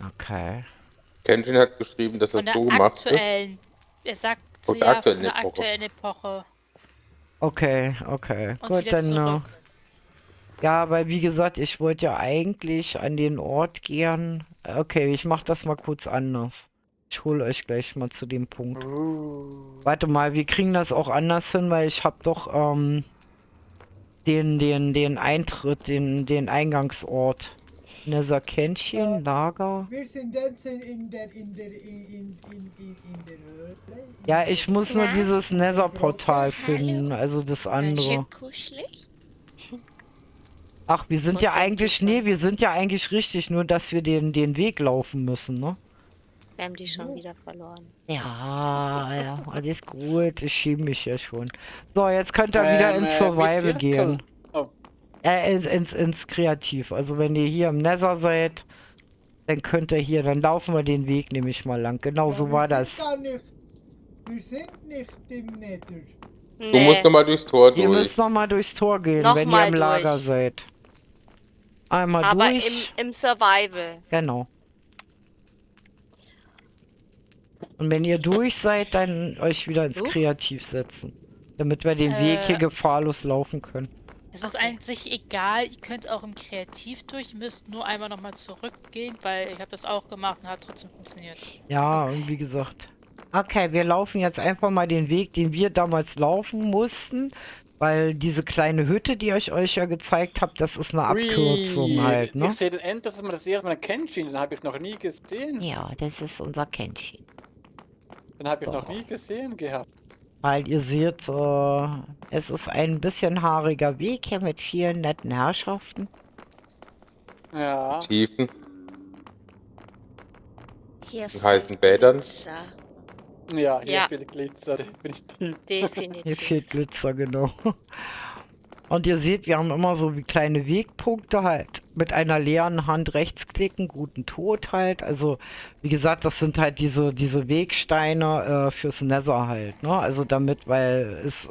Okay. Kenshin hat geschrieben, dass Von das der so gemacht wird. aktuellen. Er sagt Von der ja, von aktuellen der Epoche. aktuellen Epoche. Okay, okay. Und Gut, wieder dann, zurück. ja, weil wie gesagt, ich wollte ja eigentlich an den Ort gehen. Okay, ich mach das mal kurz anders. Ich hole euch gleich mal zu dem Punkt. Warte mal, wir kriegen das auch anders hin, weil ich habe doch den Eintritt, den Eingangsort. Netherkännchen, Lager. Wir sind jetzt in der Höhle. Ja, ich muss nur Na? dieses Nether-Portal Hallo. finden, also das Schön andere. kuschelig. Ach, wir sind Muss ja ja eigentlich, nee, wir sind ja eigentlich richtig, nur dass wir den Weg laufen müssen, ne? Wir haben die schon wieder verloren. Ja, ja, alles gut, ich schiebe mich ja schon. So, jetzt könnt ihr wieder ins Miss Survival Circle. gehen. Oh. Ins Kreativ. Also wenn ihr hier im Nether seid, dann könnt ihr hier, dann laufen wir den Weg nämlich mal lang. Genau so war das. Wir sind nicht im Nether. Du musst nochmal durchs Tor Ihr durch. müsst nochmal durchs Tor gehen, Noch wenn ihr mal im Lager durch. seid. Einmal Aber durch. im Survival. Genau. Und wenn ihr durch seid, dann euch wieder ins Kreativ setzen. Damit wir den Weg hier gefahrlos laufen können. Es ist an sich egal, ihr könnt auch im Kreativ durch, ihr müsst nur einmal nochmal zurückgehen, weil ich habe das auch gemacht und hat trotzdem funktioniert. Ja, und wie gesagt. Okay, wir laufen jetzt einfach mal den Weg, den wir damals laufen mussten. Weil diese kleine Hütte, die ich euch ja gezeigt habe, das ist eine Abkürzung halt, ne? Ich sehe den End, das ist mal das erste Mal ein Kenshin, den habe ich noch nie gesehen. Ja, das ist unser Kännchen. Den habe ich noch nie gesehen gehabt. Weil ihr seht, es ist ein bisschen haariger Weg hier mit vielen netten Herrschaften. Ja. Tiefen, Hier in heißen Bädern. Glitzer. Ja, hier Ja. viel Glitzer, definitiv. Hier Definitiv. fehlt Glitzer, genau. Und ihr seht, wir haben immer so wie kleine Wegpunkte halt. Mit einer leeren Hand rechtsklicken, guten Tod halt. Also, wie gesagt, das sind halt diese Wegsteine fürs Nether halt, ne? Also damit, weil es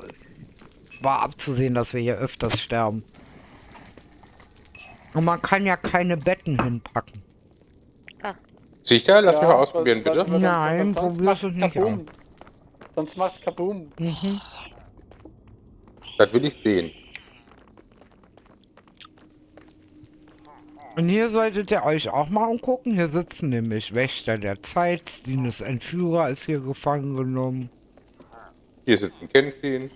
war abzusehen, dass wir hier öfters sterben. Und man kann ja keine Betten hinpacken. Sicher? Lass mich mal ausprobieren, bitte. Nein, sonst probier's macht's es nicht kaboom. Sonst macht's kaboom. Mhm. Das will ich sehen. Und hier solltet ihr euch auch mal umgucken. Hier sitzen nämlich Wächter der Zeit. Sinus Entführer ist hier gefangen genommen. Hier sitzt ein Kenshin.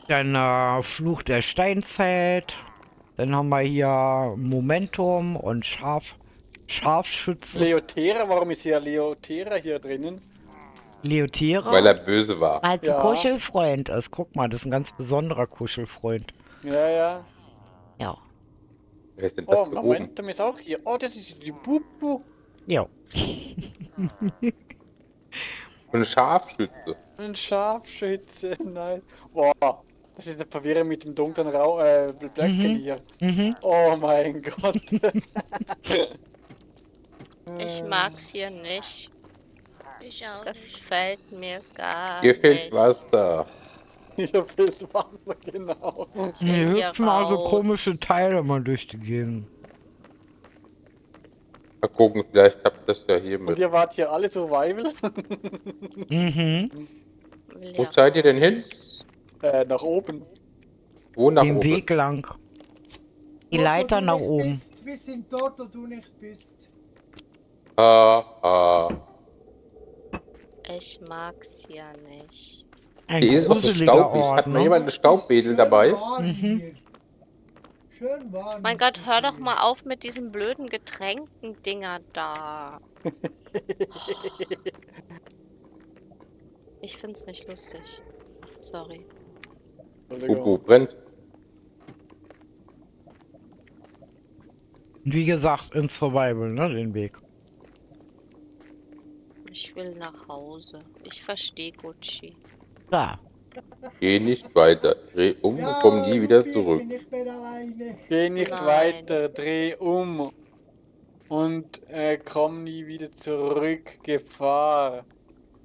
Dann Fluch der Steinzeit. Dann haben wir hier Momentum und Scharfschütze. Leotera, warum ist hier Leotera hier drinnen? Leotera. Weil er böse war. Als ein Ja. Kuschelfreund ist. Guck mal, das ist ein ganz besonderer Kuschelfreund. Ja, ja. Ja. Wer ist denn das Oh, da oben? Momentum ist auch hier. Oh, das ist die Bubu. Ja. Ein Scharfschütze. Ein Scharfschütze, nein. Boah, das ist eine Verwirrung mit dem dunklen Blöcken hier. Mhm. Oh mein Gott. Ich mag's hier nicht. Ich auch Das nicht. gefällt mir gar Hier fehlt nicht. Wasser. Hier fehlt Wasser, genau. Hier hier hüpfen also raus. komische Teile mal durch die Gegend. Mal gucken, vielleicht habt ihr das ja hier Und mit. ihr wart hier alle Survival? Mhm. Will Wo ja seid ihr denn hin? raus. Nach oben. Wo nach Den oben? Weg lang. Die Dort, wo Leiter du nach nicht oben. Bist, wir sind dort, wo du nicht bist. Ich mag's hier nicht. Ein Hier ist auch so gruseliger staubig. Ort, Hat mal ne? jemand eine Staubwedel dabei? Warm Mhm. hier. Schön warm. Mein ist Gott, es hör doch hier. mal auf mit diesen blöden Getränken-Dinger da. Ich find's nicht lustig. Sorry. Bubu brennt. Und wie gesagt, in Survival, ne, den Weg. Ich will nach Hause. Ich verstehe Gucci. Da. Geh nicht weiter. Dreh um und komm nie wieder Lupi, ich zurück. bin nicht mehr alleine. Geh nicht Nein. weiter, dreh um und komm nie wieder zurück. Gefahr.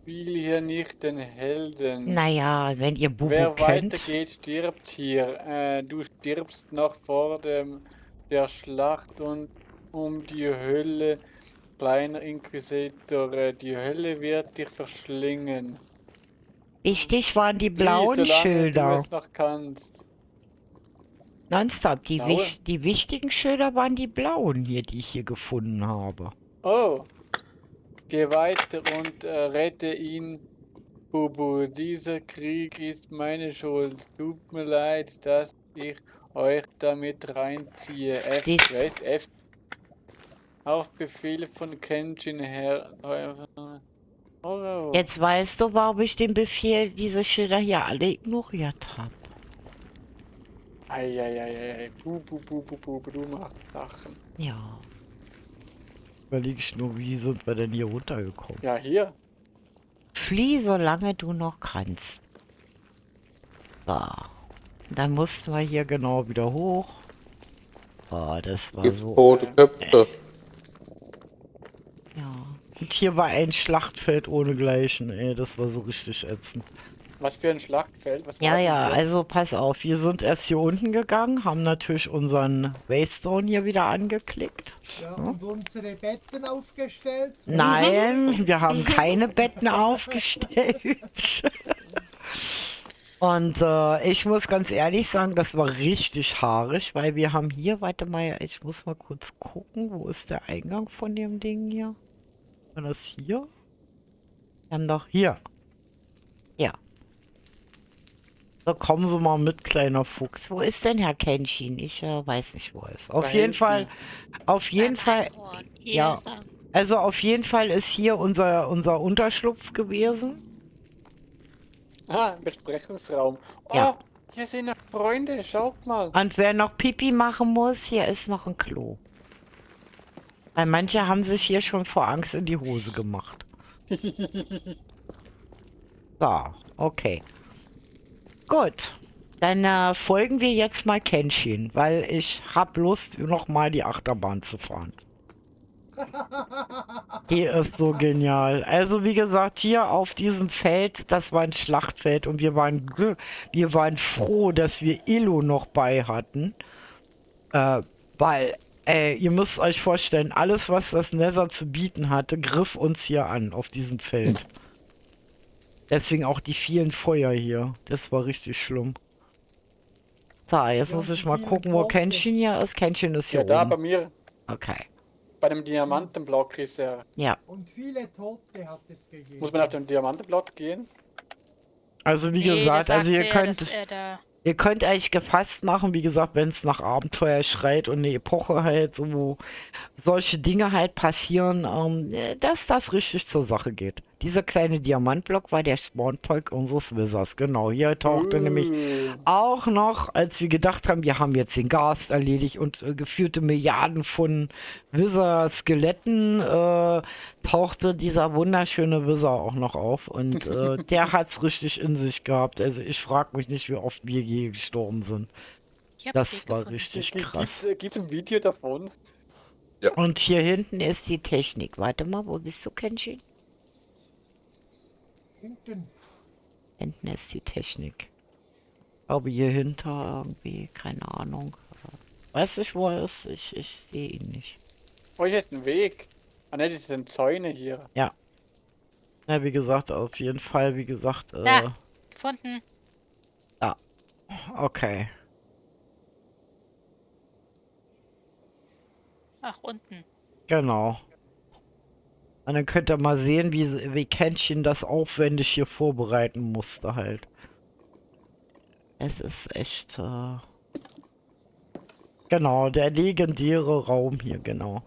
Spiel hier nicht den Helden. Naja, wenn ihr Bubu Wer kennt. weitergeht, stirbt hier. Du stirbst noch vor der Schlacht und um die Hölle. Kleiner Inquisitor, die Hölle wird dich verschlingen. Wichtig waren die Flieh, blauen solange du Schilder. es noch kannst. Nonstop. Blaue? Die wichtigen Schilder waren die blauen hier, die ich hier gefunden habe. Oh, geh weiter und rette ihn, Bubu. Dieser Krieg ist meine Schuld. Tut mir leid, dass ich euch damit reinziehe. F, Die- weißt, F. Auf Befehl von Kenshin her. Oh. Jetzt weißt du, warum ich den Befehl, diese Schilder hier alle ignoriert habe. Eieieiei. Bu, du machst Sachen. Ja. Überlege ich nur, wie sind wir denn hier runtergekommen? Ja, hier. Flieh, solange du noch kannst. So. Dann mussten wir hier genau wieder hoch. Oh, das war Gibt's so. tote Köpfe? Ja. Und hier war ein Schlachtfeld ohnegleichen, ey. Das war so richtig ätzend. Was für ein Schlachtfeld. Was Ja, war ja, denn hier? also pass auf. Wir sind erst hier unten gegangen, haben natürlich unseren Waystone hier wieder angeklickt. Ja, Hm? und unsere Betten aufgestellt. Nein, wir haben keine Betten aufgestellt. Und ich muss ganz ehrlich sagen, das war richtig haarig, weil wir haben hier, warte mal, ich muss mal kurz gucken, wo ist der Eingang von dem Ding hier? War das hier? Wir haben doch hier. Ja. So, kommen Sie mal mit, kleiner Fuchs. Wo ist denn Herr Kenshin? Ich weiß nicht, wo er ist. Auf Da jeden hinten. Fall, auf jeden Beim Fall, Einhorn. Hier Ja. ist er. also auf jeden Fall ist hier unser Unterschlupf gewesen. Ah, ein Besprechungsraum. Oh, Ja. hier sind noch Freunde. Schaut mal. Und wer noch Pipi machen muss, hier ist noch ein Klo. Weil manche haben sich hier schon vor Angst in die Hose gemacht. So, okay. Gut. Dann folgen wir jetzt mal Kenshin, weil ich hab Lust, noch mal die Achterbahn zu fahren. Die ist so genial. Also wie gesagt, hier auf diesem Feld, das war ein Schlachtfeld und wir waren froh, dass wir Illo noch bei hatten. Weil, ihr müsst euch vorstellen, alles was das Nether zu bieten hatte, griff uns hier an, auf diesem Feld. Deswegen auch die vielen Feuer hier. Das war richtig schlimm. So, jetzt Ja, muss und ich die mal vielen gucken, wo Tote. Kenshin hier ist. Kenshin ist hier Ja, da bei oben. mir. Okay. Bei dem Diamantenblock ist er. Ja. Und viele Tote hat es gegeben. Muss man auf den Diamantenblock gehen? Also wie Nee, da gesagt, also sagte ihr er, dass könnt... er da. Ihr könnt euch gefasst machen, wie gesagt, wenn es nach Abenteuer schreit und eine Epoche halt, so, wo solche Dinge halt passieren, dass das richtig zur Sache geht. Dieser kleine Diamantblock war der Spawnpoint unseres Wizards. Genau, hier tauchte nämlich auch noch, als wir gedacht haben, wir haben jetzt den Gast erledigt und geführte Milliarden von Wizard-Skeletten, tauchte dieser wunderschöne Wizard auch noch auf und der hat's richtig in sich gehabt. Also ich frage mich nicht, wie oft wir je gestorben sind. Ich hab Das Weg war gefunden. richtig krass. Gibt's ein Video davon? Und hier hinten ist die Technik. Warte mal, wo bist du, Kenshin? Hinten. Hinten ist die Technik. Ich glaube hier hinter irgendwie, keine Ahnung. Weiß nicht, wo er ist. Ich sehe ihn nicht. Oh, hier ist ein Weg. Ah ne, das sind Zäune hier. Ja, wie gesagt, auf jeden Fall, wie gesagt, Da. Gefunden. okay. Ach, unten. Genau. Und dann könnt ihr mal sehen, wie Kenshin das aufwendig hier vorbereiten musste halt. Es ist echt, genau, der legendäre Raum hier, genau.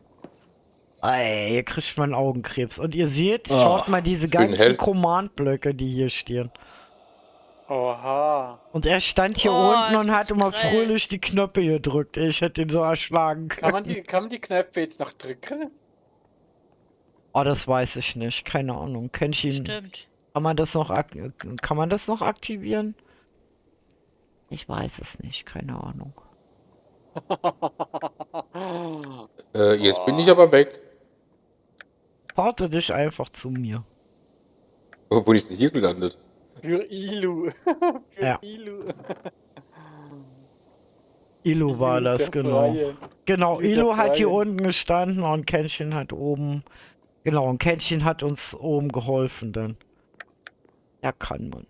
Ey, hier kriegt man Augenkrebs. Und ihr seht, schaut mal diese schön ganzen hell. Command-Blöcke, die hier stehen. Oha. Und er stand hier Oh, unten ist und mir hat zu immer grell. fröhlich die Knöpfe gedrückt. Ich hätte ihn so erschlagen Kann können. man die Knöpfe jetzt noch drücken? Oh, das weiß ich nicht. Keine Ahnung. Kenshin. Stimmt. Kann man das noch aktivieren? Ich weiß es nicht, keine Ahnung. Jetzt bin ich aber weg. Porte dich einfach zu mir. Wo bin ich denn hier gelandet? Für Ilu. Für Ja. Ilu. Ilu war Ilu, das, der genau. Freie. Genau, Ilu, der Ilu hat hier Freie. unten gestanden und Kännchen hat oben. Genau, und Kännchen hat uns oben geholfen dann. Ja, kann man.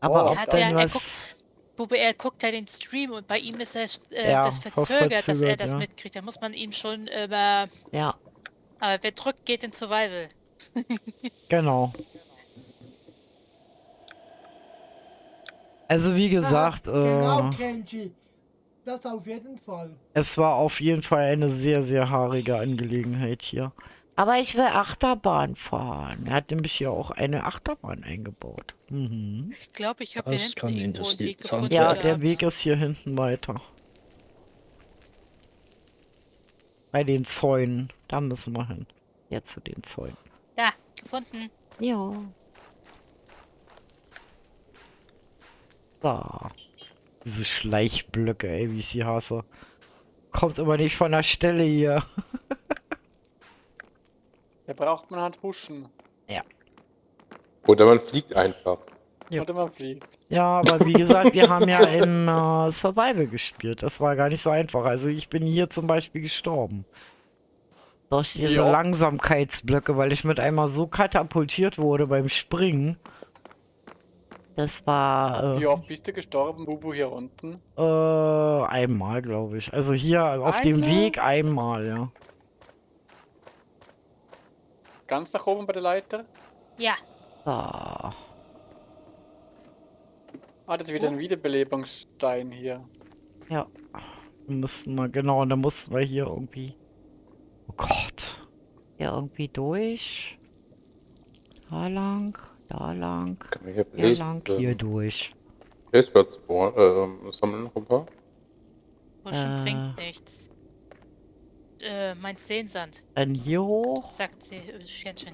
Aber Oh, ob hat denn ja- er was. guckt- Bube, er guckt ja den Stream und bei ihm ist Ja, das verzögert, dass er verzögert, das ja. mitkriegt. Da muss man ihm schon über. Ja, Aber wer drückt, geht in Survival. genau. Also wie gesagt, Genau, Kenji. Das auf jeden Fall. es war auf jeden Fall eine sehr, sehr haarige Angelegenheit hier. Aber ich will Achterbahn fahren. Er hat nämlich hier auch eine Achterbahn eingebaut. Mhm. Ich glaube, ich habe hier Das hinten kann irgendwo einen Weg interessant gefunden. Ja, werden. der gehabt. Weg ist hier hinten weiter. Bei den Zäunen. Da müssen wir hin. Ja, zu den Zäunen. Da, gefunden. Ja. So. Diese Schleichblöcke, ey, wie ich sie hasse. Kommt immer nicht von der Stelle hier. Da braucht man halt huschen. Oder man fliegt einfach. Ja. Oder man fliegt. Ja, aber wie gesagt, wir haben ja in Survival gespielt. Das war gar nicht so einfach. Also ich bin hier zum Beispiel gestorben. Durch diese Wie oft? Langsamkeitsblöcke, weil ich mit einmal so katapultiert wurde beim Springen. Das war Wie oft bist du gestorben, Bubu, hier unten? einmal, glaube ich. Also hier auf dem Einmal? Weg einmal, ja. Ganz nach oben bei der Leiter? Ja, So. Ah, das ist wieder ein Wiederbelebungsstein hier. Ja. Wir mussten mal, genau, und dann mussten wir hier irgendwie. Oh Gott. Hier irgendwie durch. Da lang, da lang, Kann man hier hier vielleicht lang, hier durch. Festplatz sammeln noch ein paar? huschen bringt nichts. Mein Sehnsand, Dann hier hoch. sagt sie, Schärchen.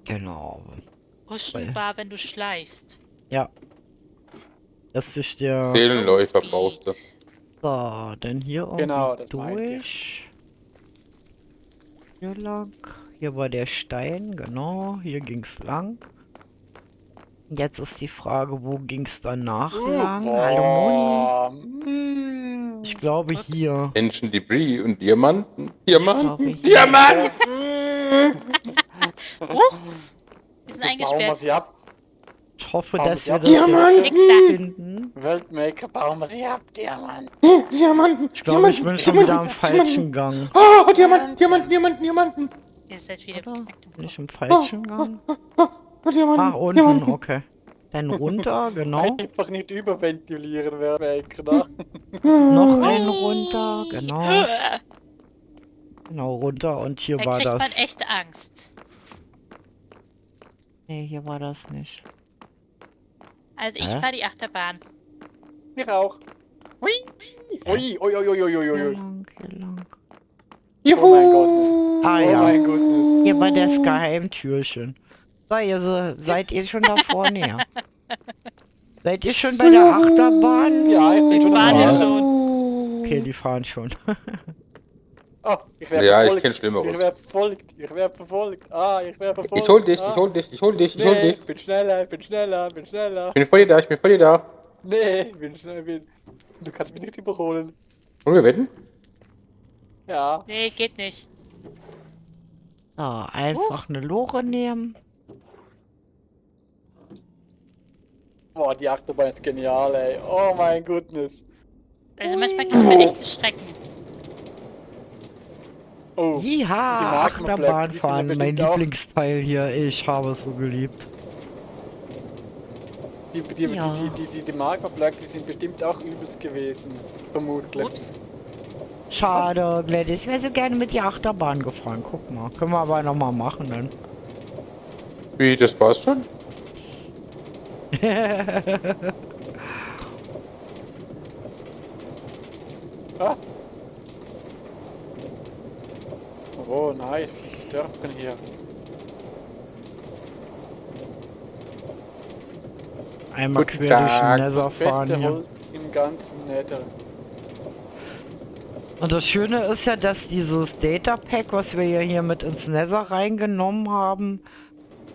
Genau. Huschen Weil- war, wenn du schleichst. Ja. Das ist der. Seelenläufer Speed. brauchst du. So, dann hier irgendwie Genau, das meinte ich. durch. Hier lang. Hier war der Stein, genau. Hier ging's lang. Und jetzt ist die Frage, wo ging's danach lang? Hallo Moni. Moni. Ich glaube Ups. hier. Ancient Debris und Diamanten. Diamanten. Ich glaube, Diamanten! Huch! Wir sind Bauen wir eingesperrt. sie ab. Ich hoffe, Bauen dass sie wir ab. das jetzt Diamanten! finden. Weltmaker, bauen wir sie ab, Diamant. Diamanten. Ich glaube, ich bin schon wieder am falschen Gang. Oh, Diamanten, Diamanten, Diamanten, Diamanten. Ihr seid wieder Oder? perfekt. Bin ich im falschen Gang? Oh, Diamanten. Ah, unten, okay. Dann runter, genau. Einfach nicht überventilieren, Weltmaker, da. Noch einen runter, genau. Genau, runter und hier Da war kriegt das. man echt Angst. Nee, hier war das nicht. Also ich Hä? fahre die Achterbahn. Ich auch. Hui. Ui, ui, ui, ui, ui, Hier ui. lang, hier lang. Oh mein Gott. Ah Oh ja, mein Gott. hier war das Geheimtürchen. So, seid ihr schon da vorne? Ja. Seid ihr schon bei der Achterbahn? Ja, ich bin Wir schon fahren am ja Fahren. schon. Okay, die fahren schon. Oh, ich werde Ja, ich verfolgt. kenn Schlimmeres. Ich werde verfolgt. Ich werde verfolgt. Ah, ich werde verfolgt. Ich hol dich, ah. ich hol dich, ich hol dich, ich hol Nee, dich. ich bin schneller, ich bin schneller, ich bin schneller. Ich bin vor dir da, ich bin vor dir da. Nee, ich bin schneller, Du kannst mich nicht überholen. Wollen wir wetten? Ja. Nee, geht nicht. So, einfach eine Lore nehmen. Boah, die Achterbahn ist genial, ey. Oh mein Goodness. Also manchmal kriegt man echt einen Schrecken. Oh. Ja, Die Magma-Blöcke, Achterbahn die sind fahren, ja mein bestimmt auch- Lieblingsteil hier. Ich habe es so geliebt. Ja. Die Magma-Blöcke sind bestimmt auch übelst gewesen. Vermutlich. Ups. Schade, Gladys. Ich wäre so gerne mit der Achterbahn gefahren. Guck mal. Können wir aber nochmal machen dann. Wie, das war's schon? Ah. Oh, nice. Die Störpen hier. einmal Guten quer durch den Tag. Nether Das fahren beste hier. Holz im ganzen Nether. Und das Schöne ist ja, dass dieses Data Pack, was wir ja hier mit ins Nether reingenommen haben,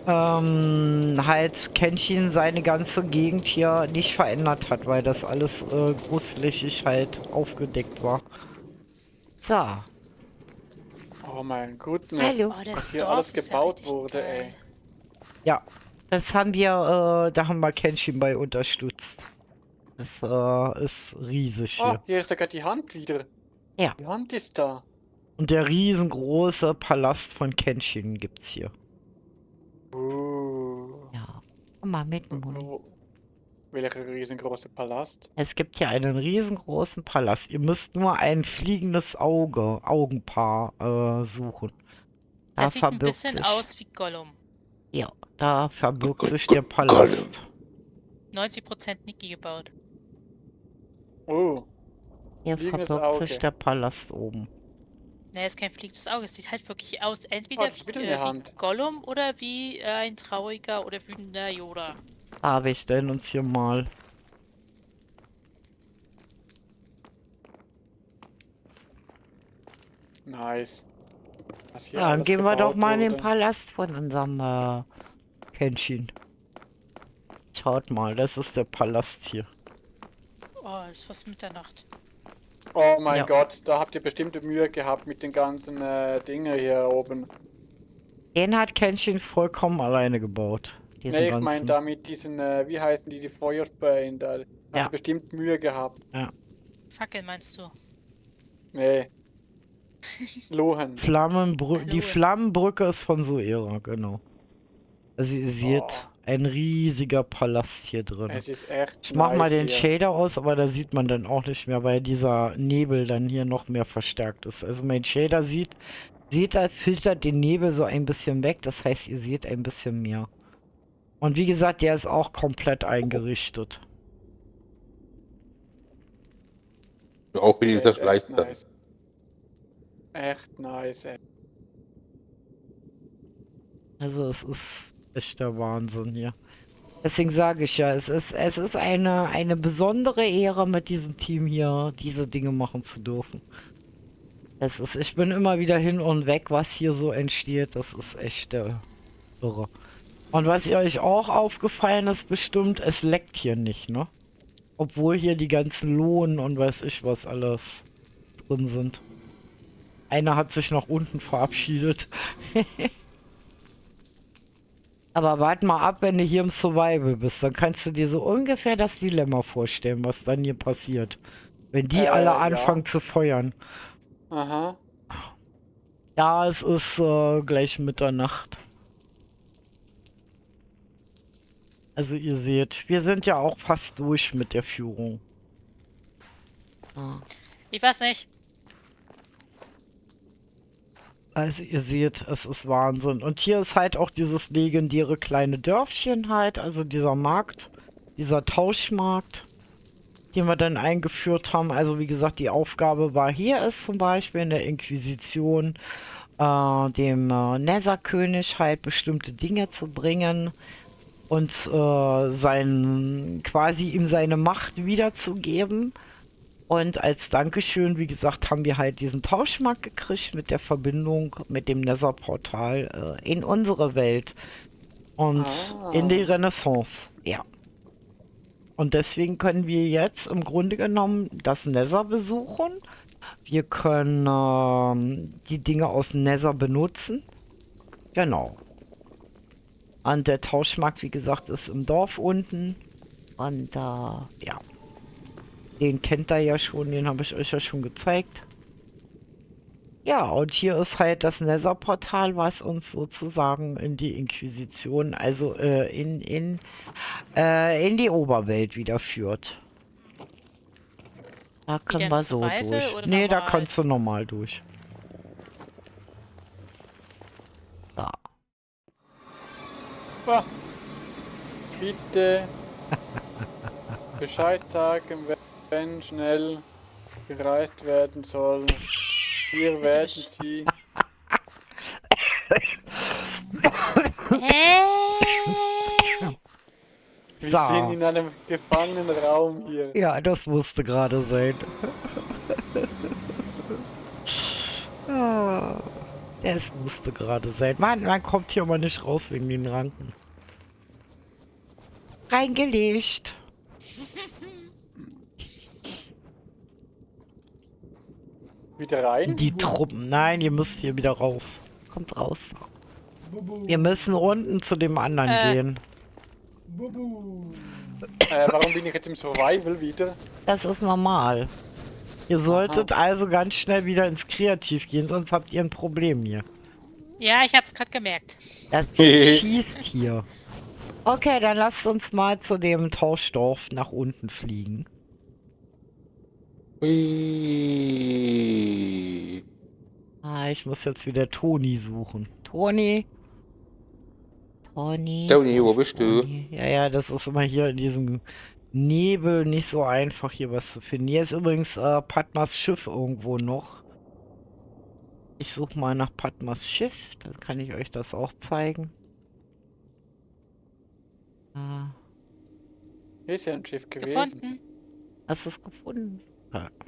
halt Kenshin seine ganze Gegend hier nicht verändert hat, weil das alles großflächig halt aufgedeckt war. So. Oh mein Goodness. Hallo. Oh, Was das hier Dorf alles ist ja gebaut richtig wurde, geil. ey. Ja, das haben wir, da haben wir Kenshin bei unterstützt. Das ist riesig Oh, hier. hier ist sogar die Hand wieder. Ja. Die Hand ist da. Und der riesengroße Palast von Kenshin gibt's hier. Ja. Komm mal mit, Moni. Wo- Welcher riesengroße Palast? Es gibt hier einen riesengroßen Palast. Ihr müsst nur ein fliegendes Augenpaar suchen. Da Das sieht ein verbirgt bisschen sich, aus wie Gollum. ja, da verbirgt sich der Palast. 90% Niki gebaut. Oh, Hier fliegendes verbirgt sich Auge. der Palast oben. Ne, ist kein fliegendes Auge. Es sieht halt wirklich aus, Oh, entweder das ist wieder eine wie Hand. Gollum oder wie ein trauriger oder wütender Yoda. Ah, wir stellen uns hier mal. Nice. Was hier Ja, dann alles gehen wir doch gebaut mal in den wurde. Palast von unserem Kenshin. Schaut mal, das ist der Palast hier. Oh, es ist fast Mitternacht. Oh mein Ja. Gott, da habt ihr bestimmt Mühe gehabt mit den ganzen Dingen hier oben. Den hat Kenshin vollkommen alleine gebaut. Diesen Ne, ich ganzen. meine da mit diesen, wie heißen die Feuerspähen da? Habt Ja. ihr bestimmt Mühe gehabt. Fackel meinst du? Nee. Lohen. Die Hallo. Flammenbrücke ist von Soera, genau. Also ihr seht, Oh. ein riesiger Palast hier drin. Es ist echt Ich mach mal nice den hier. Shader aus, aber da sieht man dann auch nicht mehr, weil dieser Nebel dann hier noch mehr verstärkt ist. Also mein Shader seht ihr, filtert den Nebel so ein bisschen weg, das heißt, ihr seht ein bisschen mehr. Und wie gesagt, der ist auch komplett eingerichtet. Auch wie Der dieser ist echt Schleichstand. nice. Echt nice, ey. Also es ist echt der Wahnsinn hier. Deswegen sage ich ja, es ist eine besondere Ehre, mit diesem Team hier diese Dinge machen zu dürfen. Ich bin immer wieder hin und weg, was hier so entsteht. Das ist echt irre. Und was ihr euch auch aufgefallen ist, bestimmt, es leckt hier nicht, ne? Obwohl hier die ganzen Lohn und weiß ich was alles drin sind. Einer hat sich nach unten verabschiedet. Aber warte mal ab, wenn du hier im Survival bist, dann kannst du dir so ungefähr das Dilemma vorstellen, was dann hier passiert. Wenn die alle Ja. anfangen zu feuern. Aha. Ja, es ist gleich Mitternacht. Also ihr seht, wir sind ja auch fast durch mit der Führung. Ich weiß nicht. Also ihr seht, es ist Wahnsinn. Und hier ist halt auch dieses legendäre kleine Dörfchen halt, also dieser Markt, dieser Tauschmarkt, den wir dann eingeführt haben. Also wie gesagt, die Aufgabe war hier ist zum Beispiel in der Inquisition dem Netherkönig halt bestimmte Dinge zu bringen und quasi ihm seine Macht wiederzugeben. Und als Dankeschön, wie gesagt, haben wir halt diesen Tauschmarkt gekriegt mit der Verbindung mit dem Nether-Portal in unsere Welt und in die Renaissance. Ja. Und deswegen können wir jetzt im Grunde genommen das Nether besuchen. Wir können die Dinge aus Nether benutzen. Genau. Und der Tauschmarkt, wie gesagt, ist im Dorf unten. Und ja. Den kennt ihr ja schon, den habe ich euch ja schon gezeigt. Ja, und hier ist halt das Nether-Portal, was uns sozusagen in die Inquisition, also in die Oberwelt wieder führt. Da können Wieder im wir so Survival durch. oder Nee, da normal? kannst du normal durch. So. Ah, bitte Bescheid sagen, wenn schnell gereist werden soll. Wir werden sie. Hä? Wir Wir sind So. in einem gefangenen Raum hier. Ja, das musste gerade sein. Ah, das musste gerade sein. Man kommt hier mal nicht raus wegen den Ranken. Reingelegt. Wieder rein? Die Truppen. Nein, ihr müsst hier wieder raus. Kommt raus. Bubu. Wir müssen unten zu dem anderen gehen. Bubu. Warum bin ich jetzt im Survival wieder? Das ist normal. Ihr solltet also ganz schnell wieder ins Kreativ gehen, sonst habt ihr ein Problem hier. Ja, ich hab's gerade gemerkt. Das schießt hier. Okay, dann lasst uns mal zu dem Tauschdorf nach unten fliegen. Hui. Ah, ich muss jetzt wieder Toni suchen. Toni? Toni? Wo bist du? Toni? Ja, das ist immer hier in diesem Nebel nicht so einfach, hier was zu finden. Hier ist übrigens Padmas Schiff irgendwo noch. Ich suche mal nach Padmas Schiff, dann kann ich euch das auch zeigen. Hier ist ja ein Schiff gewesen. Gefunden. Hast du es gefunden?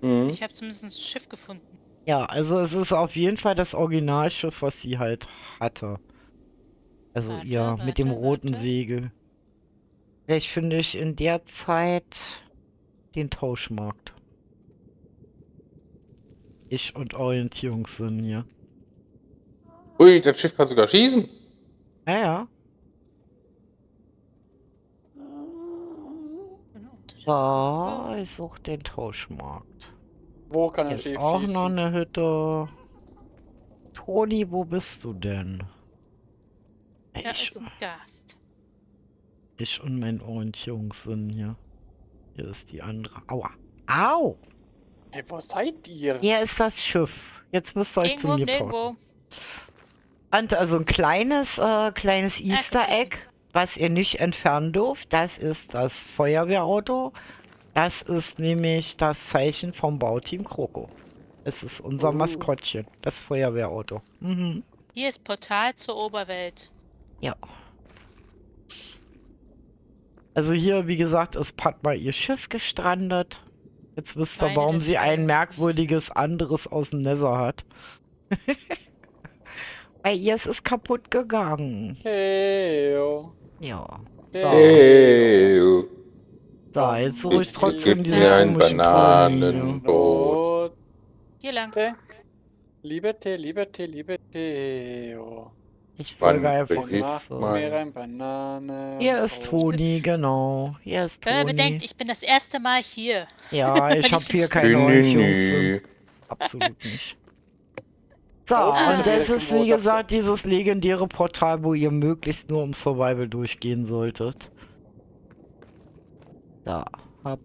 Mhm. Ich habe zumindest ein Schiff gefunden. Ja, also es ist auf jeden Fall das Originalschiff, was sie halt hatte. Also Warte, ihr mit dem warte, roten warte. Segel. Vielleicht finde ich in der Zeit den Tauschmarkt. Ich und Orientierungssinn hier. Ui, das Schiff kann sogar schießen. Ja, ja. So, ich suche den Tauschmarkt. Wo kann ein Hier ist Schiff auch schießen? noch eine Hütte. Toni, wo bist du denn? Ja, Ich, ist ein Gast. ich und mein Orientierungssinn hier. Hier ist die andere. Aua. Au! Hey, wo seid ihr? Hier ist das Schiff. Jetzt müsst ihr euch zu Irgendwo, mir nirgendwo. porten. Und also ein kleines Easter Egg, was ihr nicht entfernen dürft, das ist das Feuerwehrauto. Das ist nämlich das Zeichen vom Bauteam Kroko. Es ist unser Maskottchen, das Feuerwehrauto. Mhm. Hier ist Portal zur Oberwelt. Ja. Also hier, wie gesagt, ist Padma ihr Schiff gestrandet. Jetzt wisst ihr, Meine warum des sie ein Schreckens. merkwürdiges anderes aus dem Nether hat. Bei ihr ist es kaputt gegangen. Hey, Ja. Hey. So, jetzt suche ich Ich trotzdem geb diese dir ein komischen Bananenbrot. Hier lang. Liberté, Liberté, Liberté. Oh. Ich folge einfach Wann Mach so. mir ein Banane. Hier ist Toni, genau. Hier ist Toni. Bedenkt, ich bin das erste Mal hier. Ja, ich habe hier keine Nü, nü, Orientierungssinn. nü. Absolut nicht. So, Ah, und das wieder ist wie gemodert. gesagt dieses legendäre Portal, wo ihr möglichst nur im Survival durchgehen solltet. Da, hopp.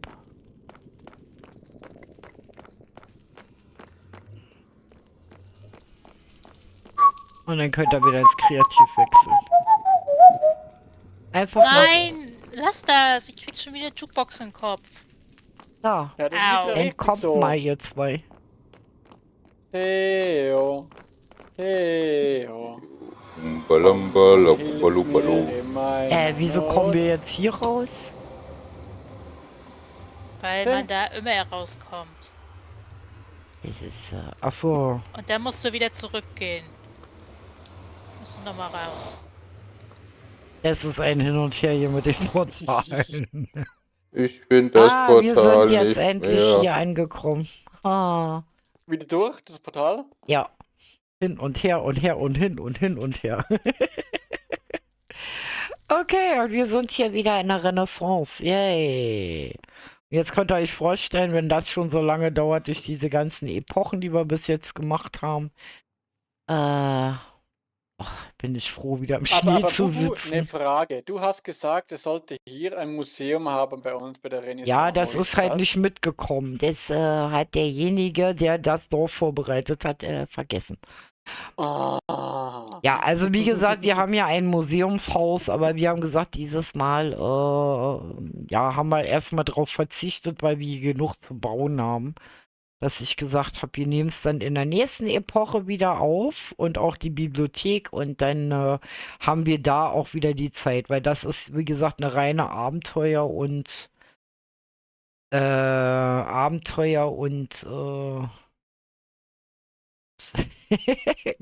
Und dann könnt ihr wieder ins Kreativ wechseln. Einfach Nein, lass das. Ich krieg schon wieder Jukebox im Kopf. mal. Ja, das Au. ist ja richtig Entkommt so. mal, ihr zwei. Hey, oh. Hey, oh. Balambala, Hilf balu, mir balu. in meiner Wieso Not. kommen wir jetzt hier raus? Weil man da immer herauskommt. Das ist, ach so. Und dann musst du wieder zurückgehen. Musst du nochmal raus. Es ist ein Hin und Her hier mit den Portalen. Ich finde das Wir Portal sind jetzt nicht endlich mehr. hier angekommen. Ah. Wieder durch, das Portal? Ja. Hin und her und her und hin und hin und her. Okay, und wir sind hier wieder in der Renaissance. Yay. Jetzt könnt ihr euch vorstellen, wenn das schon so lange dauert durch diese ganzen Epochen, die wir bis jetzt gemacht haben. Bin ich froh, wieder im Schnee Aber zu Bubu, sitzen. eine Frage. Du hast gesagt, es sollte hier ein Museum haben bei uns, bei der Renaissance. Ja, das Wo ist halt das? nicht mitgekommen. Das hat derjenige, der das Dorf vorbereitet hat, vergessen. Ah. Ja, also wie gesagt, wir haben ja ein Museumshaus, aber wir haben gesagt, dieses Mal, ja, haben wir erstmal drauf verzichtet, weil wir genug zu bauen haben. dass ich gesagt habe, wir nehmen es dann in der nächsten Epoche wieder auf und auch die Bibliothek und dann haben wir da auch wieder die Zeit, weil das ist, wie gesagt, eine reine Abenteuer und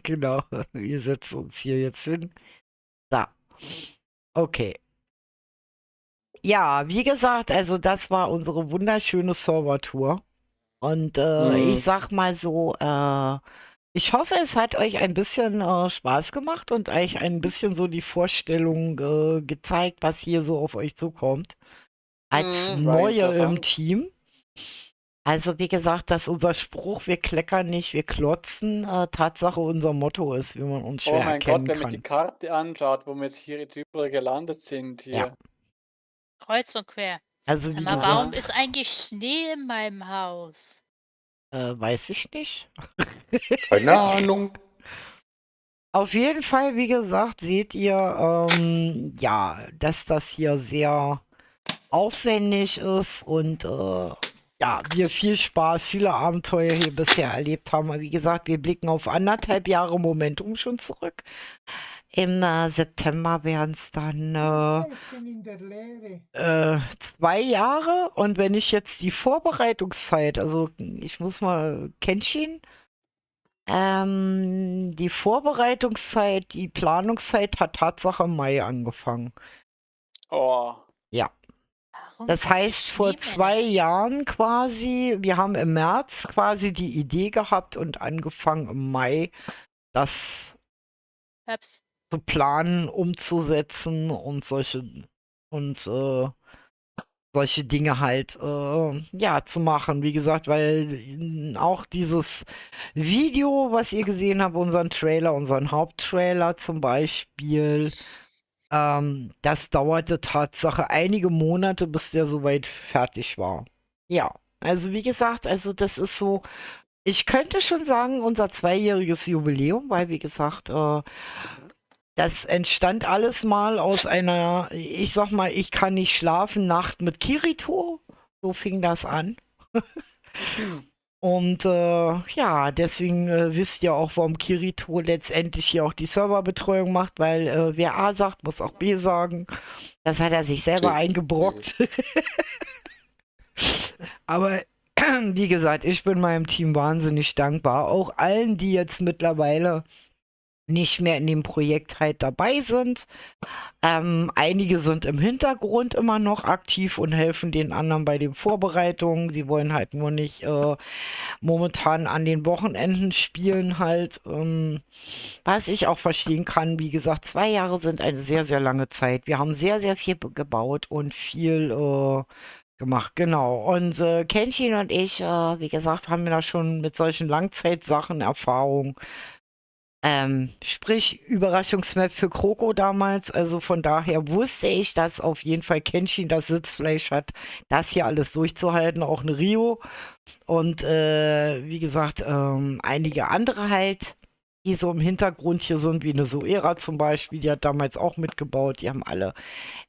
genau, wir setzen uns hier jetzt hin. Da, okay. Ja, wie gesagt, also das war unsere wunderschöne Server-Tour. Und ich sag mal so, ich hoffe, es hat euch ein bisschen Spaß gemacht und euch ein bisschen so die Vorstellung gezeigt, was hier so auf euch zukommt. Als War Neue im interessant. Team. Also wie gesagt, dass unser Spruch, wir kleckern nicht, wir klotzen, Tatsache unser Motto ist, wie man uns Oh schwer mein Gott, erkennen wenn man die kann. Karte anschaut, wo wir jetzt hier jetzt überall gelandet sind Ja, hier. Kreuz und quer. also Sag wie mal, warum gesagt, ist eigentlich Schnee in meinem Haus? weiß ich nicht. Keine Ahnung. Auf jeden Fall, wie gesagt, seht ihr, ja, dass das hier sehr aufwendig ist und ja, wir viel Spaß, viele Abenteuer hier bisher erlebt haben. Aber wie gesagt, wir blicken auf 1,5 Jahre Momentum schon zurück. Im September wären es dann Ich bin in der Lehre. 2 Jahre. Und wenn ich jetzt die Vorbereitungszeit, also ich muss mal Kenshin, die Vorbereitungszeit, die Planungszeit hat Tatsache im Mai angefangen. Oh. Ja. Warum Das ist so heißt, vor Schneemänner? 2 Jahren quasi, wir haben im März quasi die Idee gehabt und angefangen im Mai, das Ups. zu planen, umzusetzen und solche Dinge halt ja zu machen. Wie gesagt, weil auch dieses Video, was ihr gesehen habt, unseren Trailer, unseren Haupttrailer zum Beispiel, das dauerte Tatsache einige Monate, bis der soweit fertig war. Ja, also wie gesagt, also das ist so, ich könnte schon sagen, unser 2-jähriges Jubiläum, weil wie gesagt, das entstand alles mal aus einer, ich sag mal, ich kann nicht schlafen, Nacht mit Kirito. So fing das an. Und ja, deswegen wisst ihr auch, warum Kirito letztendlich hier auch die Serverbetreuung macht, weil wer A sagt, muss auch B sagen. Das hat er sich selber eingebrockt. Aber wie gesagt, ich bin meinem Team wahnsinnig dankbar. Auch allen, die jetzt mittlerweile nicht mehr in dem Projekt halt dabei sind. Einige sind im Hintergrund immer noch aktiv und helfen den anderen bei den Vorbereitungen. Sie wollen halt nur nicht momentan an den Wochenenden spielen halt. Was ich auch verstehen kann, wie gesagt, 2 Jahre sind eine sehr, sehr lange Zeit. Wir haben sehr, sehr viel gebaut und viel gemacht, genau. Und Kenshin und ich, wie gesagt, haben wir da schon mit solchen Langzeitsachen Erfahrung. Sprich, Überraschungsmap für Kroko damals. Also von daher wusste ich, dass auf jeden Fall Kenshin das Sitzfleisch hat, das hier alles durchzuhalten, auch eine Rio. Und wie gesagt, einige andere halt, die so im Hintergrund hier sind, wie eine Soera zum Beispiel, die hat damals auch mitgebaut. Die haben alle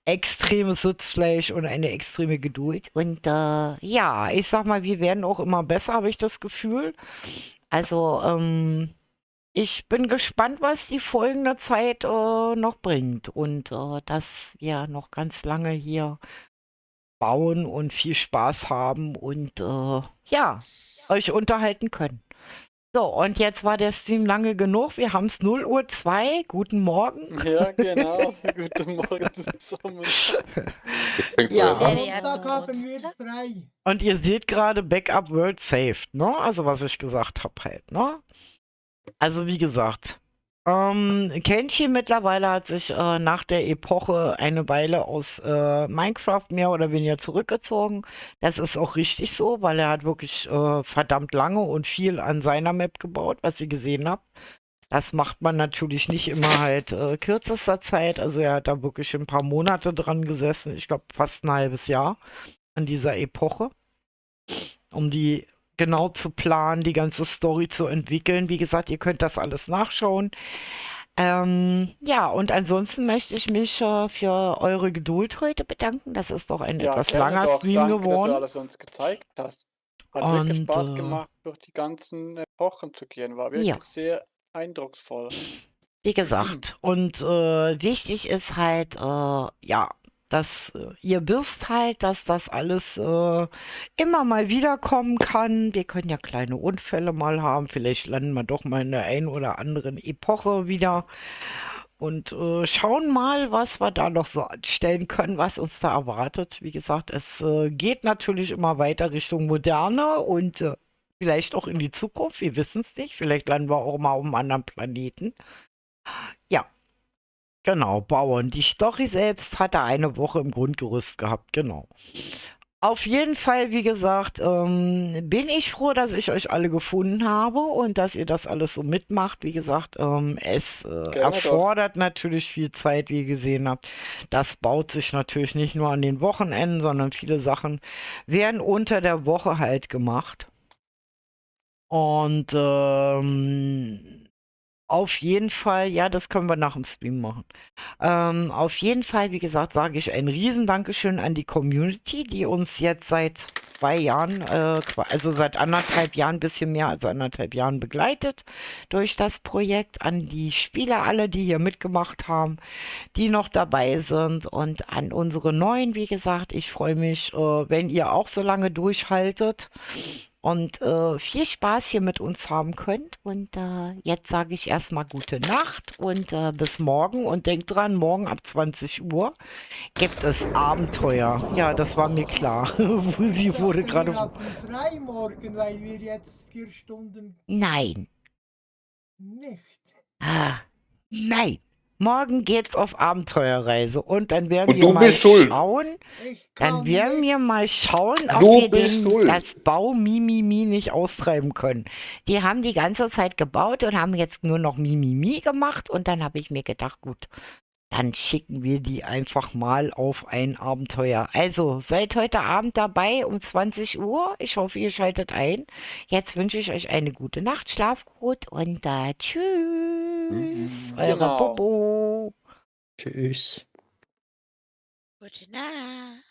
extremes Sitzfleisch und eine extreme Geduld. Und ja, ich sag mal, wir werden auch immer besser, habe ich das Gefühl. Also, ich bin gespannt, was die folgende Zeit noch bringt und dass wir noch ganz lange hier bauen und viel Spaß haben und ja, euch unterhalten können. So, und jetzt war der Stream lange genug. Wir haben es 0:02 Uhr. Guten Morgen. Ja, genau. Guten Morgen zusammen. Ja. Montag haben wir frei. Und ihr seht gerade Backup World Saved, ne? Also was ich gesagt habe halt, ne? Also wie gesagt, Kenshin mittlerweile hat sich nach der Epoche eine Weile aus Minecraft mehr oder weniger zurückgezogen. Das ist auch richtig so, weil er hat wirklich verdammt lange und viel an seiner Map gebaut, was ihr gesehen habt. Das macht man natürlich nicht immer halt kürzester Zeit. Also er hat da wirklich ein paar Monate dran gesessen. Ich glaube fast ein halbes Jahr an dieser Epoche, um die genau zu planen, die ganze Story zu entwickeln. Wie gesagt, ihr könnt das alles nachschauen. Ja, und ansonsten möchte ich mich für eure Geduld heute bedanken. Das ist doch ein Ja, etwas gerne langer doch. Stream Danke, dass du geworden. alles uns gezeigt hast. Hat wirklich Und Spaß gemacht, durch die ganzen Epochen zu gehen. War ja, wirklich sehr eindrucksvoll. wie gesagt, und wichtig ist halt, ja, dass ihr wisst halt, dass das alles immer mal wiederkommen kann. Wir können ja kleine Unfälle mal haben. Vielleicht landen wir doch mal in der einen oder anderen Epoche wieder. Und schauen mal, was wir da noch so anstellen können, was uns da erwartet. Wie gesagt, es geht natürlich immer weiter Richtung Moderne und vielleicht auch in die Zukunft. Wir wissen es nicht. Vielleicht landen wir auch mal auf einem anderen Planeten. Ja, genau, Bauern. Die Story selbst hatte eine Woche im Grundgerüst gehabt, genau. Auf jeden Fall, wie gesagt, bin ich froh, dass ich euch alle gefunden habe und dass ihr das alles so mitmacht. Wie gesagt, es Gerne doch. erfordert natürlich viel Zeit, wie ihr gesehen habt. Das baut sich natürlich nicht nur an den Wochenenden, sondern viele Sachen werden unter der Woche halt gemacht. Und auf jeden Fall, ja, das können wir nach dem Stream machen. Auf jeden Fall, wie gesagt, sage ich ein riesen Dankeschön an die Community, die uns jetzt seit 2 Jahren, also seit 1,5 Jahren, ein bisschen mehr als 1,5 Jahren begleitet durch das Projekt, an die Spieler alle, die hier mitgemacht haben, die noch dabei sind und an unsere Neuen, wie gesagt, ich freue mich, wenn ihr auch so lange durchhaltet und viel Spaß hier mit uns haben könnt. Und jetzt sage ich erstmal gute Nacht und bis morgen. Und denkt dran, morgen ab 20 Uhr gibt es Abenteuer. Ja, das war mir klar. Sie wurde Wir gerade... hatten frei morgen, weil wir jetzt 4 Stunden Nein. nicht. Ah, nein. Morgen geht's auf Abenteuerreise und dann werden Und wir du mal bist schuld. schauen, Ich dann kann werden nicht. wir mal schauen, ob Du wir bist schuld. das Bau-Mimimi nicht austreiben können. Die haben die ganze Zeit gebaut und haben jetzt nur noch Mimimi gemacht und dann habe ich mir gedacht, gut, dann schicken wir die einfach mal auf ein Abenteuer. Also, seid heute Abend dabei um 20 Uhr. Ich hoffe, ihr schaltet ein. Jetzt wünsche ich euch eine gute Nacht, schlaft gut und tschüss. Eure Genau. Bobo. Tschüss. Gute Nacht.